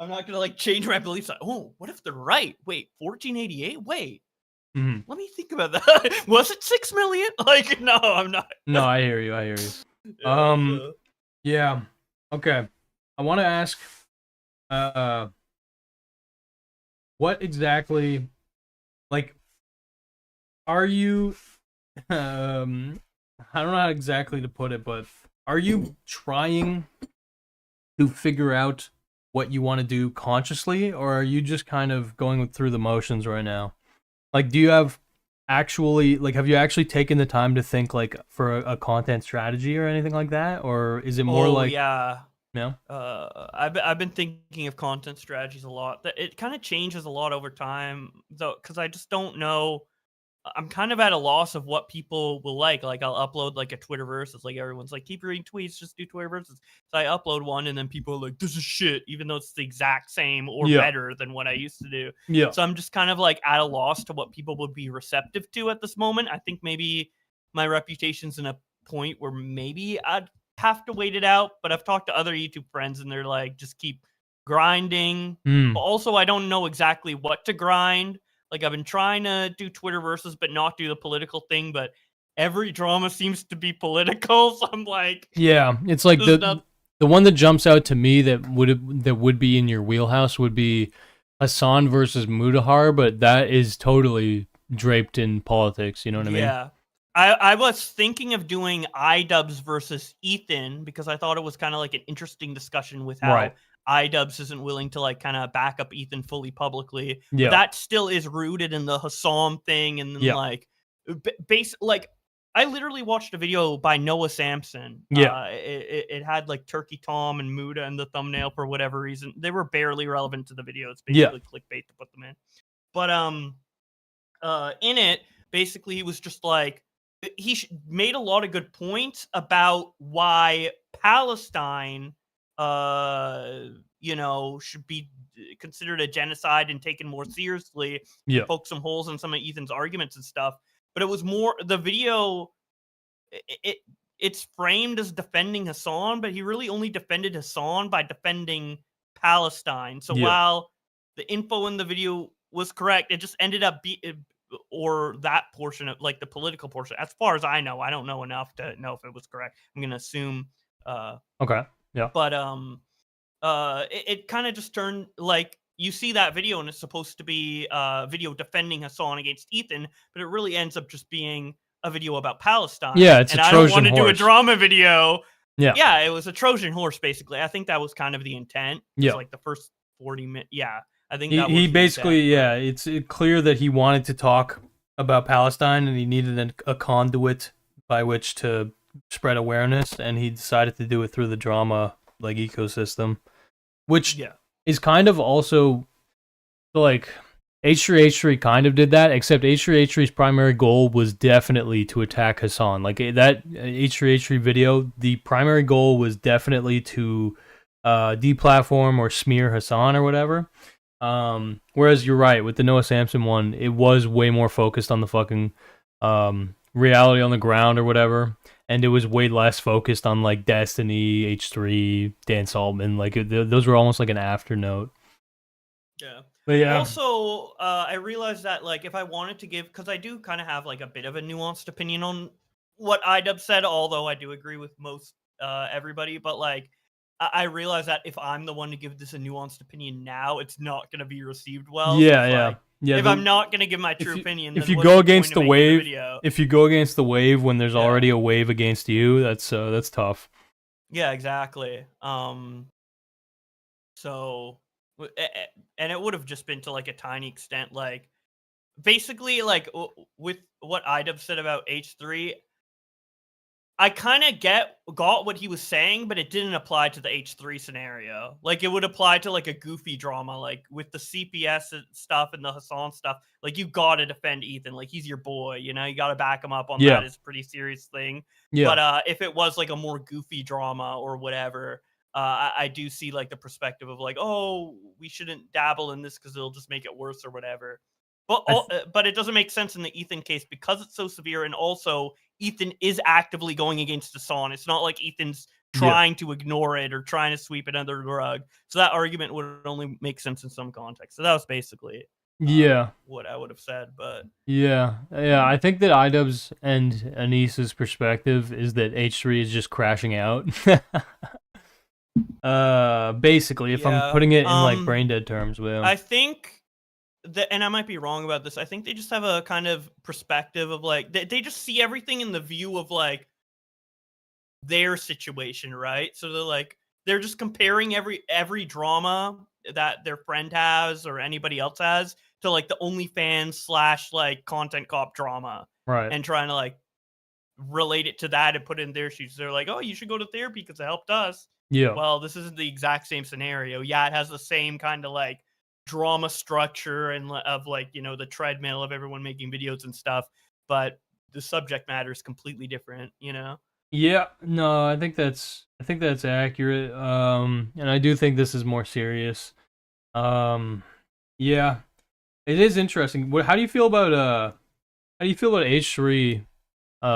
I'm not gonna like change my beliefs. Like, oh, what if they're right? Wait, 1488? Wait, Mhm. let me think about that. Was it 6 million? Like, no, I'm not. No, I hear you. I hear you. Yeah, so- Yeah. Okay. I want to ask, uh, what exactly, like, are you, I don't know how exactly to put it, but are you trying to figure out what you want to do consciously, or are you just kind of going through the motions right now? Like, do you have have you actually taken the time to think, like, for a content strategy or anything like that, or is it more Oh like, yeah. no? I've been thinking of content strategies a lot. That it kind of changes a lot over time, though, because I just don't know. I'm kind of at a loss of what people will like. Like I'll upload like a Twitter versus, like everyone's like, keep reading tweets, just do Twitter versus. So I upload one, and then people are like, this is shit, even though it's the exact same or Yeah. better than what I used to do. Yeah. So I'm just kind of like at a loss to what people would be receptive to at this moment. I think maybe my reputation's in a point where maybe I'd have to wait it out. But I've talked to other YouTube friends, and they're like, just keep grinding. But also, I don't know exactly what to grind. Like, I've been trying to do Twitter versus, but not do the political thing. But every drama seems to be political, so I'm like, Yeah, it's like there's not- the one that jumps out to me that would be in your wheelhouse would be Hassan versus Mudahar, but that is totally draped in politics. You know what I mean? yeah. I was thinking of doing iDubbbz versus Ethan because I thought it was kind of like an interesting discussion with how Right. iDubbbz isn't willing to like kind of back up Ethan fully publicly. Yeah. But that still is rooted in the Hassan thing, and then Yeah. like like I literally watched a video by Noah Sampson. Yeah. It had like Turkey Tom and Muda in the thumbnail for whatever reason. They were barely relevant to the video. It's Yeah. basically clickbait to put them in. But in it, basically he was just like, made a lot of good points about why Palestine, should be considered a genocide and taken more seriously. Yeah. Poke some holes in some of Ethan's arguments and stuff. But it was more the video. It's framed as defending Hassan, but he really only defended Hassan by defending Palestine. So Yeah. while the info in the video was correct, it just ended up or that portion of like the political portion. As far as I know, I don't know enough to know if it was correct. I'm gonna assume. Okay. Yeah. But it kind of just turned like you see that video and it's supposed to be a video defending Hassan against Ethan, but it really ends up just being a video about Palestine. Yeah, it's and a I Trojan don't want to do a horse. drama video. Yeah. Yeah, it was a Trojan horse basically. I think that was kind of the intent. Yeah. It's like the first 40 minutes. Yeah, I think He that was he the basically intent. it's clear that he wanted to talk about Palestine and he needed a conduit by which to spread awareness, and he decided to do it through the drama like ecosystem, which Yeah. is kind of also like H3H3 kind of did that, except H3H3's primary goal was definitely to attack Hassan. Like that H3H3 video, the primary goal was definitely to deplatform or smear Hassan or whatever. Whereas you're right, with the Noah Sampson one, it was way more focused on the fucking reality on the ground or whatever, and it was way less focused on like Destiny, H3, Dan Saltman. Like those were almost like an afternote. Yeah. But yeah. Also, I realized that like if I wanted to give, because I do kind of have like a bit of a nuanced opinion on what IDub said, although I do agree with most everybody. But like, I realize that if I'm the one to give this a nuanced opinion now, it's not going to be received well. So Yeah, it's yeah. like, Yeah, if I'm not going to give my true opinion, if then you what's go the point against of the making the wave, video? if you go against the wave when there's already a wave against you, that's tough. Yeah, exactly. So, and it would have just been to like a tiny extent, like basically like with what IDub said about H3. I kind of got what he was saying, but it didn't apply to the H3 scenario. Like it would apply to like a goofy drama, like with the CPS stuff and the Hassan stuff. Like you gotta defend Ethan, like he's your boy, you know. You gotta back him up on that. It's a pretty serious thing. Yeah. But if it was like a more goofy drama or whatever, I do see like the perspective of like, oh, we shouldn't dabble in this because it'll just make it worse or whatever. But it doesn't make sense in the Ethan case because it's so severe, and also Ethan is actively going against Hassan. It's not like Ethan's trying to ignore it or trying to sweep it under the rug. So that argument would only make sense in some context. So that was basically what I would have said. But yeah, I think that IDub's and Anissa's perspective is that H3 is just crashing out. Basically, if I'm putting it in like brain dead terms, I think that, and I might be wrong about this, I think they just have a kind of perspective of like they just see everything in the view of like their situation, right? So they're just comparing every drama that their friend has or anybody else has to like the OnlyFans / like content cop drama, right? And trying to like relate it to that and put it in their shoes. They're like, oh, you should go to therapy because it helped us. Yeah. Well, this isn't the exact same scenario. Yeah, it has the same kind of like drama structure and of like, you know, the treadmill of everyone making videos and stuff, but the subject matter is completely different, you know? Yeah, no, I think that's accurate. And I do think this is more serious. Yeah. It is interesting. How do you feel about H3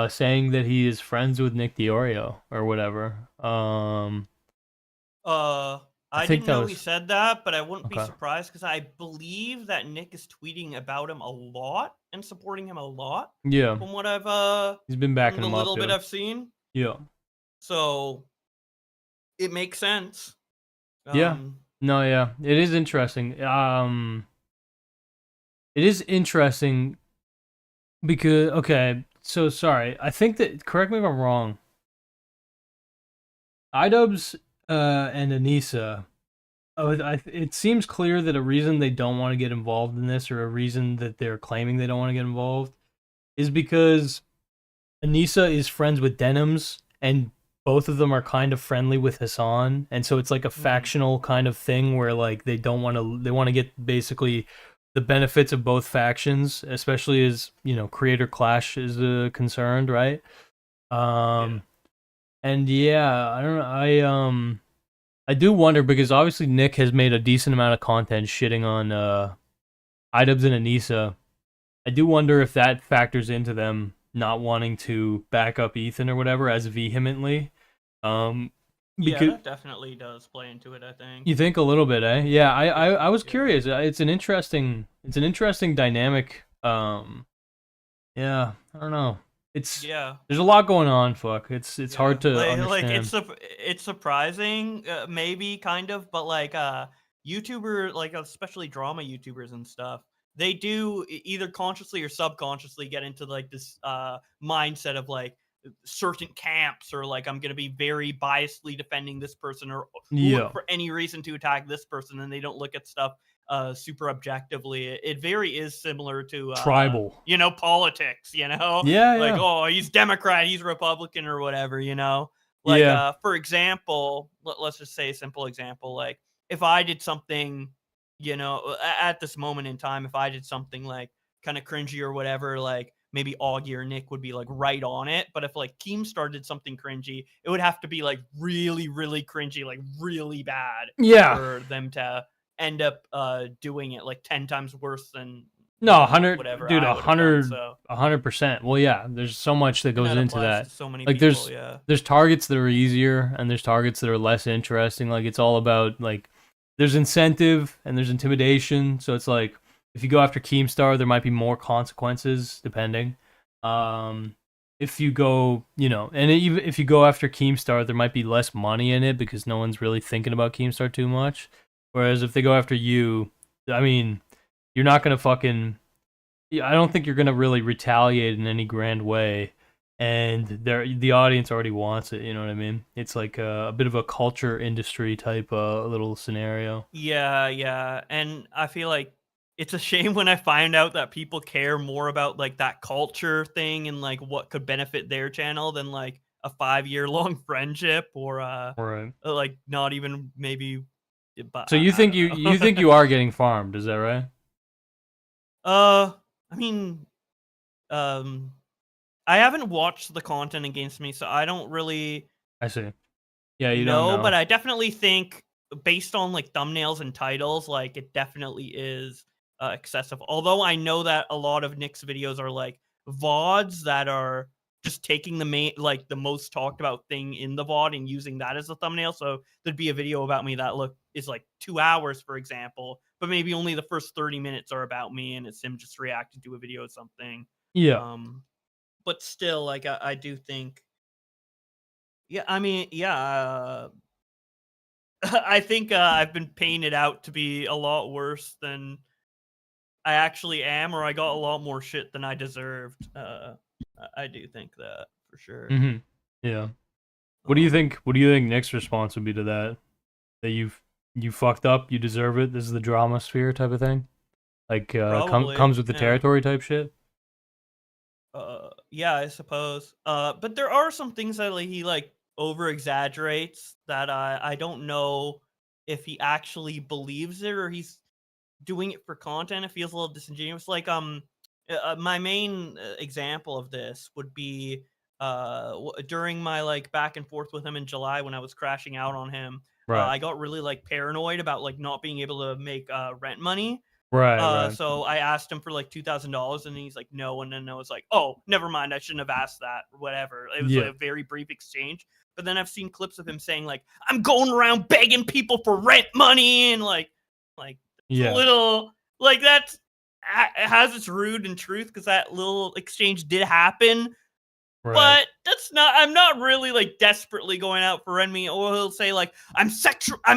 saying that he is friends with Nick Diorio or whatever? I didn't know he said that, but I wouldn't be surprised because I believe that Nick is tweeting about him a lot and supporting him a lot. Yeah. From what I've he's been backing him up, a little bit I've seen. Yeah. So it makes sense. Yeah. No, yeah. It is interesting. It is interesting because okay, so sorry. I think that, correct me if I'm wrong, iDubbbz and Anissa, it seems clear that a reason they don't want to get involved in this, or a reason that they're claiming they don't want to get involved, is because Anissa is friends with Denims, and both of them are kind of friendly with Hassan, and so it's like a factional kind of thing where like they want to get basically the benefits of both factions, especially as, you know, creator clash is concerned, right? And yeah, I don't know. I do wonder, because obviously Nick has made a decent amount of content shitting on iDubbbz and Anissa. I do wonder if that factors into them not wanting to back up Ethan or whatever as vehemently. Yeah, that definitely does play into it, I think. You think a little bit, eh? Yeah, I was curious. It's an interesting dynamic. Yeah, I don't know. There's a lot going on. Fuck, it's hard to understand. Like it's surprising, maybe kind of, but like YouTuber, like especially drama YouTubers and stuff, they do either consciously or subconsciously get into like this mindset of like certain camps, or like I'm gonna be very biasedly defending this person, or look for any reason to attack this person, and they don't look at stuff super objectively. It very is similar to tribal, you know, politics, you know, like oh, he's Democrat, he's Republican, or whatever, you know. Like for example, let's just say a simple example, like if I did something, you know, at this moment in time, if I did something like kind of cringy or whatever, like maybe Augie or Nick would be like right on it. But if like Keemstar did something cringy, it would have to be like really, really cringy, like really bad, for them to end up doing it like 10 times worse than 100, whatever, dude, 100%. Well, yeah, there's so much that goes into that. So many like people, there's targets that are easier and there's targets that are less interesting. Like it's all about like there's incentive and there's intimidation. So it's like if you go after Keemstar, there might be more consequences depending. If you go, and even if you go after Keemstar, there might be less money in it because no one's really thinking about Keemstar too much. Whereas if they go after you, I mean, you're not gonna fucking. I don't think you're gonna really retaliate in any grand way, and the audience already wants it. You know what I mean? It's like a bit of a culture industry type little scenario. Yeah, and I feel like it's a shame when I find out that people care more about like that culture thing and like what could benefit their channel than like a 5-year long friendship or Right. like not even maybe. But So you I think don't you know. think you are getting farmed? Is that right? I mean, um, I haven't watched the content against me, so I don't really I see. Yeah, you don't know, but know. I definitely think based on like thumbnails and titles, like it definitely is excessive. Although I know that a lot of Nick's videos are like VODs that are just taking the main, like the most talked about thing in the VOD and using that as a thumbnail. So there'd be a video about me that is like 2 hours, for example, but maybe only the first 30 minutes are about me and it's him just reacting to a video or something. Yeah. But still, like I do think, yeah, I mean, yeah. I think I've been painted out to be a lot worse than I actually am, or I got a lot more shit than I deserved. I do think that for sure. Mm-hmm. Yeah. What do you think? What do you think Nick's response would be to that? That you fucked up, you deserve it. This is the drama sphere type of thing. Like Probably, comes with the yeah. territory type shit. Yeah, I suppose. But there are some things that like, he like over exaggerates that I don't know if he actually believes it or he's doing it for content. It feels a little disingenuous. Like my main example of this would be during my like back and forth with him in July when I was crashing out on him. Right. I got really like paranoid about like not being able to make rent money. Right. So I asked him for like $2,000 and he's like, no. And then I was like, oh, never mind. I shouldn't have asked that or whatever. It was like Yeah. a very brief exchange. But then I've seen clips of him saying like, I'm going around begging people for rent money. And like it's a Yeah. little like it has its root and truth because that little exchange did happen. Right. But I'm not really like desperately going out for rent money. Or he'll say like I'm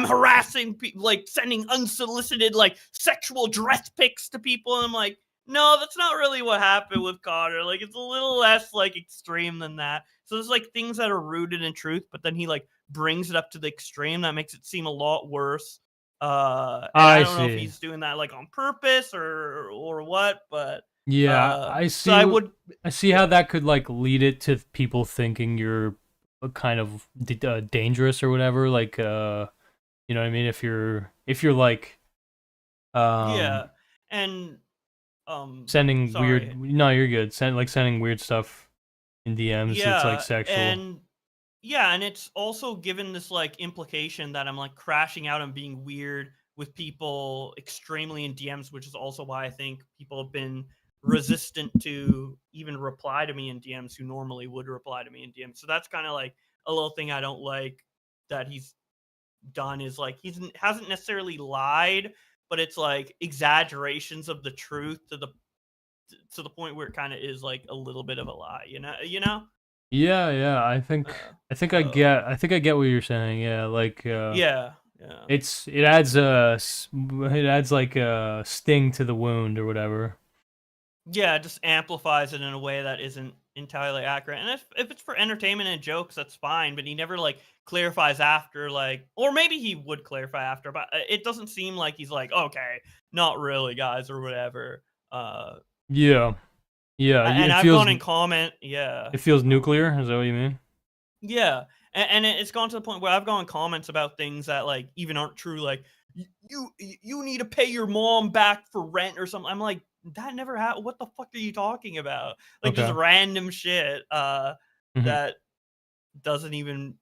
harassing people, like sending unsolicited like sexual dress pics to people. And I'm like, no, that's not really what happened with Connor. Like it's a little less like extreme than that. So there's like things that are rooted in truth, but then he like brings it up to the extreme that makes it seem a lot worse. And I don't know if he's doing that like on purpose or what, but yeah, I see. So I see how that could like lead it to people thinking you're kind of dangerous or whatever. Like, you know what I mean? If you're like, yeah, and sending sorry. weird. No, you're good. Sending weird stuff in DMs. Yeah, it's like sexual. And it's also given this like implication that I'm like crashing out and being weird with people extremely in DMs, which is also why I think people have been resistant to even reply to me in DMs who normally would reply to me in DMs. So that's kind of like a little thing I don't like that he's done is like hasn't necessarily lied, but it's like exaggerations of the truth to the point where it kind of is like a little bit of a lie, you know? Yeah. I think I get what you're saying. Yeah, like yeah. It adds like a sting to the wound or whatever. Yeah, it just amplifies it in a way that isn't entirely accurate. And if it's for entertainment and jokes, that's fine. But he never like clarifies after, like, or maybe he would clarify after, but it doesn't seem like he's like, okay, not really, guys, or whatever. Yeah. And I've gone in comment. Yeah, it feels nuclear. Is that what you mean? Yeah, and it's gone to the point where I've gone comments about things that like even aren't true. Like you need to pay your mom back for rent or something. I'm like, that never happened. What the fuck are you talking about? Like just random shit that doesn't even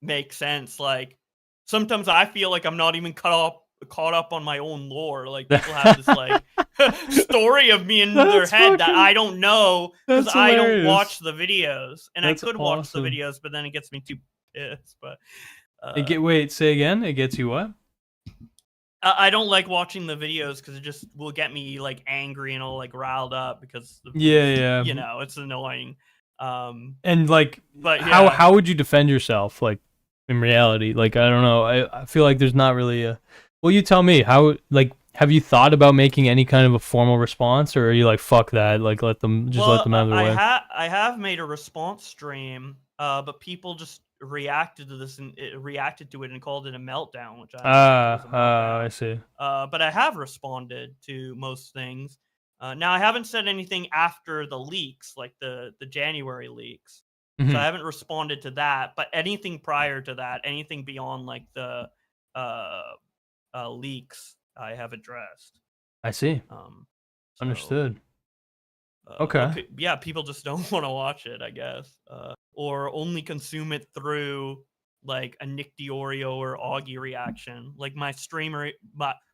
make sense. Like sometimes I feel like I'm not even caught up on my own lore. Like people have this like story of me in their head that I don't know because I don't watch the videos, and I could watch the videos, but then it gets me too pissed. But wait, say again. It gets you what? I don't like watching the videos because it just will get me like angry and all like riled up because Yeah. it's annoying. And like, but yeah. how would you defend yourself? Like in reality, like I don't know. I feel like there's not really a. Well, you tell me how. Like, have you thought about making any kind of a formal response, or are you like fuck that? Like let them let them out of their way. I have made a response stream, but people just reacted to this and reacted to it and called it a meltdown, which I don't think it was a meltdown. I see. But I have responded to most things. Now I haven't said anything after the leaks, like the January leaks. Mm-hmm. So I haven't responded to that. But anything prior to that, anything beyond like the leaks, I have addressed. I see. Understood. Okay. Yeah, people just don't want to watch it, I guess, or only consume it through like a Nick Diorio or Augie reaction. Like my streamer,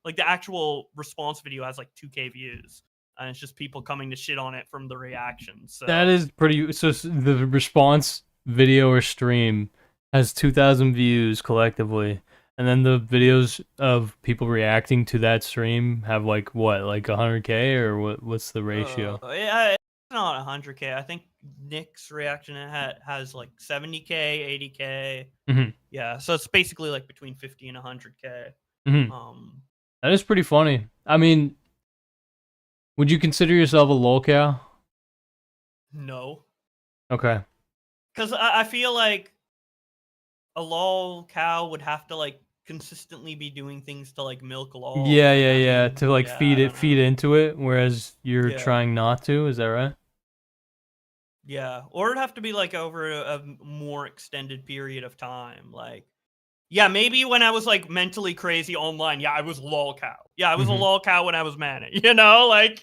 like the actual response video has like 2K views, and it's just people coming to shit on it from the reactions. So that is pretty. So the response video or stream has 2,000 views collectively. And then the videos of people reacting to that stream have like what, like 100K or what's the ratio? Yeah, it's not 100K. I think Nick's reaction has like 70K, 80K. Mm-hmm. Yeah, so it's basically like between 50 and 100K. Mm-hmm. That is pretty funny. I mean, would you consider yourself a lolcow? No. Okay. Because I feel like a lolcow would have to like consistently be doing things to like milk lol. Yeah. To like feed into it, whereas you're trying not to. Is that right? Yeah, or it'd have to be like over a more extended period of time. Like, yeah, maybe when I was like mentally crazy online, yeah, I was lolcow. Yeah, I was a lolcow when I was manic. You know, like,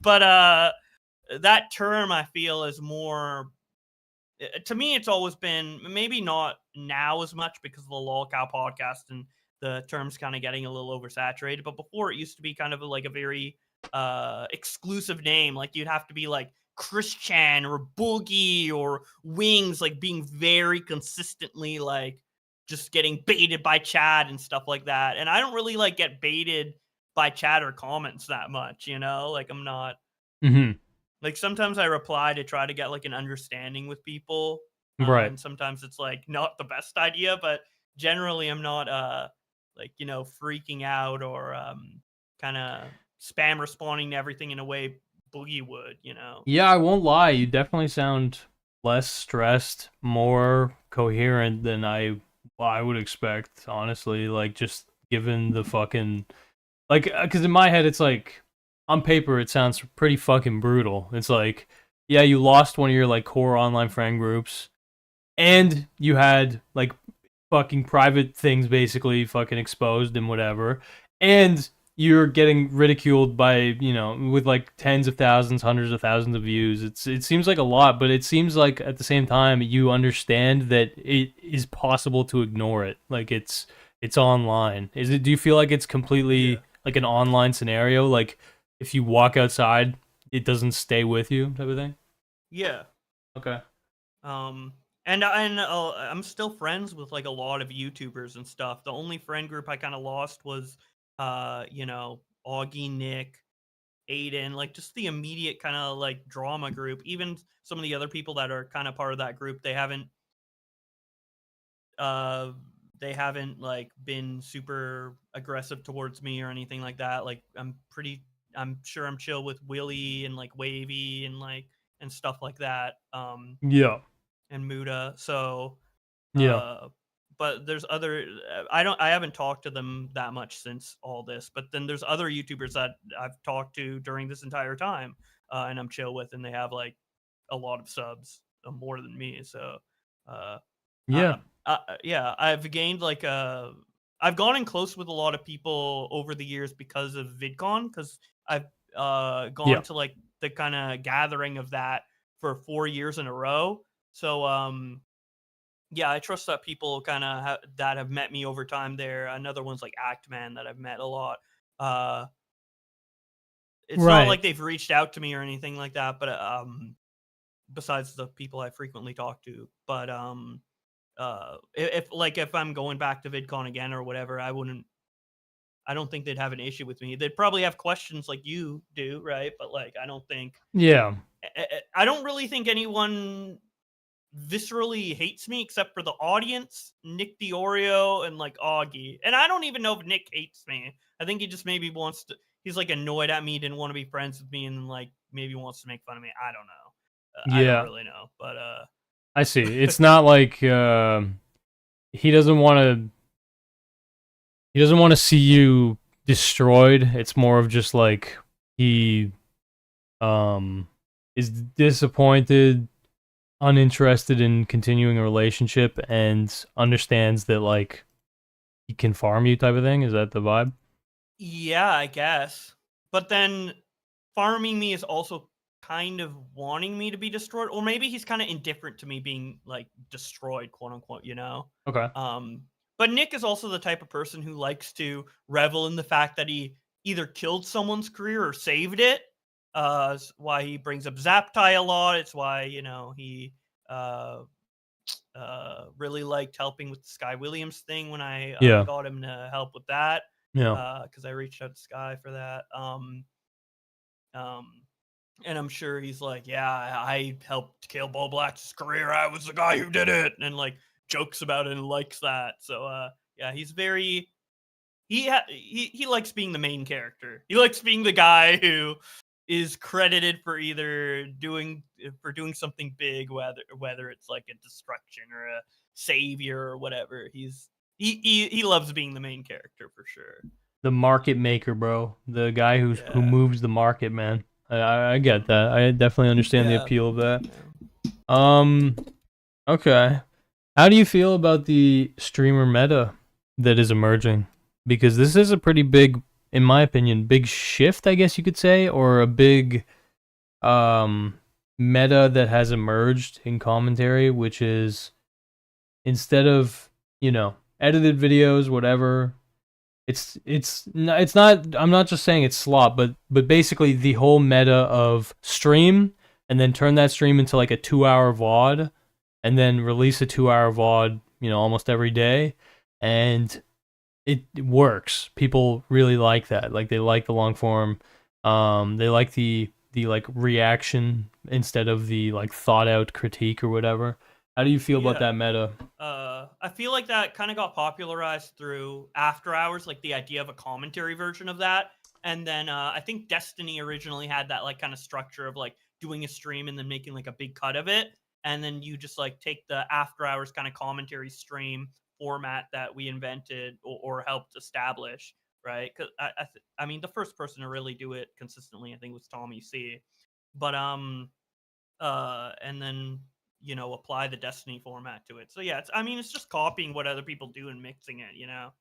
but that term I feel is more. To me, it's always been, maybe not now as much because of the lolcow podcast and the term's kind of getting a little oversaturated, but before it used to be kind of like a very exclusive name. Like you'd have to be like Christian or Boogie or Wings, like being very consistently like just getting baited by chat and stuff like that. And I don't really like get baited by chat or comments that much, you know, like I'm not. Like sometimes I reply to try to get like an understanding with people, right? And sometimes it's like not the best idea, but generally I'm not like, you know, freaking out or kind of spam responding to everything in a way Boogie would, you know. Yeah, I won't lie, you definitely sound less stressed, more coherent than I would expect, honestly. Like just given the fucking like, because in my head it's like, on paper it sounds pretty fucking brutal. It's like, yeah, you lost one of your like core online friend groups, and you had like fucking private things basically fucking exposed and whatever, and you're getting ridiculed by, you know, with like tens of thousands, hundreds of thousands of views. It seems like a lot, but it seems like at the same time you understand that it is possible to ignore it. Like it's online. Do you feel like it's completely like an online scenario? Like if you walk outside, it doesn't stay with you, type of thing? Yeah. Okay. And I'm still friends with like a lot of YouTubers and stuff. The only friend group I kind of lost was, you know, Augie, Nick, Aiden, like just the immediate kind of like drama group. Even some of the other people that are kind of part of that group, they haven't like been super aggressive towards me or anything like that. Like I'm sure I'm chill with Willie and like Wavy and like and stuff like that. Yeah. And Muda. So yeah. But there's other I haven't talked to them that much since all this, but then there's other YouTubers that I've talked to during this entire time, and I'm chill with, and they have like a lot of subs, more than me. So yeah. Yeah, I've gained like I've gone in close with a lot of people over the years because of VidCon, because I've gone to like the kind of gathering of that for 4 years in a row. So yeah, I trust that people kind of that have met me over time there. Another one's like Actman that I've met a lot. It's not like they've reached out to me or anything like that, but besides the people I frequently talk to. But if I'm going back to VidCon again or whatever, I wouldn't I don't think they'd have an issue with me. They'd probably have questions like you do, right? But like, I don't think. Yeah. I don't really think anyone viscerally hates me except for the audience, Nick the Oreo, and like Augie. And I don't even know if Nick hates me. I think he just maybe wants to. He's like annoyed at me, didn't want to be friends with me, and like maybe wants to make fun of me. I don't know. I don't really know, but I see. It's not like he doesn't want to. He doesn't want to see you destroyed. It's more of just like he is disappointed, uninterested in continuing a relationship, and understands that like he can farm you type of thing. Is that the vibe? yeah, I guess. But then farming me is also kind of wanting me to be destroyed, or maybe he's kind of indifferent to me being like destroyed, quote unquote, you know? Okay. But Nick is also the type of person who likes to revel in the fact that he either killed someone's career or saved it. It's why he brings up Zaptai a lot. It's why, you know, he really liked helping with the Sky Williams thing when I got him to help with that. Yeah. Because I reached out to Sky for that. And I'm sure he's like, yeah, I helped kill Bo Black's career. I was the guy who did it, and like jokes about it and likes that. So yeah, he's very he likes being the main character. He likes being the guy who is credited for either doing something big, whether it's like a destruction or a savior or whatever. He loves being the main character for sure. The market maker, bro. The guy who moves the market, man. I get that. I definitely understand the appeal of that. Okay. How do you feel about the streamer meta that is emerging? Because this is a pretty big, in my opinion, big shift, I guess you could say, or a big meta that has emerged in commentary, which is instead of, you know, edited videos, whatever, it's not, I'm not just saying it's slop, but basically the whole meta of stream and then turn that stream into like a 2-hour VOD and then release a 2-hour VOD, you know, almost every day. And it works. People really like that. Like they like the long form. They like the like reaction instead of the like thought out critique or whatever. How do you feel about that meta? I feel like that kind of got popularized through After Hours, like the idea of a commentary version of that. And then I think Destiny originally had that like kind of structure of like doing a stream and then making like a big cut of it. And then you just like take the After Hours kind of commentary stream format that we invented or helped establish, right? Because I mean, the first person to really do it consistently, I think, was Tommy C. But and then, you know, apply the Destiny format to it. So yeah, it's just copying what other people do and mixing it, you know?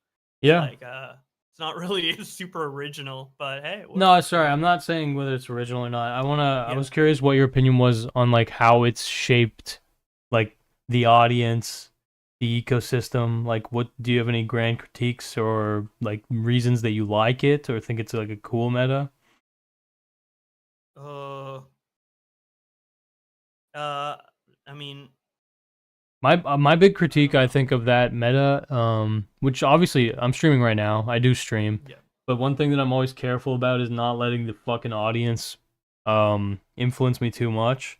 Yeah. Like, it's not really super original, but hey. No, sorry, I'm not saying whether it's original or not. I was curious what your opinion was on like how it's shaped like the audience, the ecosystem. Like, what do you have any grand critiques or like reasons that you like it or think it's like a cool meta? I mean, my big critique, I think, of that meta, which obviously I'm streaming right now. I do stream, but one thing that I'm always careful about is not letting the fucking audience influence me too much.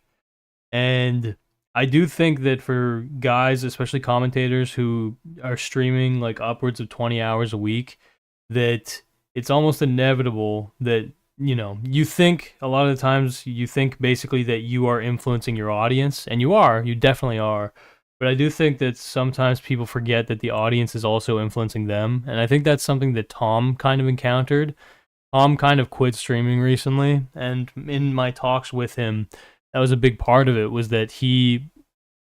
And I do think that for guys, especially commentators who are streaming like upwards of 20 hours a week, that it's almost inevitable that, you know, you think a lot of the times you think basically that you are influencing your audience, and you definitely are. But I do think that sometimes people forget that the audience is also influencing them. And I think that's something that Tom kind of encountered. Tom kind of quit streaming recently. And in my talks with him, that was a big part of it, was that he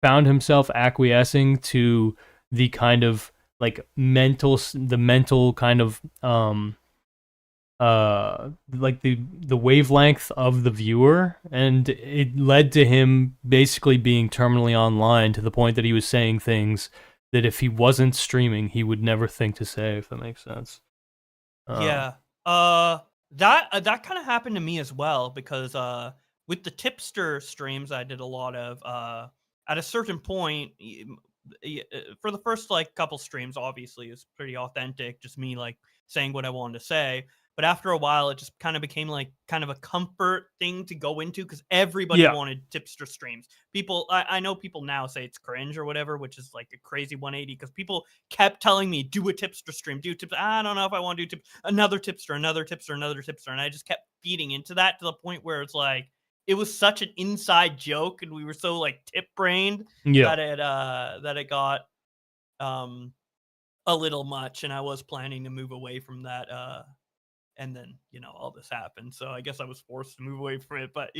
found himself acquiescing to the kind of like mental kind of like the wavelength of the viewer, and it led to him basically being terminally online to the point that he was saying things that if he wasn't streaming he would never think to say, if that makes sense. Yeah. That kind of happened to me as well, because with the tipster streams I did a lot of, at a certain point, for the first like couple streams, obviously it's pretty authentic, just me like saying what I wanted to say. But after a while, it just kind of became like kind of a comfort thing to go into because everybody wanted tipster streams. People, I know people now say it's cringe or whatever, which is like a crazy 180 because people kept telling me, do a tipster stream, do tips. I don't know if I want to do another tipster, another tipster, another tipster. And I just kept feeding into that to the point where it's like, it was such an inside joke and we were so like tip brained that it got a little much. And I was planning to move away from that. And then, all this happened. So I guess I was forced to move away from it. But,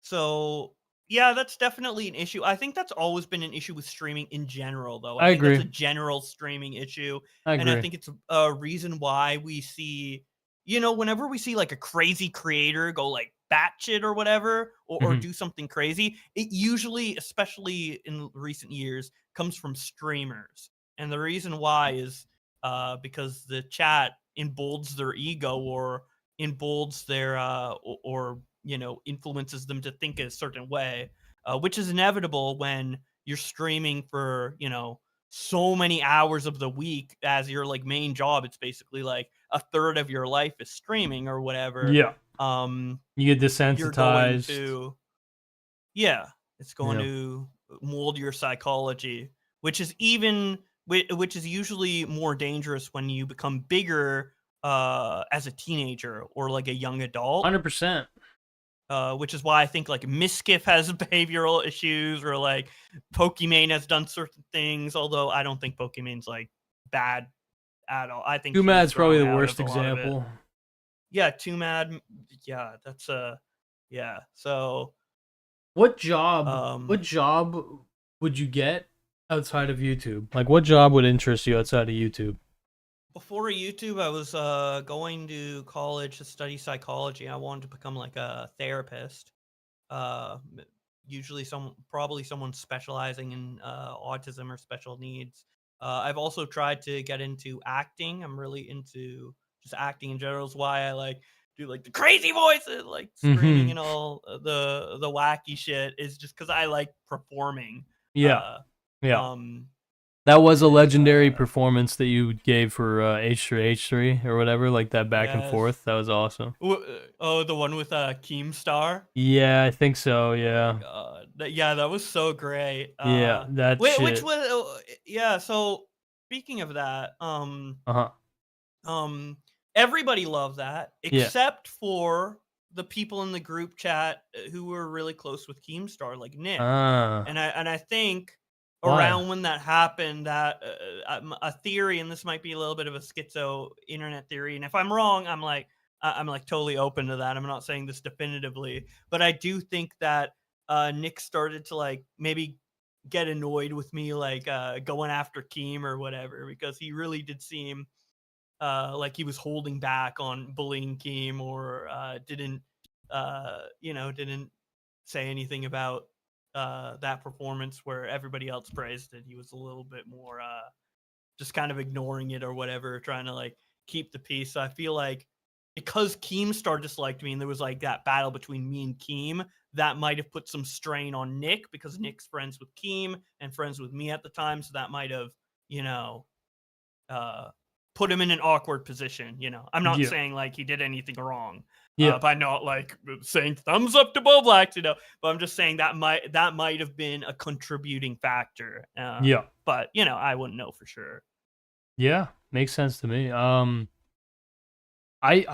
so yeah, that's definitely an issue. I think that's always been an issue with streaming in general, though. I think agree. that's a general streaming issue. I agree. And I think it's a reason why we see, whenever we see like a crazy creator go like batshit or whatever, or do something crazy, it usually, especially in recent years, comes from streamers. And the reason why is because the chat emboldens their ego or emboldens their or influences them to think a certain way, which is inevitable when you're streaming for so many hours of the week as your like main job. It's basically like a third of your life is streaming or whatever. You get desensitized. You're going to, it's going to mold your psychology, which is usually more dangerous when you become bigger as a teenager or like a young adult. 100%. Which is why I think like Miskiff has behavioral issues, or like Pokimane has done certain things. Although I don't think Pokimane's like bad at all. I think Too Mad's probably the worst example. Yeah, Too Mad. Yeah, that's yeah. So, what job would you get outside of YouTube? Like, what job would interest you outside of YouTube? Before YouTube, I was going to college to study psychology. I wanted to become like a therapist. Usually probably someone specializing in autism or special needs. I've also tried to get into acting. I'm really into just acting in general. Is why I like do like the crazy voices, like screaming and all the wacky shit. Is just because I like performing. That was a legendary performance that you gave for H3H3 or whatever, like that back and forth. That was awesome. Oh, the one with Keemstar? Yeah, I think so, yeah. Oh my God. That was so great. That shit. Which was, so speaking of that, everybody loved that, except for the people in the group chat who were really close with Keemstar, like Nick. And I think around when that happened, that a theory, and this might be a little bit of a schizo internet theory, and if I'm wrong, I'm like totally open to that. I'm not saying this definitively, but I do think that Nick started to like maybe get annoyed with me, like going after Keem or whatever, because he really did seem like he was holding back on bullying Keem, or didn't say anything about that performance where everybody else praised it. He was a little bit more just kind of ignoring it or whatever, trying to like keep the peace. So I feel like because Keemstar disliked me and there was like that battle between me and Keem, that might have put some strain on Nick, because Nick's friends with Keem and friends with me at the time. So that might have, put him in an awkward position. I'm not saying like he did anything wrong. By not like saying thumbs up to Bo Black, but I'm just saying that might have been a contributing factor. But I wouldn't know for sure. Yeah, makes sense to me. I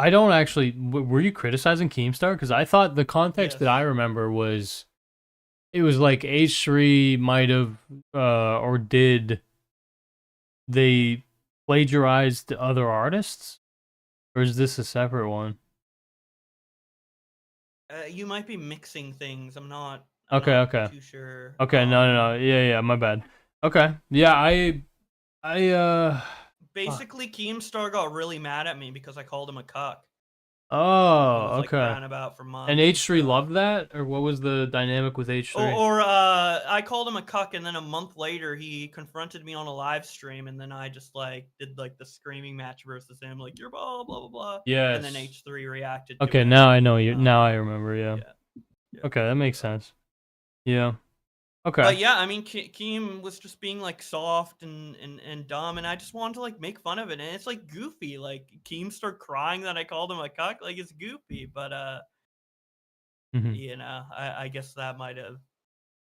don't actually. Were you criticizing Keemstar? Because I thought the context that I remember was, it was like H3 might have or did they plagiarized other artists, or is this a separate one? You might be mixing things. I'm not too sure. Okay, no. Yeah, my bad. Okay. Yeah, basically Keemstar got really mad at me because I called him a cuck. Oh, okay. Like, about for months. And H3 loved that? Or what was the dynamic with H3? Or I called him a cuck, and then a month later he confronted me on a live stream, and then I just like did like the screaming match versus him, like you're blah blah blah blah. Yes. And then H3 reacted. Okay, now I know you. Now I remember. Yeah. Okay, that makes sense. Yeah. Okay. But yeah, I mean, Keem was just being like soft and dumb, and I just wanted to like make fun of it, and it's like goofy. Like Keem started crying that I called him a cuck, like it's goofy. But I guess that might have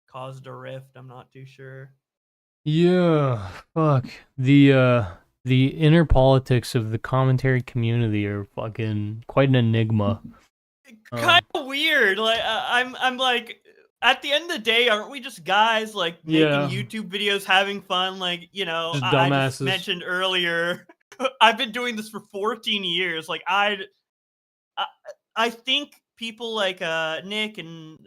caused a rift. I'm not too sure. Yeah, fuck. The inner politics of the commentary community are fucking quite an enigma. Kind of weird. Like I'm like, at the end of the day, aren't we just guys like making Yeah. YouTube videos, having fun? Like, Just I just dumbasses. mentioned earlier, I've been doing this for 14 years. Like I think people like Nick and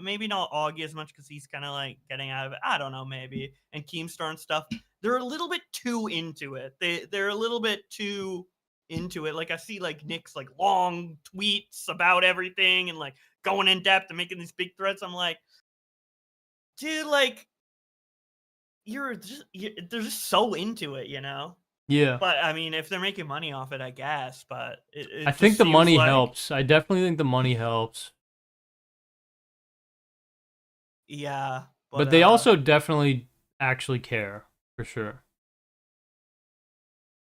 maybe not Augie as much because he's kind of like getting out of it. I don't know, maybe, and Keemstar and stuff. They're a little bit too into it. They're a little bit too into it. Like I see like Nick's like long tweets about everything and like going in depth and making these big threats. I'm like, dude, like they're just so into it, you know. Yeah. But I mean, if they're making money off it, I guess. But it I just think the seems money like, helps. I definitely think the money helps. yeah. But they also definitely actually care, for sure.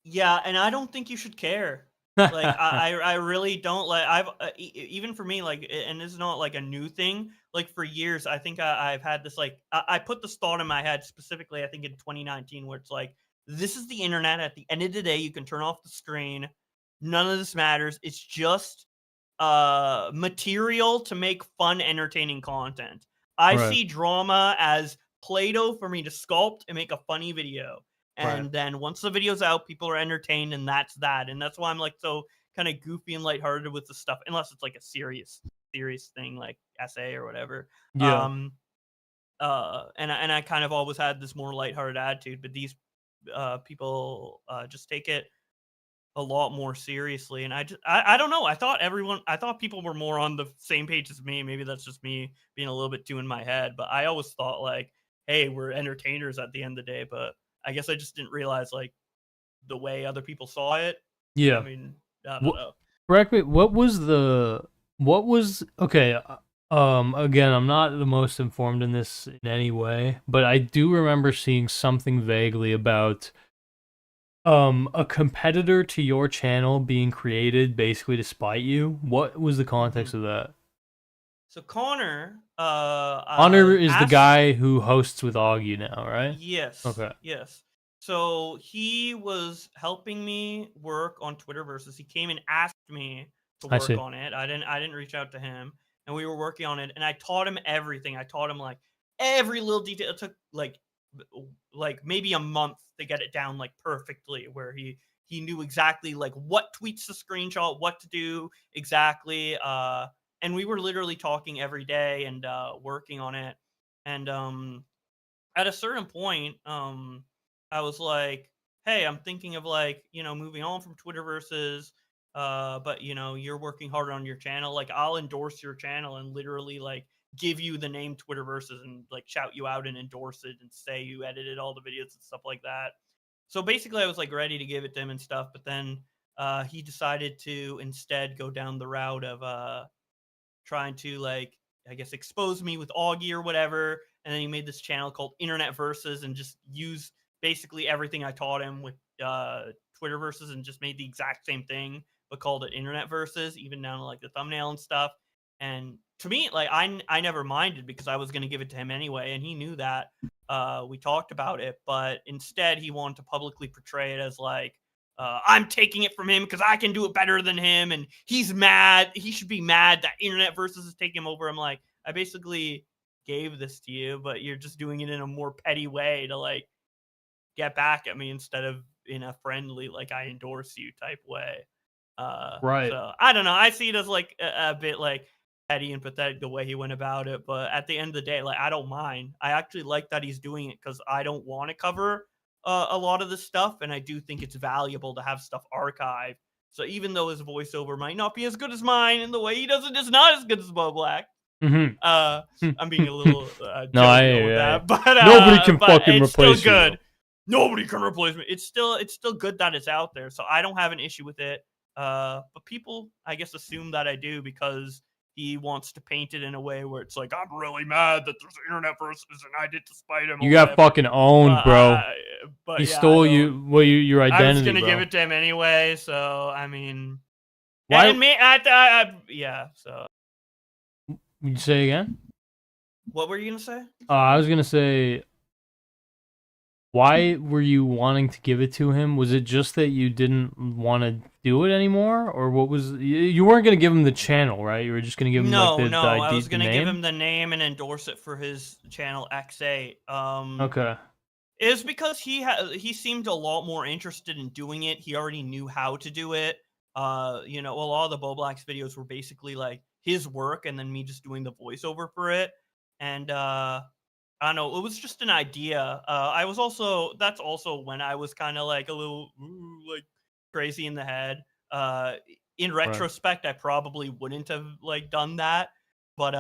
Yeah, and I don't think you should care. Like I really don't. Like I've even for me, like, and this is not like a new thing. Like for years, I think I've had this like I put this thought in my head specifically. I think in 2019, where it's like, this is the internet. At the end of the day, you can turn off the screen. None of this matters. It's just material to make fun, entertaining content. I Right. see drama as Play-Doh for me to sculpt and make a funny video. And Right. then once the video's out, people are entertained, and that's that. And that's why I'm like so kind of goofy and lighthearted with the stuff, unless it's like a serious thing, like essay or whatever. Yeah. And I kind of always had this more lighthearted attitude, but these people just take it a lot more seriously. And I don't know. I thought people were more on the same page as me. Maybe that's just me being a little bit too in my head, but I always thought like, hey, we're entertainers at the end of the day. But I guess I just didn't realize like the way other people saw it. Yeah. I mean, I don't know. Correct me. What was okay? Again, I'm not the most informed in this in any way, but I do remember seeing something vaguely about a competitor to your channel being created basically to spite you. What was the context of that? So Connor, Connor is the guy who hosts with Augie now, right? Yes. Okay. Yes. So he was helping me work on Twitter Versus. He came and asked me to I work see. on it. I didn't reach out to him, and we were working on it. And I taught him everything. I taught him like every little detail. It took like maybe a month to get it down like perfectly, where he knew exactly like what tweets to screenshot, what to do exactly. And we were literally talking every day and working on it. And at a certain point, I was like, hey, I'm thinking of like, moving on from Twitter Versus, but you're working harder on your channel. Like I'll endorse your channel and literally like give you the name Twitter Versus and like shout you out and endorse it and say you edited all the videos and stuff like that. So basically I was like ready to give it to him and stuff, but then he decided to instead go down the route of trying to like, I guess, expose me with Augie or whatever. And then he made this channel called Internet Versus and just used basically everything I taught him with Twitter Versus and just made the exact same thing, but called it Internet Versus, even down to like the thumbnail and stuff. And to me, like I never minded because I was going to give it to him anyway. And he knew that. We talked about it, but instead he wanted to publicly portray it as like, I'm taking it from him because I can do it better than him, and he's mad. He should be mad that Internet Versus is taking him over. I'm like, I basically gave this to you, but you're just doing it in a more petty way to like get back at me instead of in a friendly, like I endorse you type way. Right. So I don't know. I see it as like a bit like petty and pathetic the way he went about it, but at the end of the day, like I don't mind. I actually like that he's doing it because I don't want to cover a lot of this stuff, and I do think it's valuable to have stuff archived. So even though his voiceover might not be as good as mine, and the way he does it is not as good as Bo Black, I'm being a little jovial with that, but nobody can but fucking it's replace still good. you. Nobody can replace me. It's still good that it's out there, so I don't have an issue with it. But people, I guess, assume that I do because he wants to paint it in a way where it's like, I'm really mad that there's internet versus and I did to spite him. You got fucking owned, bro. But He yeah, stole your identity, I was gonna bro. give it to him anyway, so I mean, Why? and me, yeah. So you say again? what were you gonna say? I was gonna say, why were you wanting to give it to him? Was it just that you didn't want to do it anymore, or what was? You weren't gonna give him the channel, right? You were just gonna give him No, like the I was gonna give name? him the name and endorse it for his channel X8. Okay. Is because he seemed a lot more interested in doing it. He already knew how to do it. You know, a lot of the Boblax videos were basically like his work and then me just doing the voiceover for it. And I don't know, it was just an idea. That's also when I was kind of like a little like crazy in the head. In retrospect, I probably wouldn't have like done that, but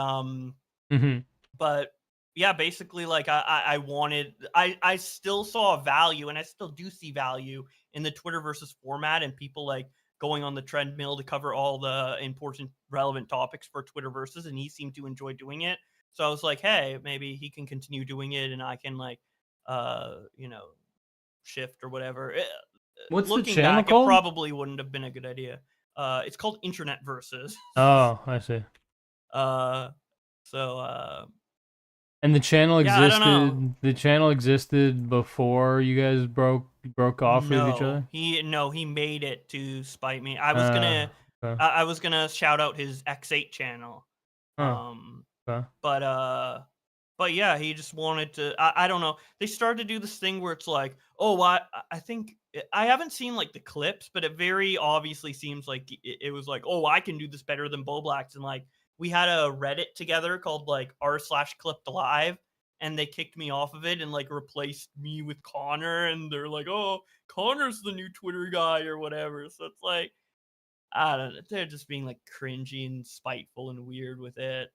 but yeah, basically like I still saw value, and I still do see value in the Twitter versus format and people like going on the treadmill to cover all the important relevant topics for Twitter versus, and he seemed to enjoy doing it. So I was like, hey, maybe he can continue doing it and I can like you know, shift or whatever. What's the Looking channel back, called? it probably wouldn't have been a good idea. It's called Internet Versus. Oh, I see. And the channel yeah, I don't know. existed. The channel existed before you guys broke off with each other. He made it to spite me. I was gonna okay. I was gonna shout out his X8 channel. Okay. But yeah, he just wanted to. I don't know. They started to do this thing where it's like, oh, I think I haven't seen like the clips, but it very obviously seems like it was like, oh, I can do this better than Boblax, and like we had a Reddit together called like r/clipped live, and they kicked me off of it and like replaced me with Connor, and they're like, oh, Connor's the new Twitter guy or whatever. So it's like, I don't know. They're just being like cringy and spiteful and weird with it.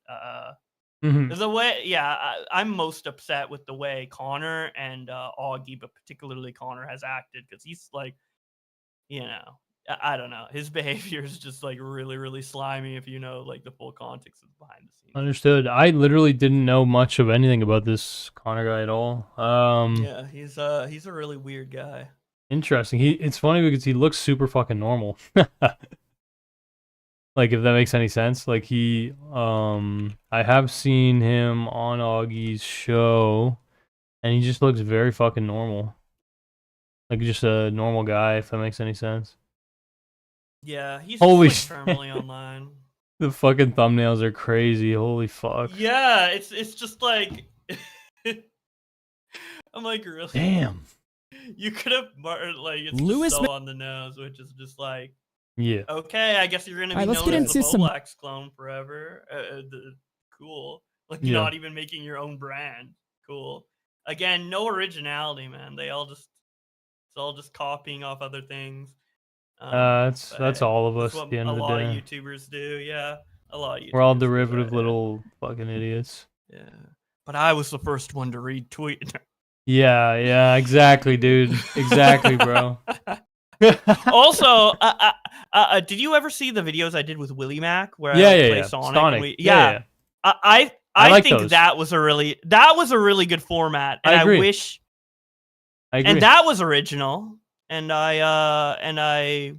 The way, yeah, I'm most upset with the way Connor and Augie, but particularly Connor, has acted, because he's like, you know, I don't know. His behavior is just like really, really slimy if you know like the full context of behind the scenes. Understood. I literally didn't know much of anything about this Connor guy at all. Yeah, he's a really weird guy. Interesting. It's funny because he looks super fucking normal. Like, if that makes any sense. Like, I have seen him on Augie's show, and he just looks very fucking normal. Like, just a normal guy, if that makes any sense. Yeah, he's Holy just like terminally online. The fucking thumbnails are crazy. Holy fuck. Yeah, it's just like I'm like, really? Damn. You could have like it's just so on the nose, which is just like, yeah. Okay, I guess you're gonna be known as the Boblax clone forever. Cool. Like, you're not even making your own brand. Cool. Again, no originality, man. It's all just copying off other things. That's all of us at the end of the day. A lot of YouTubers do, yeah. A lot of YouTubers. We're all derivative little fucking idiots. Yeah. But I was the first one to retweet. Yeah, exactly, dude. Exactly, bro. Also, did you ever see the videos I did with Willie Mac where I play Sonic? Yeah. I like think those. that was a really good format, and I agree. And that was original, and I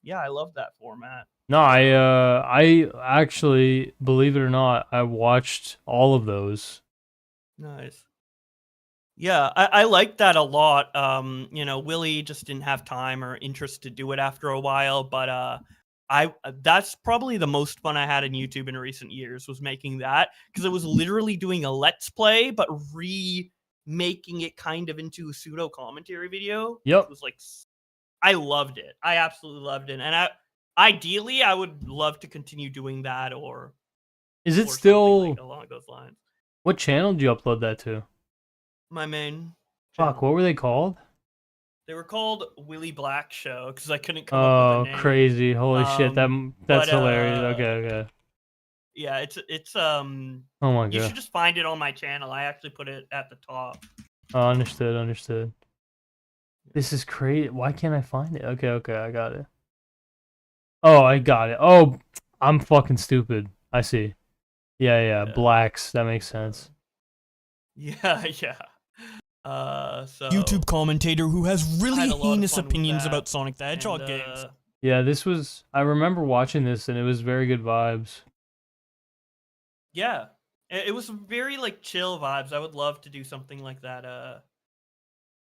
love that format. No, I actually, believe it or not, I watched all of those. Nice. Yeah, I like that a lot. You know, Willie just didn't have time or interest to do it after a while, but that's probably the most fun I had in YouTube in recent years, was making that, because it was literally doing a let's play but remaking it kind of into a pseudo commentary video. Yep. It was like, I loved it. I absolutely loved it, and ideally I would love to continue doing that, or is it still like along those lines. What channel did you upload that to? My main channel. Fuck, what were they called? They were called Willie Black Show, because I couldn't come up with a name. Crazy. Holy shit, that's hilarious. Okay. Yeah, it's oh my god. You should just find it on my channel. I actually put it at the top. Oh, understood. This is crazy. Why can't I find it? Okay, I got it. Oh, I got it. Oh, I'm fucking stupid. I see. Yeah. Blacks. That makes sense. Yeah. So YouTube commentator who has I really had a lot of heinous fun with opinions that, about Sonic the Hedgehog and, games. Yeah, this was. I remember watching this, and it was very good vibes. Yeah, it was very like chill vibes. I would love to do something like that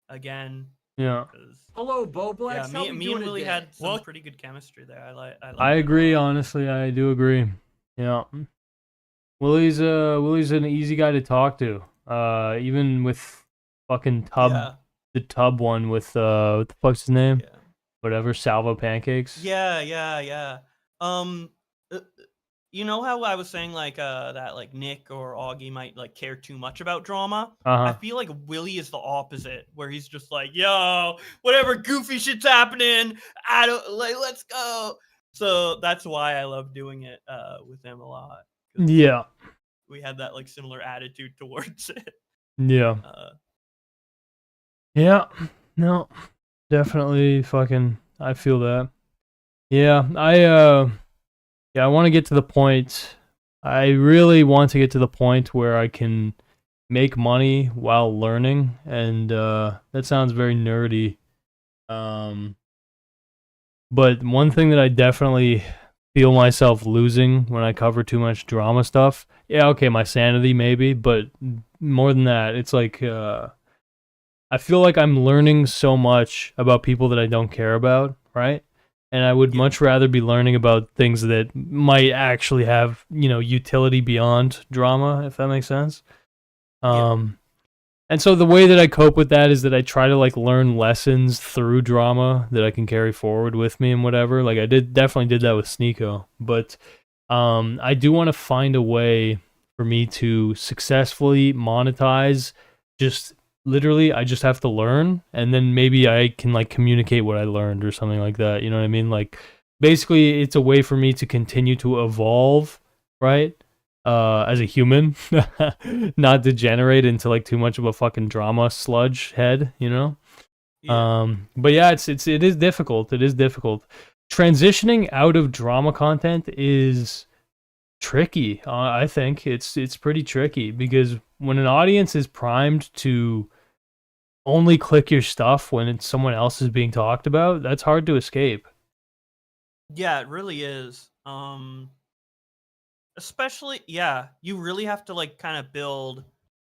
again. Yeah. Hello, Boblex. Yeah, How we me doing and Willie today? had some pretty good chemistry there. I like I that agree. a lot. Honestly, I do agree. Yeah. Willie's an easy guy to talk to. Even with fucking Tub, the Tub one with what the fuck's his name? Yeah. Whatever, Salvo Pancakes. Yeah. You know how I was saying like that like Nick or Augie might like care too much about drama? I feel like Willie is the opposite, where he's just like, yo, whatever goofy shit's happening, I don't like, let's go. So that's why I love doing it with him a lot. Yeah. We had that like similar attitude towards it. Yeah. Yeah. No. Definitely fucking I feel that. Yeah, I want to get to the point. I really want to get to the point where I can make money while learning, and that sounds very nerdy. But one thing that I definitely feel myself losing when I cover too much drama stuff, yeah, okay, my sanity maybe, but more than that, it's like I feel like I'm learning so much about people that I don't care about, right? And I would much rather be learning about things that might actually have, utility beyond drama, if that makes sense. And so the way that I cope with that is that I try to like learn lessons through drama that I can carry forward with me and whatever. Like I definitely did that with Sneeko, but I do want to find a way for me to successfully monetize. Just literally, I just have to learn, and then maybe I can like communicate what I learned or something like that. You know what I mean? Like basically, it's a way for me to continue to evolve, right? As a human, not degenerate into like too much of a fucking drama sludge head, you know? But yeah, it is difficult. It is difficult. Transitioning out of drama content is tricky. I think it's pretty tricky because when an audience is primed to only click your stuff when it's someone else is being talked about, that's hard to escape. Yeah, it really is. Especially, you really have to like kind of build,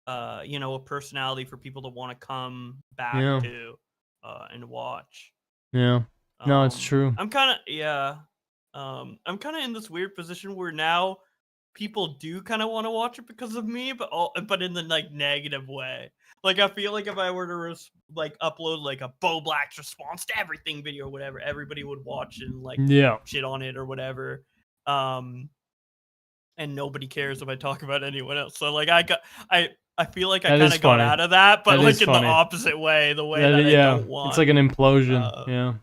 a personality for people to want to come back to, and watch. Yeah. No, it's true. I'm kind of in this weird position where now people do kind of want to watch it because of me, but in the like negative way. Like I feel like if I were to upload like a Bo Black's response to everything video or whatever, everybody would watch and like shit on it or whatever. And nobody cares if I talk about anyone else. So like I feel like I kind of got out of that, but like in the opposite way, the way that I don't want. It's like an implosion.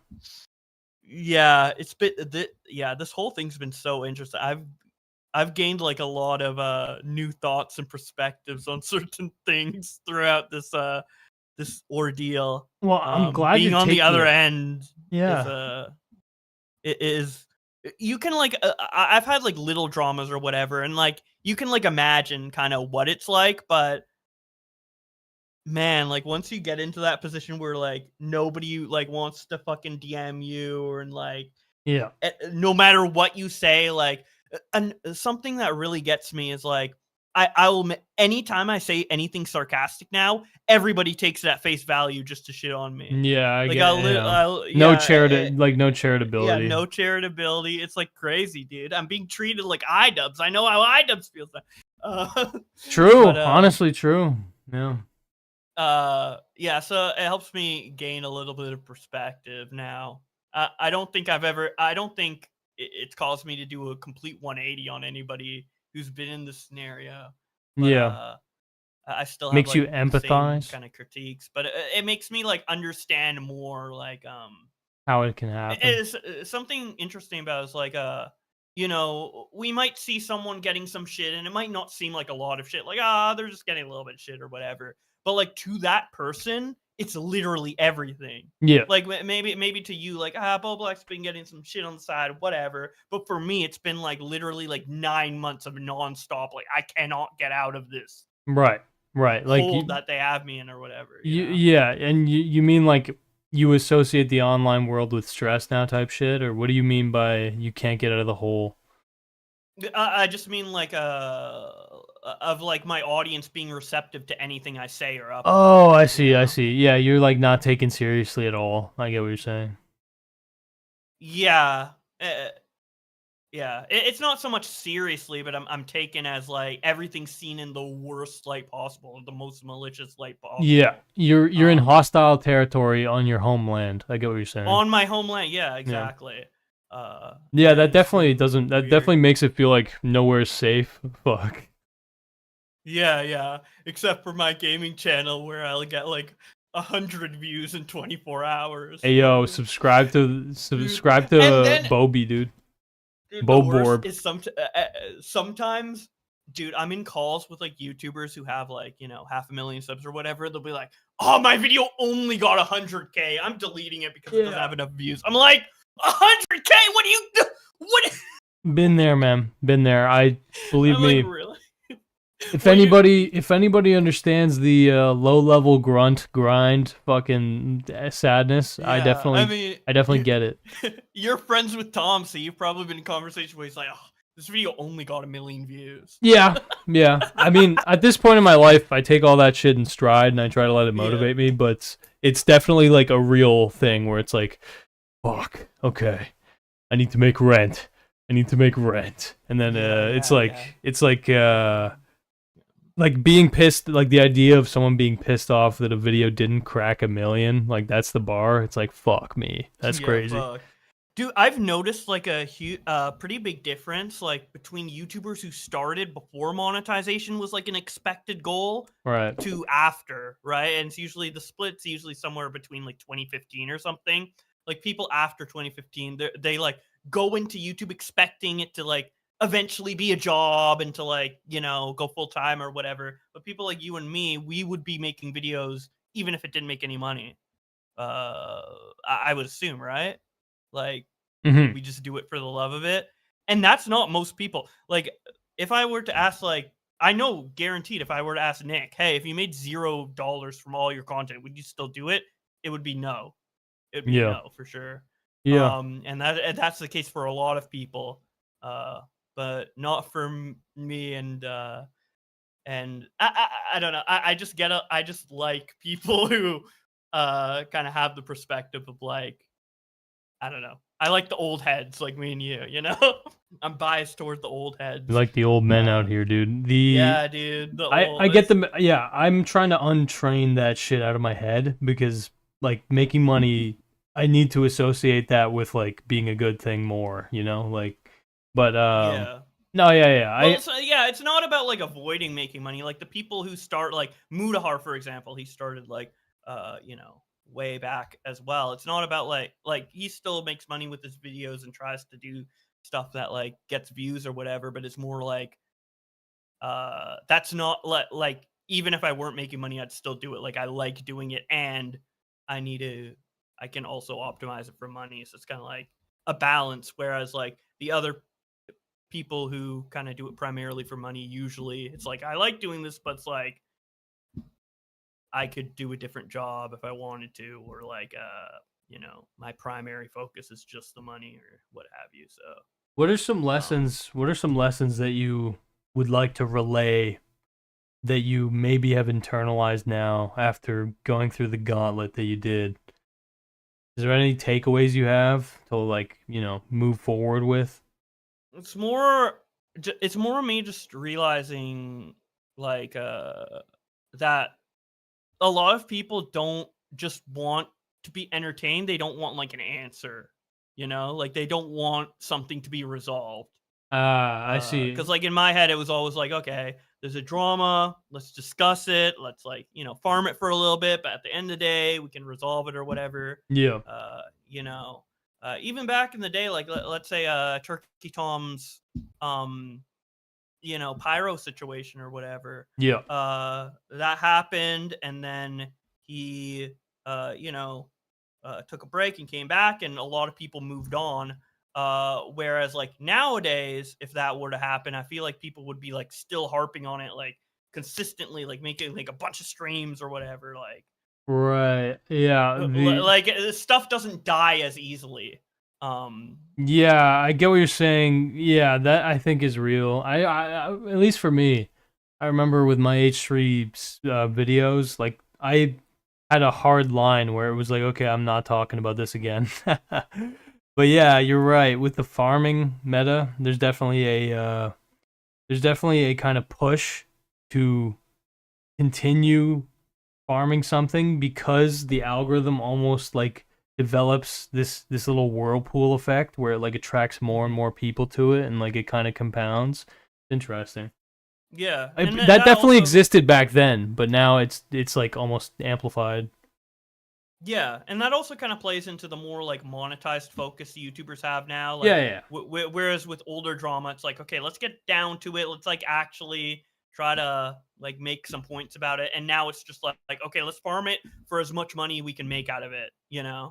Yeah, it's been this whole thing's been so interesting. I've gained like a lot of new thoughts and perspectives on certain things throughout this ordeal. Well, I'm glad being you're on the taking other it. end. Is you can like I've had like little dramas or whatever, and like you can like imagine kind of what it's like, but man, like once you get into that position where like nobody like wants to fucking DM you or like no matter what you say, like and something that really gets me is like I will anytime I say anything sarcastic now, everybody takes it at face value just to shit on me. Yeah, I like get no charitability. Yeah, no charitability. It's like crazy, dude. I'm being treated like iDubbbz. I know how iDubbbz feels. True, honestly, true. Yeah. So it helps me gain a little bit of perspective now. I don't think it's caused me to do a complete 180 on anybody who's been in this scenario. But, I still have, makes like, you empathize, kind of critiques, but it makes me like understand more like how it can happen. Is something interesting about is like we might see someone getting some shit and it might not seem like a lot of shit, like they're just getting a little bit of shit or whatever, but like to that person it's literally everything. Yeah. Like maybe to you, like Boblack's been getting some shit on the side, whatever. But for me, it's been like literally like 9 months of nonstop. Like I cannot get out of this Right. Like hold that they have me in or whatever. yeah, and you mean like you associate the online world with stress now type shit, or what do you mean by you can't get out of the hole? I just mean like of like my audience being receptive to anything I say or upload. Oh, I see. Yeah, you're like not taken seriously at all. I get what you're saying. Yeah. Yeah, it's not so much seriously, but I'm taken as like everything's seen in the worst light possible, the most malicious light possible. Yeah, you're in hostile territory on your homeland. I get what you're saying. On my homeland, yeah, exactly. Yeah, that definitely doesn't. That definitely makes it feel like nowhere's safe. Fuck. Yeah. Except for my gaming channel, where I'll get like 100 views in 24 hours. Hey yo, subscribe to Bobby, dude. Dude, the worst is sometimes, dude, I'm in calls with like YouTubers who have like 500,000 subs or whatever. They'll be like, "Oh, my video only got 100K. I'm deleting it because it doesn't have enough views." I'm like, 100K? What do you? What? Been there, man. Been there. I believe me. Like, really? If anybody understands the low-level grunt grind fucking sadness, I definitely get it. You're friends with Tom, so you've probably been in conversation where he's like, "Oh, this video only got 1 million views." Yeah. I mean, at this point in my life, I take all that shit in stride and I try to let it motivate me, but it's definitely like a real thing where it's like, fuck, okay, I need to make rent. And then it's like being pissed, like the idea of someone being pissed off that a video didn't crack 1 million, like that's the bar. It's like, fuck me. That's crazy. Fuck. Dude, I've noticed like a pretty big difference like between YouTubers who started before monetization was like an expected goal, right, to after, right? And it's usually the split's usually somewhere between like 2015 or something. Like people after 2015, they like go into YouTube expecting it to like eventually be a job and to like go full time or whatever. But people like you and me, we would be making videos even if it didn't make any money. I would assume, right? Like we just do it for the love of it, and that's not most people. Like if I were to ask, like I know guaranteed, if I were to ask Nick, hey, if you made $0 from all your content, would you still do it? It would be no. It'd be no for sure. Yeah. And that's the case for a lot of people. But not for me, and I don't know. I just like people who kind of have the perspective of like, I don't know. I like the old heads like me and you, I'm biased towards the old heads. You like the old men out here, dude. Yeah, dude. I get them. Yeah, I'm trying to untrain that shit out of my head because like making money, I need to associate that with like being a good thing more, like. But no, yeah. Well, it's not about like avoiding making money. Like the people who start, like Mudahar, for example, he started like way back as well. It's not about like he still makes money with his videos and tries to do stuff that like gets views or whatever, but it's more like that's not like even if I weren't making money, I'd still do it. Like I like doing it, and I can also optimize it for money. So it's kind of like a balance. Whereas like the other people who kind of do it primarily for money, usually it's like I like doing this, but it's like I could do a different job if I wanted to, or like my primary focus is just the money or what have you. So what are some lessons that you would like to relay that you maybe have internalized now after going through the gauntlet that you did? Is there any takeaways you have to like move forward with? It's more me just realizing like that a lot of people don't just want to be entertained. They don't want like an answer, like they don't want something to be resolved. I see. Because like in my head, it was always like, okay, there's a drama. Let's discuss it. Let's like, farm it for a little bit. But at the end of the day, we can resolve it or whatever. Yeah. Even back in the day, like let's say Turkey Tom's pyro situation or whatever. Yeah. That happened, and then he took a break and came back, and a lot of people moved on. Whereas like nowadays, if that were to happen, I feel like people would be like still harping on it, like consistently, like making like a bunch of streams or whatever. Like, Right. Yeah. like stuff doesn't die as easily. Yeah, I get what you're saying. Yeah, that I think is real. I at least for me, I remember with my H3 videos, like I had a hard line where it was like, okay, I'm not talking about this again. But yeah, you're right. With the farming meta, there's definitely a kind of push to continue farming something because the algorithm almost like develops this little whirlpool effect where it like attracts more and more people to it and like it kind of compounds. Interesting. Yeah, That definitely existed back then, but now it's like almost amplified. Yeah, and that also kind of plays into the more like monetized focus YouTubers have now. Like, Yeah. Whereas with older drama, it's like, okay, let's get down to it. Let's like actually try to like make some points about it. And now it's just like okay, let's farm it for as much money we can make out of it. Yeah,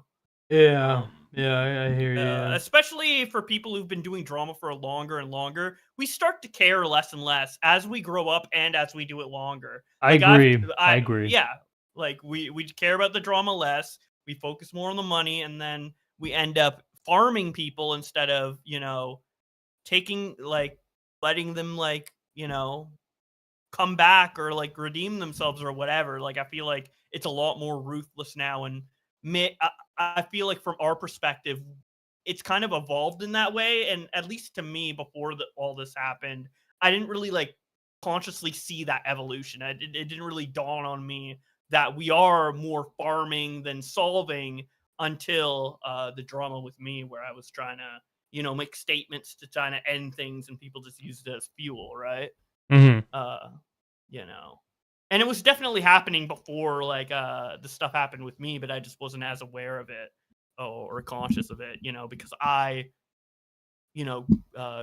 I hear you. Yeah. Especially for people who've been doing drama for longer and longer, we start to care less and less as we grow up and as we do it longer. I agree. Yeah. Like we care about the drama less, we focus more on the money, and then we end up farming people instead of, taking like letting them like, come back or like redeem themselves or whatever. Like I feel like it's a lot more ruthless now, and I feel like from our perspective, it's kind of evolved in that way. And at least to me, before all this happened, I didn't really like consciously see that evolution. It didn't really dawn on me that we are more farming than solving until the drama with me, where I was trying to, make statements to try to end things, and people just used it as fuel, right? Mm-hmm. And it was definitely happening before, like the stuff happened with me, but I just wasn't as aware of it or conscious of it, because I,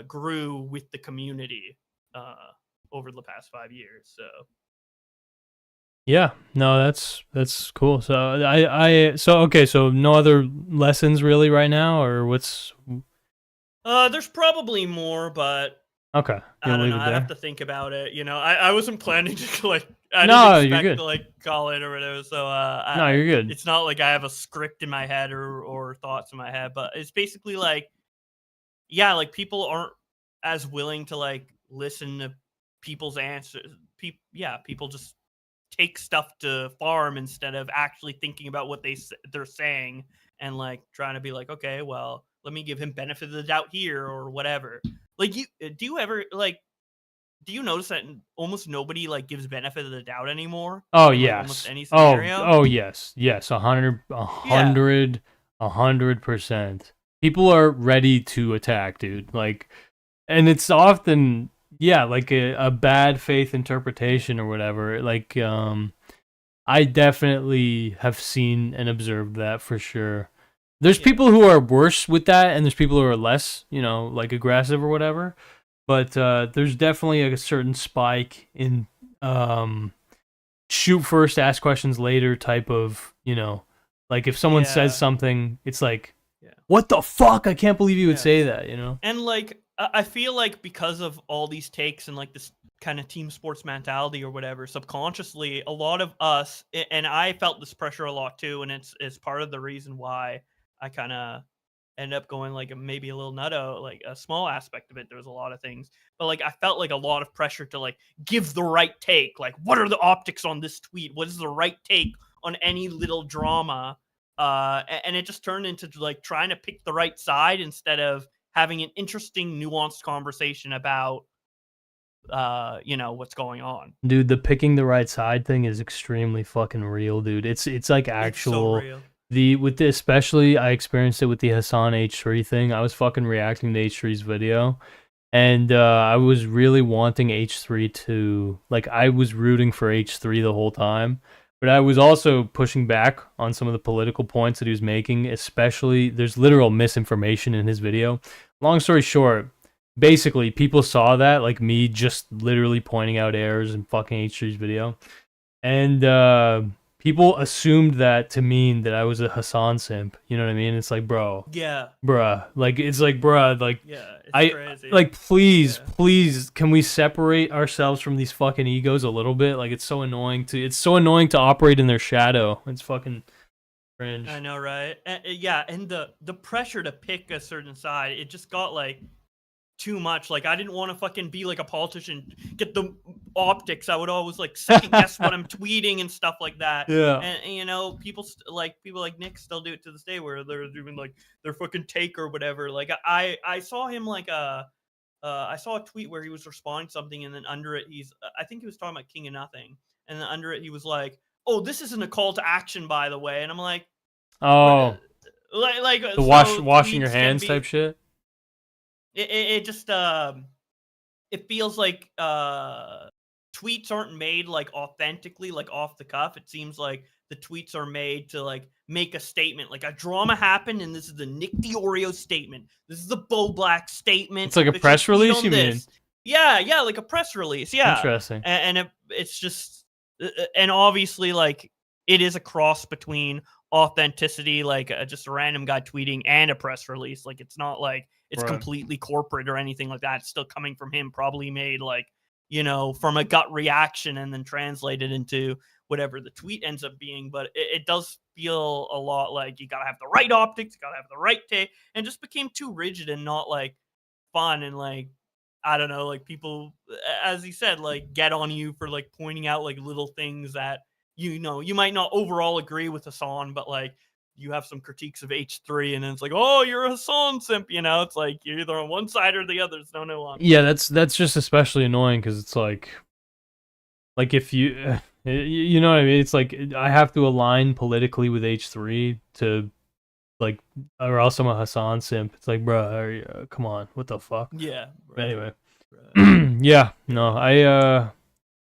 grew with the community over the past 5 years, so. Yeah, no, that's cool. So so no other lessons really right now, or what's? There's probably more, but okay, I don't know. I'd have to think about it. I wasn't planning to like. I didn't expect to like call it or whatever. So no, you're good. It's not like I have a script in my head or thoughts in my head, but it's basically like, yeah, like people aren't as willing to like listen to people's answers. People just take stuff to farm instead of actually thinking about what they're saying and like trying to be like, okay, well, let me give him benefit of the doubt here or whatever. Like, do you notice that almost nobody like gives benefit of the doubt anymore? Oh in, yes. Like, almost any scenario? Oh yes. 100%. People are ready to attack, dude. Like, and it's often like a bad faith interpretation or whatever. Like, I definitely have seen and observed that for sure. There's people who are worse with that, and there's people who are less, like aggressive or whatever. But there's definitely a certain spike in shoot first, ask questions later type of, like if someone says something, it's like, what the fuck? I can't believe you would say that, And like, I feel like because of all these takes and like this kind of team sports mentality or whatever, subconsciously, a lot of us, and I felt this pressure a lot too, and it's part of the reason why I kind of end up going like maybe a little nutto, like a small aspect of it. There's a lot of things, but like I felt like a lot of pressure to like give the right take. Like, what are the optics on this tweet? What is the right take on any little drama? And it just turned into like trying to pick the right side instead of having an interesting, nuanced conversation about, what's going on. Dude, the picking the right side thing is extremely fucking real, dude. It's like actual. It's so real. Especially I experienced it with the Hassan H3 thing. I was fucking reacting to H3's video, and I was really wanting H3 to, like, I was rooting for H3 the whole time, but I was also pushing back on some of the political points that he was making, especially there's literal misinformation in his video. Long story short, basically people saw that, like me just literally pointing out errors in fucking H3's video, and people assumed that to mean that I was a Hassan simp. You know what I mean? It's like, bro, Yeah. bruh, like it's like, bruh, like Yeah, it's I crazy. like please, can we separate ourselves from these fucking egos a little bit? Like it's so annoying to operate in their shadow. It's fucking cringe. I know, right? Yeah, and the pressure to pick a certain side, it just got like too much. Like I didn't want to fucking be like a politician, get the optics. I would always like second guess what I'm tweeting and stuff like that. Yeah. And you know, people like Nick still do it to this day, where they're doing like their fucking take or whatever. Like I saw him like I saw a tweet where he was responding to something, and then under it I think he was talking about King of Nothing, and then under it he was like, "Oh, this isn't a call to action, by the way." And I'm like, oh, like the so washing your tweets can hands be- type shit. it just it feels like tweets aren't made like authentically, like off the cuff. It seems like the tweets are made to like make a statement, like a drama happened, and this is the Nick DiOrio statement. This is the Bo Black statement. It's like a They should press tweet release, on you mean? this. Yeah, like a press release. Yeah, Interesting. And it's just, and obviously, like it is a cross between authenticity, like just a random guy tweeting, and a press release. Like it's not like it's Right. completely corporate or anything like that. It's still coming from him, probably made like, you know, from a gut reaction and then translated into whatever the tweet ends up being. But it does feel a lot like you gotta have the right optics, you gotta have the right take, and just became too rigid and not like fun. And like, I don't know, like people, as he said, like get on you for like pointing out like little things that, you know, you might not overall agree with Hassan, but like you have some critiques of H3, and then it's like, oh, you're a Hassan simp, you know? It's like you're either on one side or the other. There's no nuance. Yeah, that's just especially annoying because it's like if you you know what I mean. It's like I have to align politically with H3 to like, or else I'm a Hassan simp. It's like, bro, come on, what the fuck? Yeah. But anyway, yeah, no,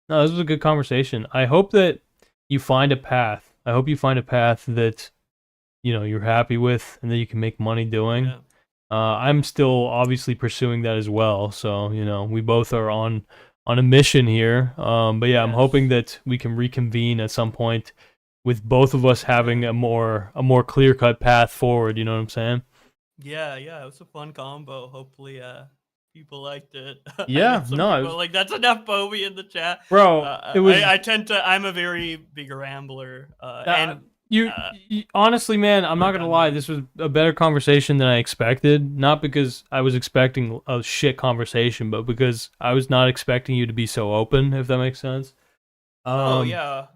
no, this was a good conversation. I hope that you find a path. I hope you find a path that, you know, you're happy with and that you can make money doing. Yeah. I'm still obviously pursuing that as well. So, you know, we both are on a mission here. But yeah, I'm hoping that we can reconvene at some point with both of us having a more clear-cut path forward, you know what I'm saying? Yeah, it was a fun combo. Hopefully, people liked it. Yeah, Some no, it people was- like that's enough Bobby in the chat, Bro, it was- I'm a very big rambler, and you honestly, man, I'm not gonna lie. This was a better conversation than I expected. Not because I was expecting a shit conversation, but because I was not expecting you to be so open. If that makes sense. yeah.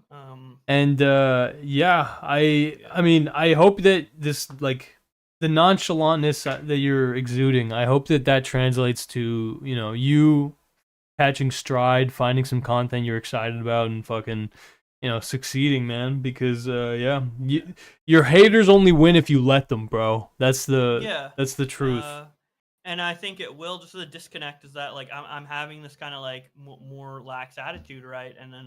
And yeah, I mean, I hope that this, like, the nonchalantness that you're exuding, I hope that translates to, you know, you catching stride, finding some content you're excited about, and fucking, you know, succeeding, man. Because yeah, your haters only win if you let them, bro. That's the truth. And I think it will. Just the disconnect is that like I'm having this kind of like more lax attitude, right? And then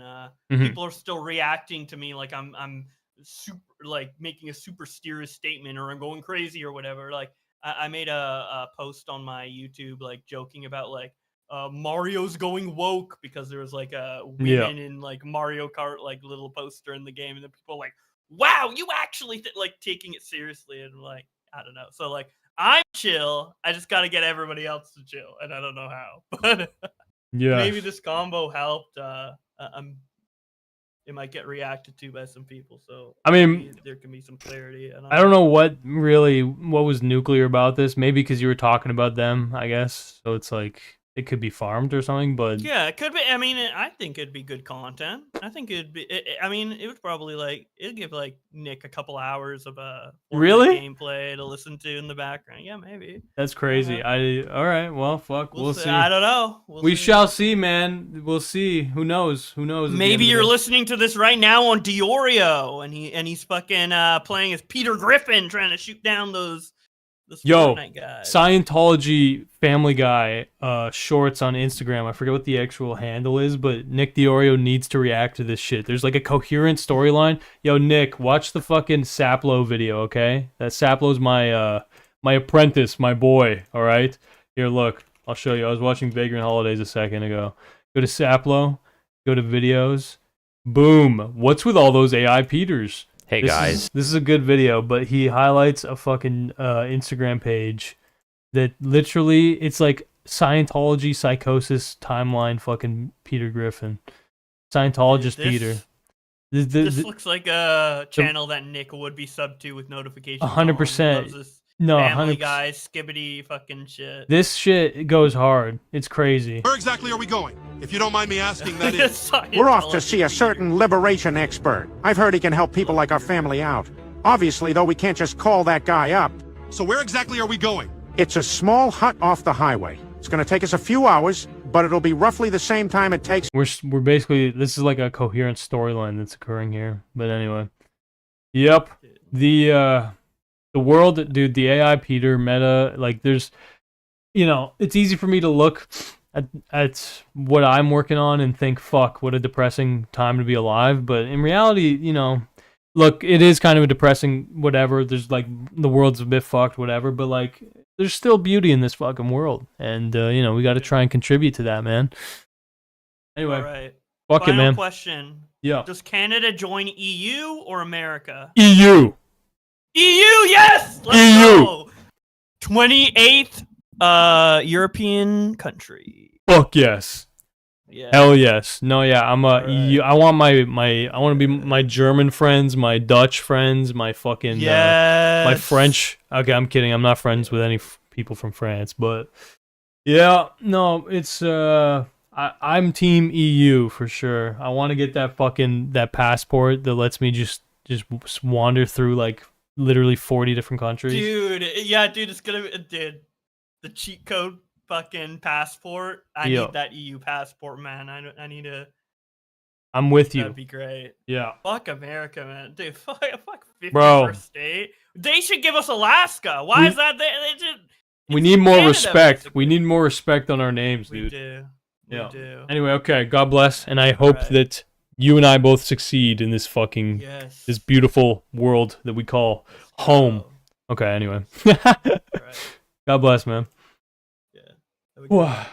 people are still reacting to me like I'm super, like making a super serious statement, or I'm going crazy or whatever. Like I made a post on my YouTube like joking about like Mario's going woke because there was like a women in like Mario Kart like little poster in the game, and then people were like, wow, you actually like taking it seriously, and like I don't know. So like I'm chill. I just got to get everybody else to chill, and I don't know how. But yeah, maybe this combo helped. It might get reacted to by some people, so I mean, there can be some clarity. I don't know what was nuclear about this. Maybe because you were talking about them, I guess. So it's like it could be farmed or something. But yeah, it could be. I mean, I think it'd be good content. I think it'd be. I mean, it would probably like it'd give like Nick a couple hours of really gameplay to listen to in the background. Yeah, maybe. That's crazy. All right. Well, fuck. We'll see. I don't know. We shall see, man. We'll see. Who knows? Who knows? Maybe you're listening to this right now on DiOrio, and he's fucking playing as Peter Griffin, trying to shoot down those Fortnite guys. Scientology Family Guy shorts on Instagram. I forget what the actual handle is, but Nick DiOrio needs to react to this shit. There's like a coherent storyline. Yo, Nick, watch the fucking Saplo video, okay? That Saplo's my apprentice, my boy, all right? Here, look. I'll show you. I was watching Vagrant Holidays a second ago. Go to Saplo, go to videos, Boom. What's with all those AI Peters? Hey, guys. This is a good video, but he highlights a fucking Instagram page that literally, it's like Scientology psychosis timeline fucking Peter Griffin. Scientologist Peter. This looks like a channel that Nick would be subbed to with notifications. 100%. No, Family 100%. Guy, skibbity fucking shit. This shit goes hard. It's crazy. Where exactly are we going? If you don't mind me asking, that is. We're off to see a certain liberation expert. I've heard he can help people like our family out. Obviously, though, we can't just call that guy up. So where exactly are we going? It's a small hut off the highway. It's going to take us a few hours, but it'll be roughly the same time it takes. We're basically, this is like a coherent storyline that's occurring here. But anyway. Yep. The world, dude, the AI Peter meta, like there's, you know, it's easy for me to look at what I'm working on and think, fuck, what a depressing time to be alive. But in reality, you know, look, it is kind of a depressing whatever. There's like, the world's a bit fucked, whatever. But like, there's still beauty in this fucking world. And, you know, we got to try and contribute to that, man. Anyway, All right. Fuck Final it, man. question. Yeah. Does Canada join EU or America? EU. EU, yes! Let's EU. go! 28th European country. Fuck yes. Yeah. Hell yes. No, yeah, I'm a EU. I want I want to be my German friends, my Dutch friends, my fucking my French. Okay, I'm kidding. I'm not friends with any people from France, but yeah, no, it's I'm team EU for sure. I want to get that passport that lets me just wander through like literally 40 different countries. Dude, yeah, dude, it's gonna be, dude, the cheat code fucking passport. I need that EU passport, man. I need to. I'm with you. That'd be great. Yeah. Fuck America, man. Dude, fuck 51st Bro. state. They should give us Alaska. Why is that? They should. We need more Canada, respect. basically. We need more respect on our names, dude. We do. Yeah. We do. Anyway, okay. God bless, and I hope that you and I both succeed in this fucking this beautiful world that we call home. Okay. Anyway. God bless, man. Yeah.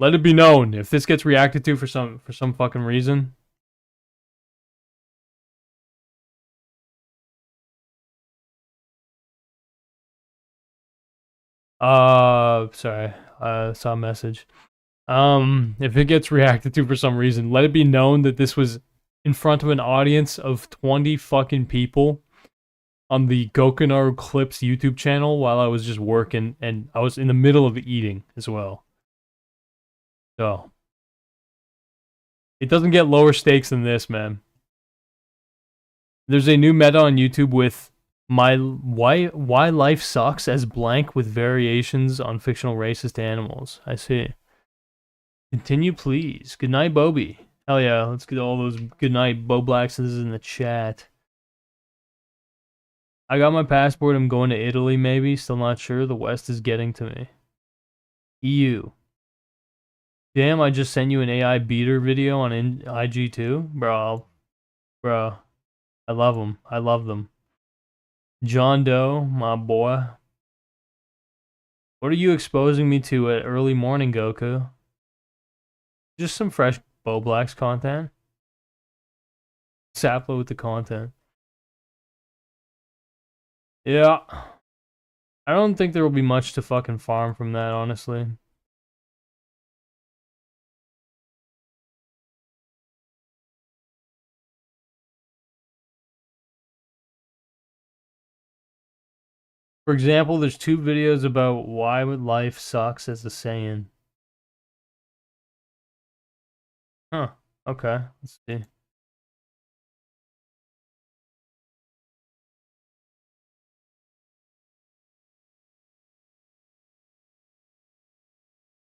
Let it be known if this gets reacted to for some fucking reason. Sorry. I saw a message. If it gets reacted to for some reason, let it be known that this was in front of an audience of 20 fucking people on the Goka Clips YouTube channel while I was just working, and I was in the middle of eating as well. So it doesn't get lower stakes than this, man. There's a new meta on YouTube with why life sucks as blank with variations on fictional racist animals. I see. Continue, please. Good night, Bobby. Hell yeah, let's get all those good night Bo Blacksons in the chat. I got my passport. I'm going to Italy, maybe. Still not sure. The West is getting to me. EU. Damn, I just sent you an AI beater video on IG too? Bro. I love them. I love them. John Doe, my boy. What are you exposing me to at early morning, Goku? Just some fresh Bo Blacks content. Saplo with the content. Yeah. I don't think there will be much to fucking farm from that, honestly. For example, there's 2 videos about why life sucks as a Saiyan. Huh. Okay. Let's see.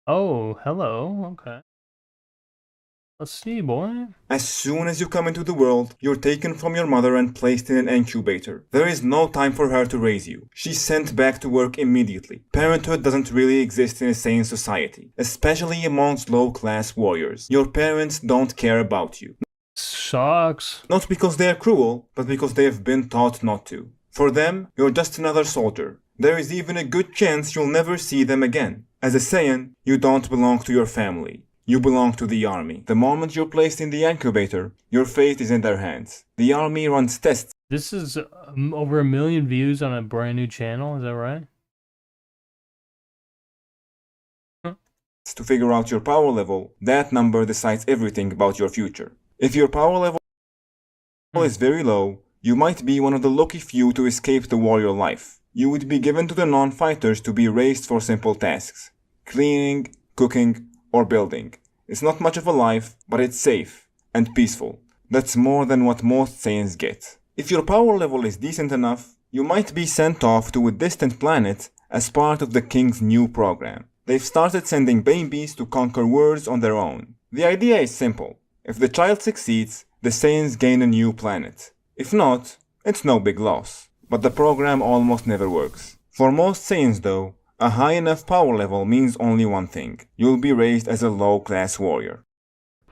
Oh, hello. Okay. Let's see, boy. As soon as you come into the world, you're taken from your mother and placed in an incubator. There is no time for her to raise you. She's sent back to work immediately. Parenthood doesn't really exist in a sane society, especially amongst low-class warriors. Your parents don't care about you. Sucks. Not because they are cruel, but because they have been taught not to. For them, you're just another soldier. There is even a good chance you'll never see them again. As a Saiyan, you don't belong to your family. You belong to the army. The moment you're placed in the incubator, your fate is in their hands. The army runs tests. This is over 1 million views on a brand new channel, is that right? To figure out your power level. That number decides everything about your future. If your power level is very low, you might be one of the lucky few to escape the warrior life. You would be given to the non-fighters to be raised for simple tasks. Cleaning, cooking, or building. It's not much of a life, but it's safe and peaceful. That's more than what most Saiyans get. If your power level is decent enough, you might be sent off to a distant planet as part of the king's new program. They've started sending babies to conquer worlds on their own. The idea is simple. If the child succeeds, the Saiyans gain a new planet. If not, it's no big loss. But the program almost never works. For most Saiyans though, a high enough power level means only one thing. You'll be raised as a low-class warrior.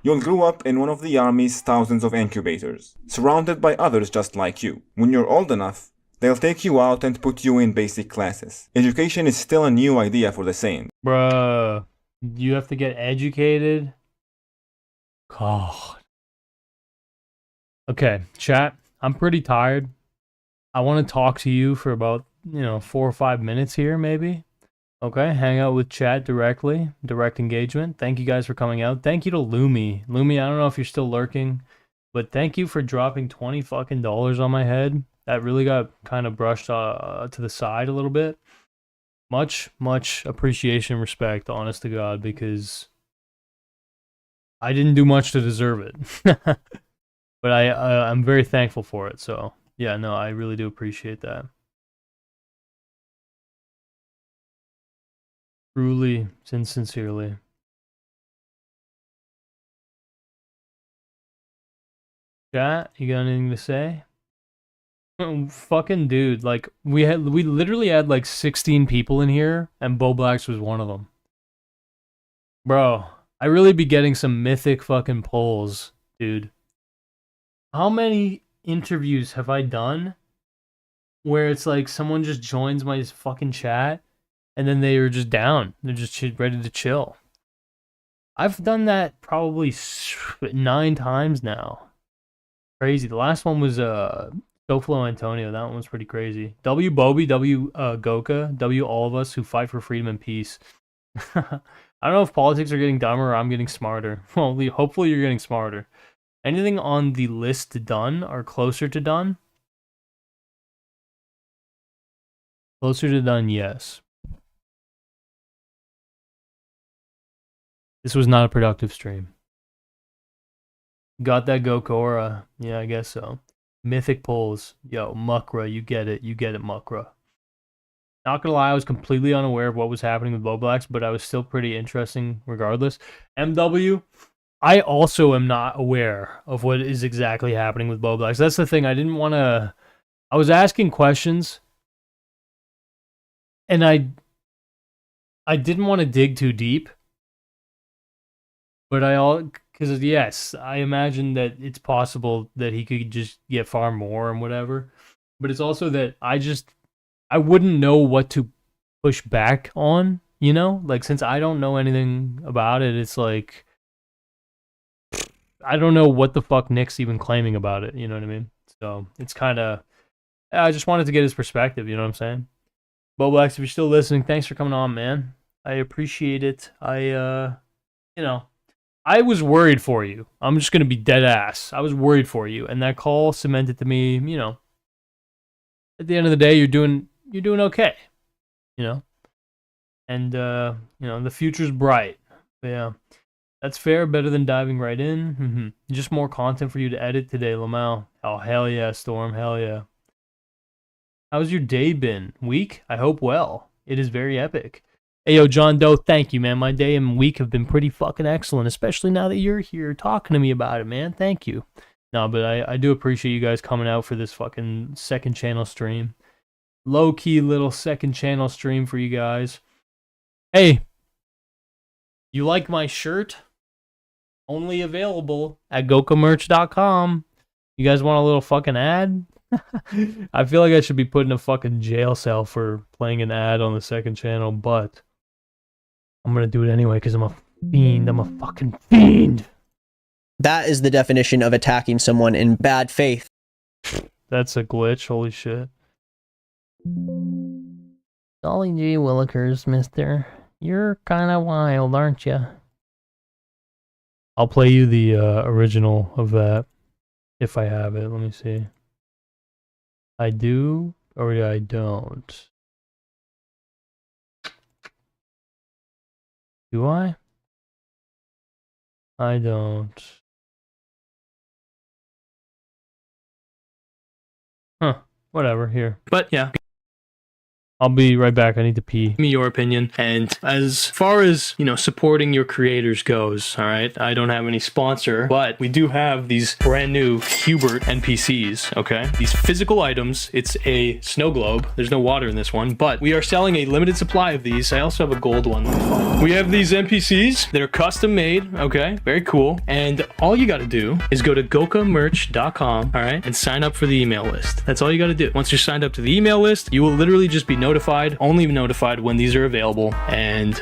You'll grow up in one of the army's thousands of incubators, surrounded by others just like you. When you're old enough, they'll take you out and put you in basic classes. Education is still a new idea for the Saiyans. Bruh, you have to get educated? God. Okay, chat, I'm pretty tired. I want to talk to you for about, 4 or 5 minutes here, maybe. Okay, hang out with chat directly, direct engagement. Thank you guys for coming out. Thank you to Lumi. Lumi, I don't know if you're still lurking, but thank you for dropping $20 fucking on my head. That really got kind of brushed to the side a little bit. Much appreciation and respect, honest to God, because I didn't do much to deserve it. But I'm very thankful for it, so yeah, no, I really do appreciate that. Truly and sincerely. Chat, you got anything to say? Fucking dude, like we literally had like 16 people in here, and Bo Blacks was one of them. Bro, I really be getting some mythic fucking polls, dude. How many interviews have I done where it's like someone just joins my fucking chat and then they are just down. They're just ready to chill. I've done that probably 9 times now. Crazy. The last one was SoFlo Antonio. That one was pretty crazy. W Bobby, W Goka, W all of us who fight for freedom and peace. I don't know if politics are getting dumber or I'm getting smarter. Well, hopefully you're getting smarter. Anything on the list done or closer to done? Closer to done, yes. This was not a productive stream. Got that Gokora? Yeah, I guess so. Mythic polls. Yo, Mukra, you get it. You get it, Mukra. Not gonna lie, I was completely unaware of what was happening with Boblax, but I was still pretty interesting regardless. MW, I also am not aware of what is exactly happening with Boblax. That's the thing. I didn't want to... I was asking questions, and I didn't want to dig too deep. But because yes, I imagine that it's possible that he could just get far more and whatever. But it's also that I wouldn't know what to push back on, you know? Like, since I don't know anything about it, it's like, I don't know what the fuck Nick's even claiming about it, you know what I mean? So, it's kind of, I just wanted to get his perspective, you know what I'm saying? Boblax, if you're still listening, thanks for coming on, man. I appreciate it. I was worried for you. I'm just going to be dead ass. I was worried for you. And that call cemented to me, at the end of the day, you're doing okay, And, the future's bright. But yeah, that's fair. Better than diving right in. Mm-hmm. Just more content for you to edit today, Lamau. Oh, hell yeah, Storm. Hell yeah. How's your day been? Week? I hope well. It is very epic. Hey, yo, John Doe, thank you, man. My day and week have been pretty fucking excellent, especially now that you're here talking to me about it, man. Thank you. No, but I do appreciate you guys coming out for this fucking second channel stream. Low-key little second channel stream for you guys. Hey, you like my shirt? Only available at gokamerch.com. You guys want a little fucking ad? I feel like I should be put in a fucking jail cell for playing an ad on the second channel, but I'm gonna do it anyway because I'm a fiend. I'm a fucking fiend. That is the definition of attacking someone in bad faith. That's a glitch. Holy shit. Golly gee willikers, mister. You're kinda wild, aren't you? I'll play you the original of that if I have it. Let me see. I do or I don't. Do I? I don't. Huh. Whatever, here. But yeah. I'll be right back. I need to pee. Give me your opinion. And as far as, supporting your creators goes, all right, I don't have any sponsor, but we do have these brand new Hubert NPCs, okay? These physical items. It's a snow globe. There's no water in this one, but we are selling a limited supply of these. I also have a gold one. We have these NPCs that are custom made, okay? Very cool. And all you got to do is go to gokamerch.com, all right, and sign up for the email list. That's all you got to do. Once you're signed up to the email list, you will literally just be only notified when these are available, and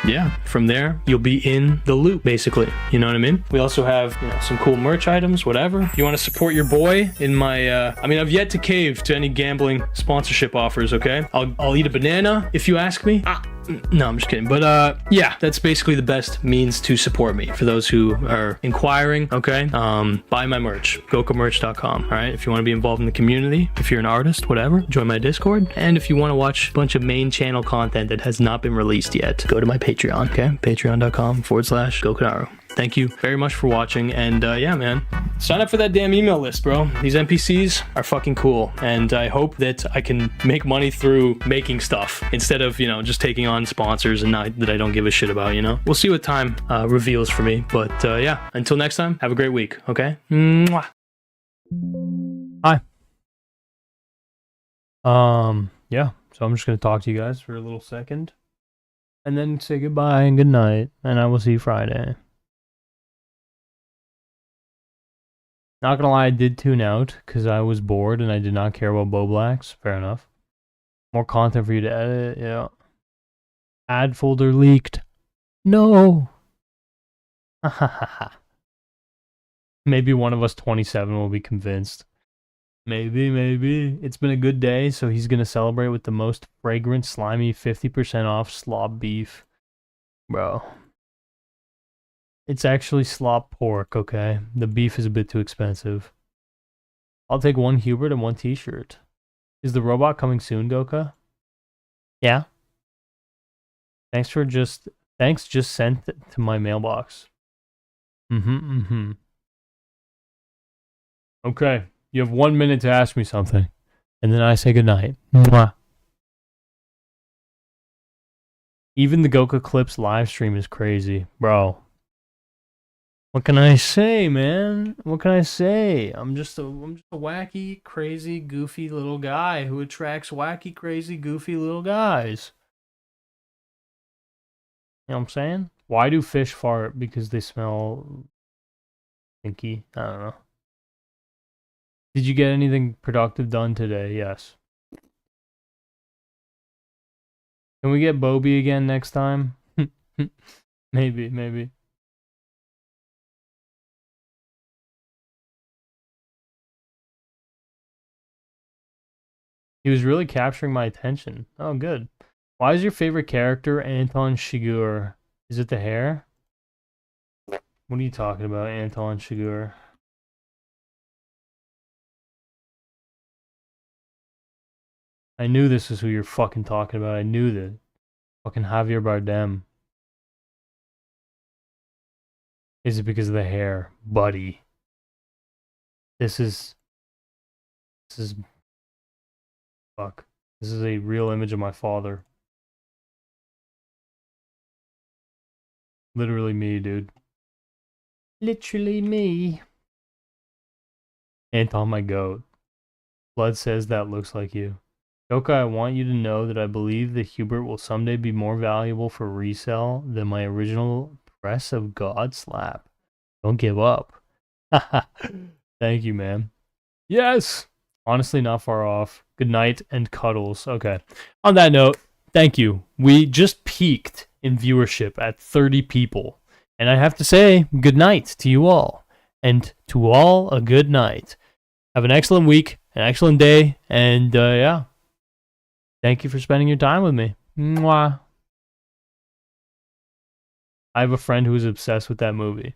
yeah, from there you'll be in the loop, basically. You know what I mean? We also have some cool merch items, whatever. If you want to support your boy in my I've yet to cave to any gambling sponsorship offers, okay? I'll eat a banana if you ask me. No, I'm just kidding. But yeah, that's basically the best means to support me. For those who are inquiring, okay, buy my merch, gokamerch.com. All right, if you want to be involved in the community, if you're an artist, whatever, join my Discord. And if you want to watch a bunch of main channel content that has not been released yet, go to my Patreon, okay, patreon.com/Gokanaru. Thank you very much for watching, and yeah, man, sign up for that damn email list, bro. These NPCs are fucking cool, and I hope that I can make money through making stuff instead of, just taking on sponsors and not that I don't give a shit about, We'll see what time reveals for me, but yeah, until next time, have a great week, okay? Mwah. Hi. Yeah, so I'm just gonna talk to you guys for a little second, and then say goodbye and good night, and I will see you Friday. Not gonna lie, I did tune out because I was bored and I did not care about Bow Blacks. Fair enough. More content for you to edit, yeah. Ad folder leaked. No. Maybe one of us 27 will be convinced. Maybe. It's been a good day, so he's gonna celebrate with the most fragrant, slimy 50% off slop beef. Bro. It's actually slop pork, okay? The beef is a bit too expensive. I'll take one Hubert and one t-shirt. Is the robot coming soon, Goka? Yeah? Thanks just sent it to my mailbox. Okay, you have 1 minute to ask me something. And then I say goodnight. Mwah. Even the Goka Clips live stream is crazy, bro. What can I say, man? What can I say? I'm just a wacky, crazy, goofy little guy who attracts wacky, crazy, goofy little guys. You know what I'm saying? Why do fish fart? Because they smell stinky. I don't know. Did you get anything productive done today? Yes. Can we get Bobby again next time? Maybe. He was really capturing my attention. Oh, good. Why is your favorite character Anton Chigurh? Is it the hair? What are you talking about, Anton Chigurh? I knew this is who you're fucking talking about. I knew that. Fucking Javier Bardem. Is it because of the hair? Buddy. This is... Fuck. This is a real image of my father. Literally me, dude. Literally me. Anton, my goat. Blood says that looks like you. Goka, I want you to know that I believe that Hubert will someday be more valuable for resale than my original Press of God slap. Don't give up. Thank you, man. Yes! Honestly, not far off. Good night and cuddles. Okay. On that note, thank you. We just peaked in viewership at 30 people. And I have to say, good night to you all. And to all, a good night. Have an excellent week, an excellent day, and yeah. Thank you for spending your time with me. Mwah. I have a friend who is obsessed with that movie.